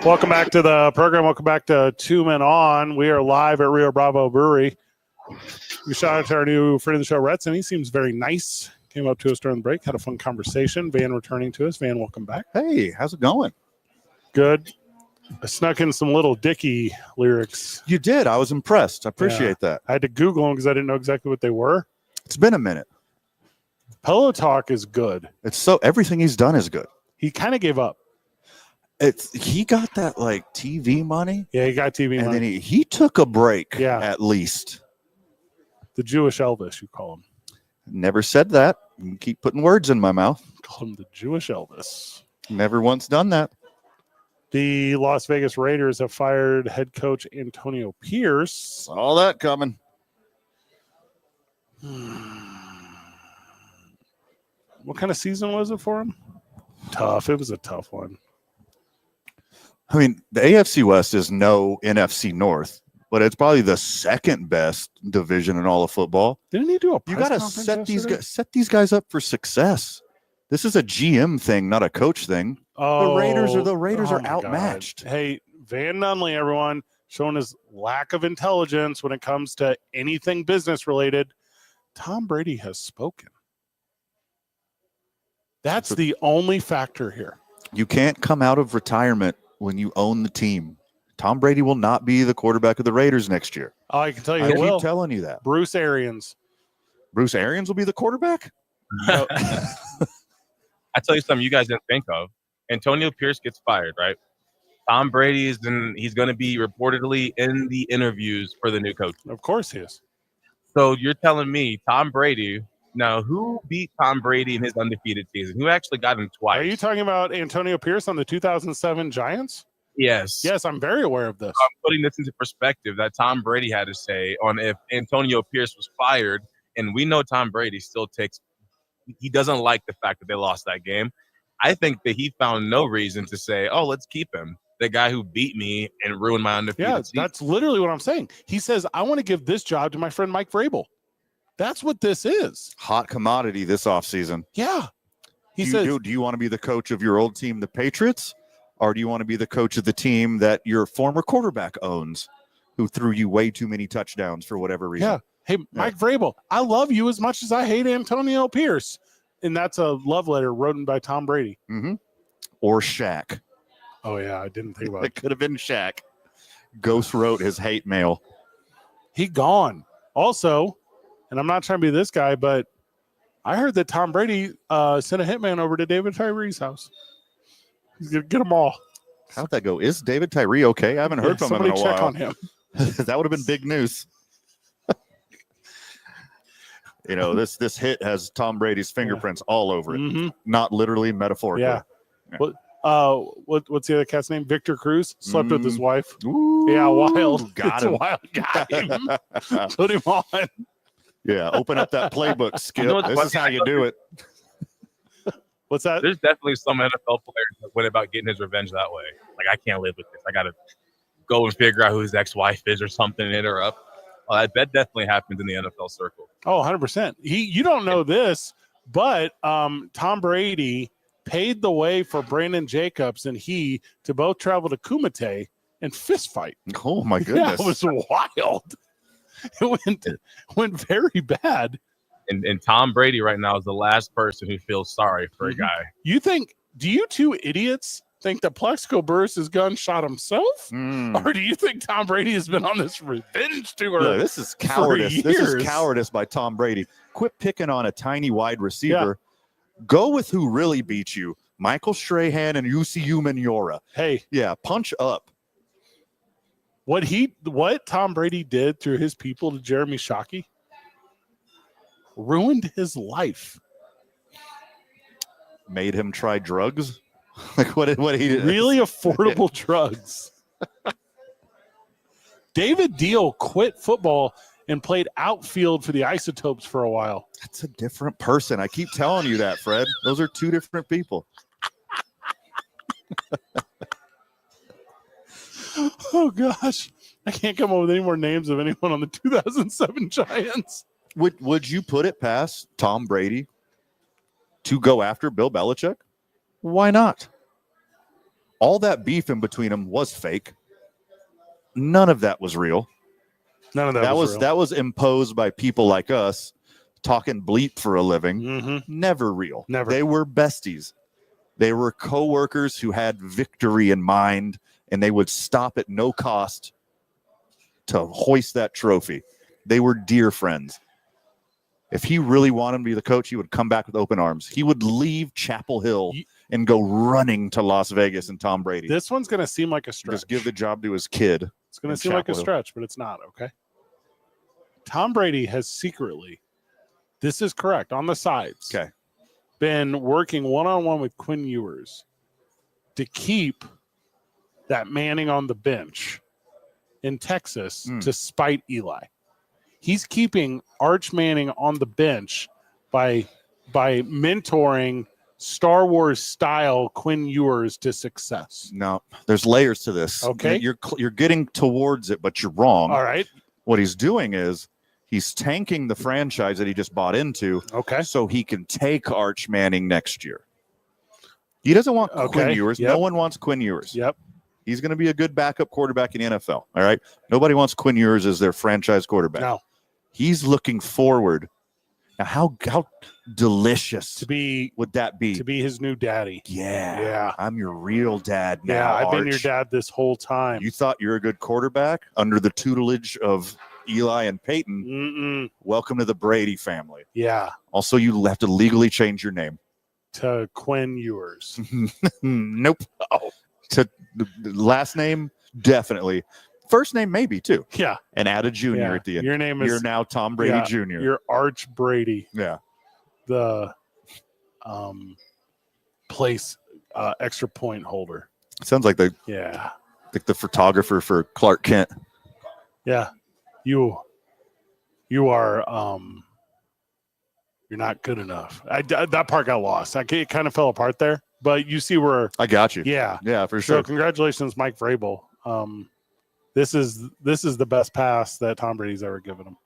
Welcome back to the program. Welcome back to Two Men On. We are live at Rio Bravo Brewery. We shout out to our new friend of the show, Retson. He seems very nice. Came up to us during the break, had a fun conversation. Van returning to us. Van, welcome back. Hey, how's it going? Good. I snuck in some Little Dicky lyrics. You did. I was impressed. I appreciate that. I had to Google them because I didn't know exactly what they were. It's been a minute. Pillow Talk is good. Everything he's done is good. He kind of gave up. He got that like TV money. Yeah, he got TV money. And then he took a break, at least. The Jewish Elvis, you call him. Never said that. You keep putting words in my mouth. Call him the Jewish Elvis. Never once done that. The Las Vegas Raiders have fired head coach Antonio Pierce. Saw that coming. What kind of season was it for him? Tough. It was a tough one. I mean, the AFC West is no NFC North, but it's probably the second best division in all of football. Didn't he do a press You got to set these guys up for success. This is a GM thing, not a coach thing. The Raiders are outmatched. God. Hey, Van Nunley, everyone, showing his lack of intelligence when it comes to anything business related. Tom Brady has spoken. That's the only factor here. You can't come out of retirement when you own the team. Tom Brady will not be the quarterback of the Raiders next year. Oh, I can tell you, I keep telling you that. Bruce Arians. Bruce Arians will be the quarterback? I tell you something you guys didn't think of. Antonio Pierce gets fired, right? Tom Brady he's going to be reportedly in the interviews for the new coach. Of course he is. So you're telling me Tom Brady. Now, who beat Tom Brady in his undefeated season? Who actually got him twice? Are you talking about Antonio Pierce on the 2007 Giants? Yes. Yes, I'm very aware of this. I'm putting this into perspective that Tom Brady had to say on if Antonio Pierce was fired, and we know Tom Brady still he doesn't like the fact that they lost that game. I think that he found no reason to say, oh, let's keep him. The guy who beat me and ruined my undefeated season. That's literally what I'm saying. He says, I want to give this job to my friend Mike Vrabel. That's what this is. Hot commodity this offseason. Yeah. Do you want to be the coach of your old team, the Patriots, or do you want to be the coach of the team that your former quarterback owns, who threw you way too many touchdowns for whatever reason? Yeah. Hey, Mike Vrabel, I love you as much as I hate Antonio Pierce. And that's a love letter written by Tom Brady. Mm-hmm. Or Shaq. Oh, yeah. I didn't think about it. It could have been Shaq. Ghost wrote his hate mail. He gone. Also, and I'm not trying to be this guy, but I heard that Tom Brady sent a hitman over to David Tyree's house. He's going to get them all. How'd that go? Is David Tyree okay? I haven't heard from him in a while. Somebody check on him. That would have been big news. You know, this hit has Tom Brady's fingerprints all over it. Mm-hmm. Not literally, metaphorically. Yeah. What's the other cat's name? Victor Cruz slept with his wife. Ooh, yeah, wild. Got him. Wild. Got him. Put him on. Yeah, open up that playbook, Skip. This is how you do it. What's that? There's definitely some NFL players that went about getting his revenge that way. Like, I can't live with this. I got to go and figure out who his ex-wife is or something and hit her up. That definitely happens in the NFL circle. Oh, 100%. You don't know this, but Tom Brady paid the way for Brandon Jacobs and he to both travel to Kumite and fist fight. Oh, my goodness. Yeah, it was wild. It went very bad. And Tom Brady right now is the last person who feels sorry for a guy. Do you two idiots think that Plexico Burress's gun shot himself? Or do you think Tom Brady has been on this revenge tour? No, this is cowardice. This is cowardice by Tom Brady. Quit picking on a tiny wide receiver. Yeah. Go with who really beat you. Michael Strahan and UCU Manura. Hey. Yeah, punch up. What Tom Brady did through his people to Jeremy Shockey ruined his life. Made him try drugs? Like what he did? Really affordable drugs. David Deal quit football and played outfield for the Isotopes for a while. That's a different person. I keep telling you that, Fred. Those are two different people. Oh, gosh. I can't come up with any more names of anyone on the 2007 Giants. Would you put it past Tom Brady to go after Bill Belichick? Why not? all that beef in between them was fake. None of that was real. None of that was real. That was imposed by people like us talking bleep for a living. Never real. Never. They were besties. They were coworkers who had victory in mind, and they would stop at no cost to hoist that trophy. They were dear friends. If he really wanted to be the coach, he would come back with open arms. He would leave Chapel Hill and go running to Las Vegas and Tom Brady. This one's going to seem like a stretch. Just give the job to his kid. It's going to seem like a stretch, but it's not, okay? Tom Brady has secretly, this is correct, on the sides, been working one-on-one with Quinn Ewers to keep that Manning on the bench in Texas to spite Eli. He's keeping Arch Manning on the bench by mentoring Star Wars style Quinn Ewers to success. No, there's layers to this. Okay. You're getting towards it, but you're wrong. All right. What he's doing is he's tanking the franchise that he just bought into so he can take Arch Manning next year. He doesn't want Quinn Ewers. No one wants Quinn Ewers. Yep. He's going to be a good backup quarterback in the NFL. All right. Nobody wants Quinn Ewers as their franchise quarterback. No. He's looking forward. Now, how delicious would that be? To be his new daddy. Yeah. I'm your real dad now. Yeah, I've been Arch. your dad this whole time. You thought you were a good quarterback under the tutelage of Eli and Peyton. Welcome to the Brady family. Yeah. Also, you have to legally change your name. To Quinn Ewers. Nope. Oh. To the last name, definitely. First name, maybe, too. Yeah. And add a junior at the end. Your name is... You're now Tom Brady Jr. You're Arch Brady. Yeah. The place extra point holder. Sounds like the photographer for Clark Kent. Yeah. You are you're not good enough. That part got lost. It kind of fell apart there, but you see where I got you. Yeah. Yeah, for sure. So congratulations, Mike Vrabel. This is the best pass that Tom Brady's ever given him.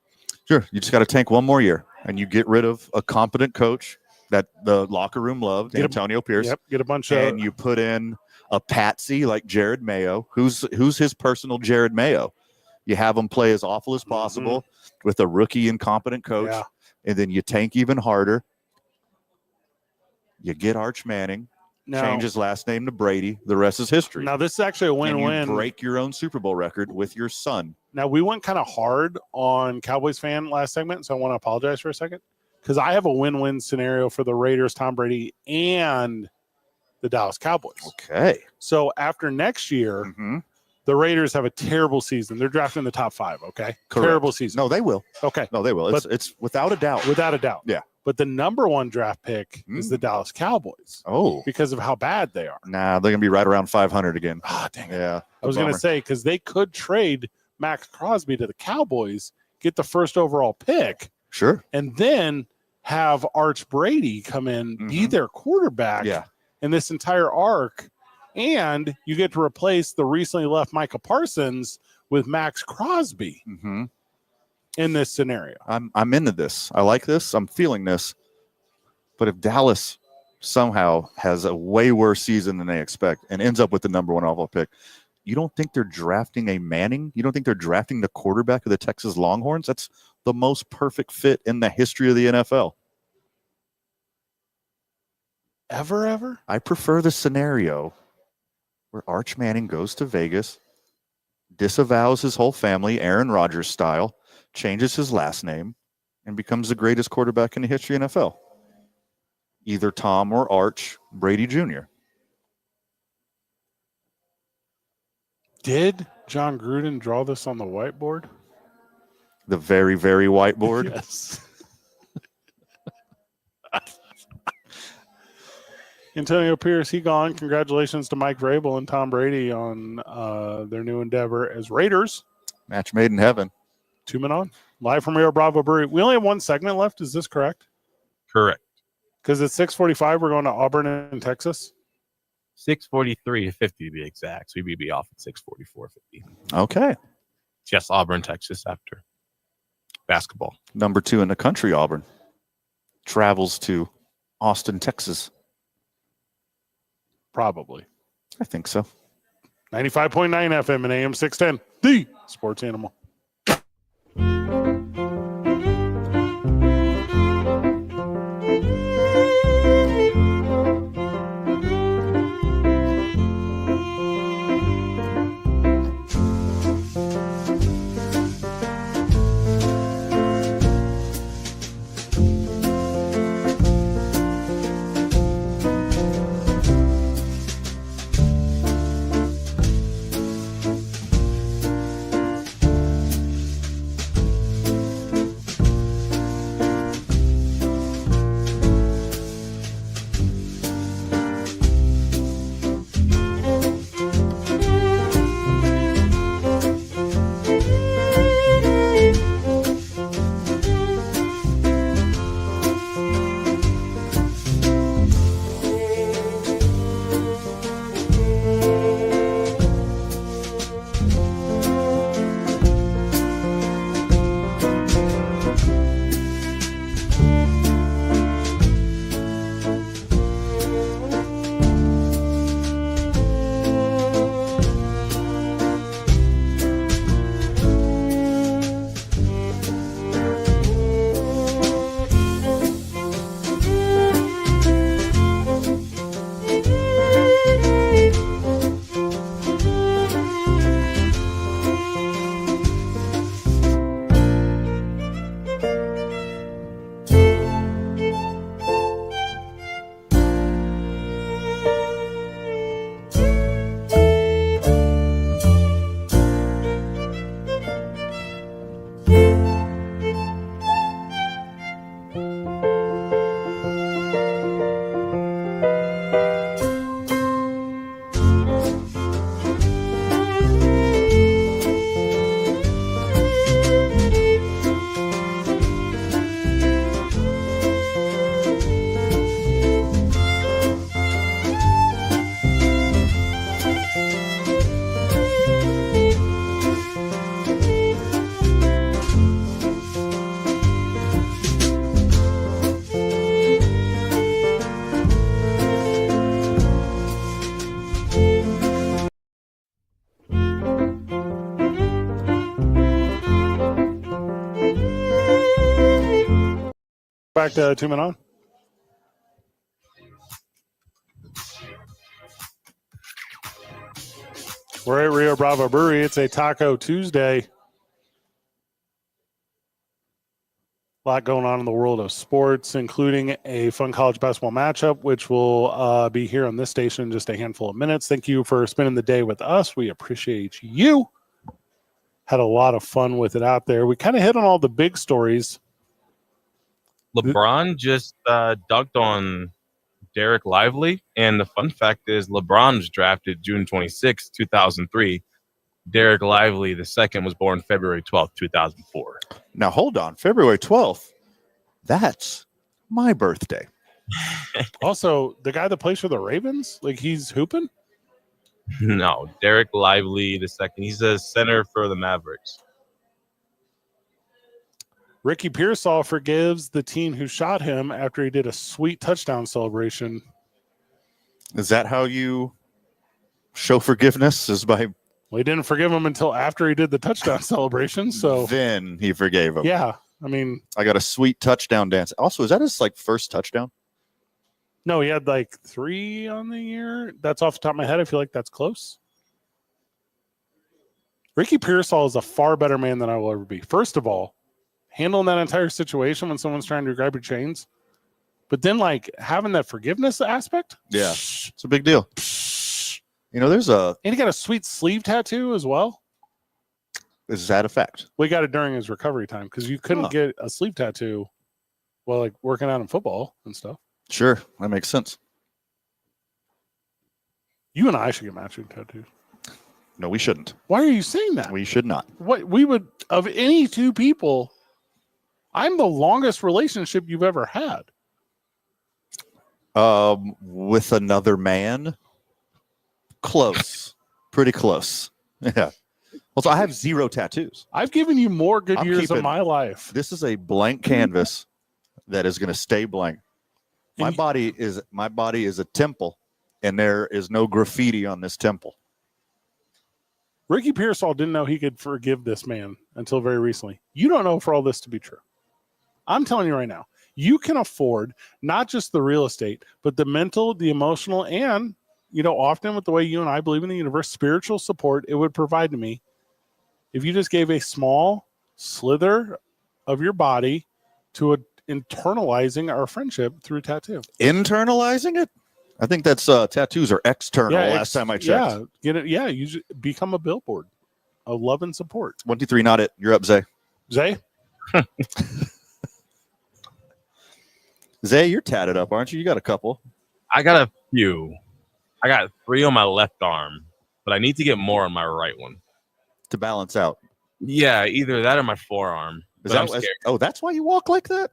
Sure. You just got to tank one more year, and you get rid of a competent coach that the locker room loved, Antonio Pierce. Yep. Get a bunch of, and you put in a patsy like Jared Mayo, who's his personal Jared Mayo. You have him play as awful as possible with a rookie incompetent coach, and then you tank even harder. You get Arch Manning. Change his last name to Brady. The rest is history. Now, this is actually a win-win. And you break your own Super Bowl record with your son. Now, we went kind of hard on Cowboys fan last segment, so I want to apologize for a second because I have a win-win scenario for the Raiders, Tom Brady, and the Dallas Cowboys. Okay. So after next year, the Raiders have a terrible season. They're drafting in the top 5, okay? Correct. Terrible season. No, they will. Okay. No, they will. It's without a doubt. Without a doubt. Yeah. But the number 1 draft pick is the Dallas Cowboys. Oh. Because of how bad they are. Nah, they're going to be right around 500 again. Ah, dang it. Yeah. I was going to say, because they could trade Max Crosby to the Cowboys, get the first overall pick. Sure. And then have Arch Brady come in, be their quarterback in this entire arc. And you get to replace the recently left Micah Parsons with Max Crosby. In this scenario. I'm into this. I like this. I'm feeling this. But if Dallas somehow has a way worse season than they expect and ends up with the number 1 overall pick, you don't think they're drafting a Manning? You don't think they're drafting the quarterback of the Texas Longhorns? That's the most perfect fit in the history of the NFL. Ever? I prefer the scenario where Arch Manning goes to Vegas, disavows his whole family, Aaron Rodgers style, changes his last name, and becomes the greatest quarterback in the history of the NFL. Either Tom or Arch Brady Jr. Did John Gruden draw this on the whiteboard? The very, very whiteboard? Yes. Antonio Pierce, he gone. Congratulations to Mike Vrabel and Tom Brady on their new endeavor as Raiders. Match made in heaven. 2 men on. Live from Rio Bravo Brewery. We only have 1 segment left. Is this correct? Correct. Because it's 6:45. We're going to Auburn in Texas. 6:43:50 to be exact. So we'd be off at 6:44:50. Okay. Yes, Auburn, Texas after basketball. Number 2 in the country, Auburn. Travels to Austin, Texas. Probably. I think so. 95.9 FM and AM 610, the sports animal. Back to 2 Men On. We're at Rio Bravo Brewery. It's a Taco Tuesday. A lot going on in the world of sports, including a fun college basketball matchup, which will be here on this station in just a handful of minutes. Thank you for spending the day with us. We appreciate you. Had a lot of fun with it out there. We kind of hit on all the big stories. LeBron just dunked on Derek Lively, and the fun fact is LeBron was drafted June 26, 2003. Derek Lively II was born February 12th, 2004. Now, hold on. February 12th, that's my birthday. Also, the guy that plays for the Ravens, like he's hooping? No, Derek Lively II. He's a center for the Mavericks. Ricky Pearsall forgives the teen who shot him after he did a sweet touchdown celebration. Is that how you show forgiveness? Is by... Well, he didn't forgive him until after he did the touchdown celebration. So then he forgave him. Yeah. I mean, I got a sweet touchdown dance. Also, is that his first touchdown? No, he had 3 on the year. That's off the top of my head. I feel like that's close. Ricky Pearsall is a far better man than I will ever be. First of all, handling that entire situation when someone's trying to grab your chains, but then having that forgiveness aspect. Yeah, it's a big deal. There's and he got a sweet sleeve tattoo as well. Is that a fact? We got it during his recovery time because you couldn't get a sleeve tattoo while working out in football and stuff. Sure, that makes sense. You and I should get matching tattoos. No, we shouldn't. Why are you saying that? We should not. What we would, of any two people, I'm the longest relationship you've ever had. With another man? Close. Pretty close. Yeah. Also, I have 0 tattoos. I've given you more good years of my life. This is a blank canvas that is going to stay blank. My body is a temple, and there is no graffiti on this temple. Ricky Pearsall didn't know he could forgive this man until very recently. You don't know for all this to be true. I'm telling you right now, you can afford not just the real estate, but the mental, the emotional, and, often with the way you and I believe in the universe, spiritual support it would provide to me if you just gave a small slither of your body to internalizing our friendship through tattoo. Internalizing it? I think that's tattoos are external. Last time I checked. Yeah, you become a billboard of love and support. 1, 2, 3, not it. You're up, Zay. Zay? Zay, you're tatted up, aren't you? You got a couple. I got a few. I got 3 on my left arm, but I need to get more on my right one to balance out. Yeah, either that or my forearm. That's why you walk like that?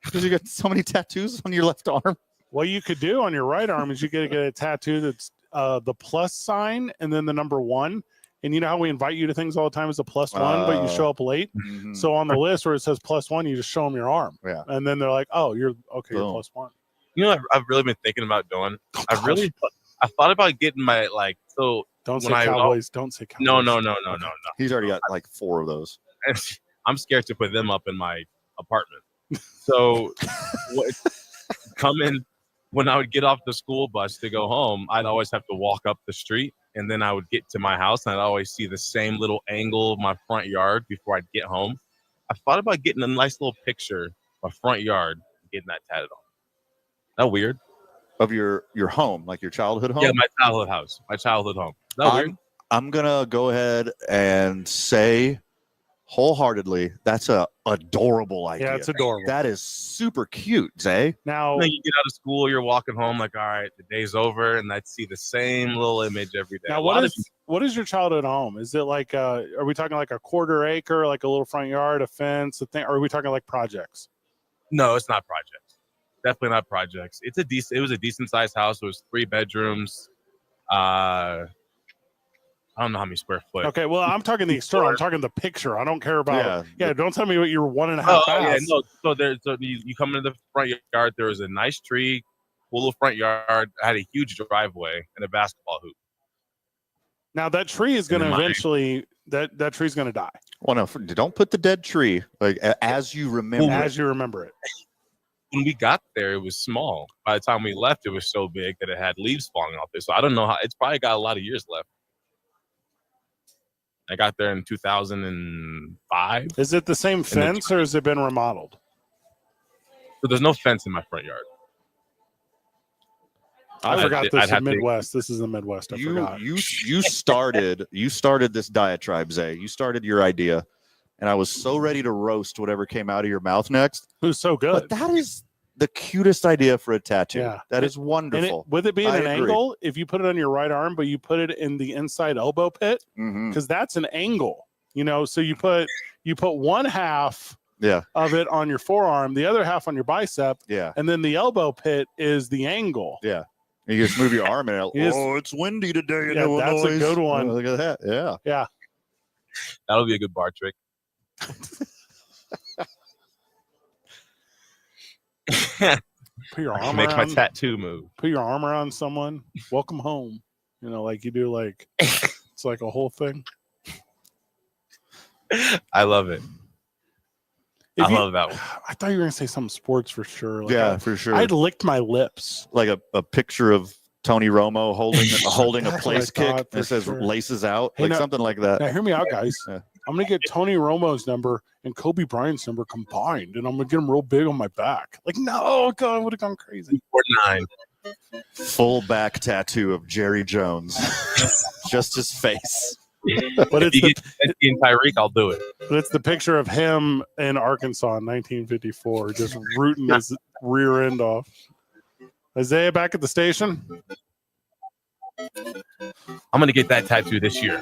Because you got so many tattoos on your left arm. What you could do on your right arm is you get a tattoo that's the plus sign and then the number 1. And you know how we invite you to things all the time as a +1, but you show up late? Mm-hmm. So on the list where it says +1, you just show them your arm. Yeah. And then they're like, oh, you're okay, you're +1. You know what I've really been thinking about doing? I thought about getting my, Don't say Cowboys. Don't say Cowboys. No. He's already got 4 of those. I'm scared to put them up in my apartment. So when I would get off the school bus to go home, I'd always have to walk up the street, and then I would get to my house, and I'd always see the same little angle of my front yard before I'd get home. I thought about getting a nice little picture of my front yard and getting that tatted on. That weird? Of your home, like your childhood home? Yeah, my childhood house. My childhood home. That weird? I'm going to go ahead and say wholeheartedly, that's a adorable idea. Yeah, it's adorable. That is super cute, Zay. Now you get out of school, you're walking home like, all right, the day's over, and I'd see the same little image every day. Now, what is your childhood home? Is it like are we talking like a quarter acre, like a little front yard, a fence, a thing, or are we talking like projects? No, it's not projects. Definitely not projects. It was a decent sized house. It was 3 bedrooms. I don't know how many square foot. Okay, well, I'm talking the external. I'm talking the picture. I don't care about. Yeah, don't tell me what your 1.5 house. Yeah, no. So you come into the front yard. There was a nice tree, cool little front yard. I had a huge driveway and a basketball hoop. Now that tree is going to eventually that tree's going to die. Well, no, don't put the dead tree as you remember. As you remember it. When we got there, it was small. By the time we left, it was so big that it had leaves falling off there. So I don't know how. It's probably got a lot of years left. I got there in 2005. Is it the same fence or has it been remodeled? So there's no fence in my front yard. I forgot this is the Midwest. This is the Midwest. I forgot. You started this diatribe, Zay. You started your idea, and I was so ready to roast whatever came out of your mouth next. It was so good. But that is the cutest idea for a tattoo. Yeah. That is wonderful. With it being an angle, if you put it on your right arm, but you put it in the inside elbow pit, because that's an angle, so you put 1/2 of it on your forearm, the other half on your bicep, and then the elbow pit is the angle. Yeah. You just move your arm and it's windy today in Illinois. That's a good one. Look at that. Yeah. Yeah. That'll be a good bar trick. Put your arm make around, my tattoo move. Put your arm around someone. Welcome home. Like you do. Like it's like a whole thing. I love it. I love that one. I thought you were gonna say some sports for sure. For sure. I'd licked my lips. Like a picture of Tony Romo holding a place kick that says laces out, something like that. Now hear me out, guys. I'm gonna get Tony Romo's number and Kobe Bryant's number combined, and I'm gonna get them real big on my back. No, God, I would have gone crazy. 49. Full back tattoo of Jerry Jones, just his face. But if you get in Tyreek, I'll do it. But it's the picture of him in Arkansas in 1954, just rooting his rear end off. Isaiah back at the station. I'm gonna get that tattoo this year.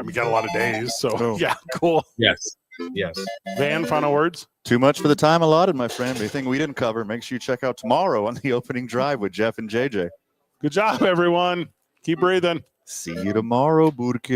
We got a lot of days, so yeah, cool. Yes. Van, final words. Too much for the time allotted, my friend. Anything we didn't cover, make sure you check out tomorrow on the opening drive with Jeff and JJ. Good job, everyone. Keep breathing. See you tomorrow, Burke.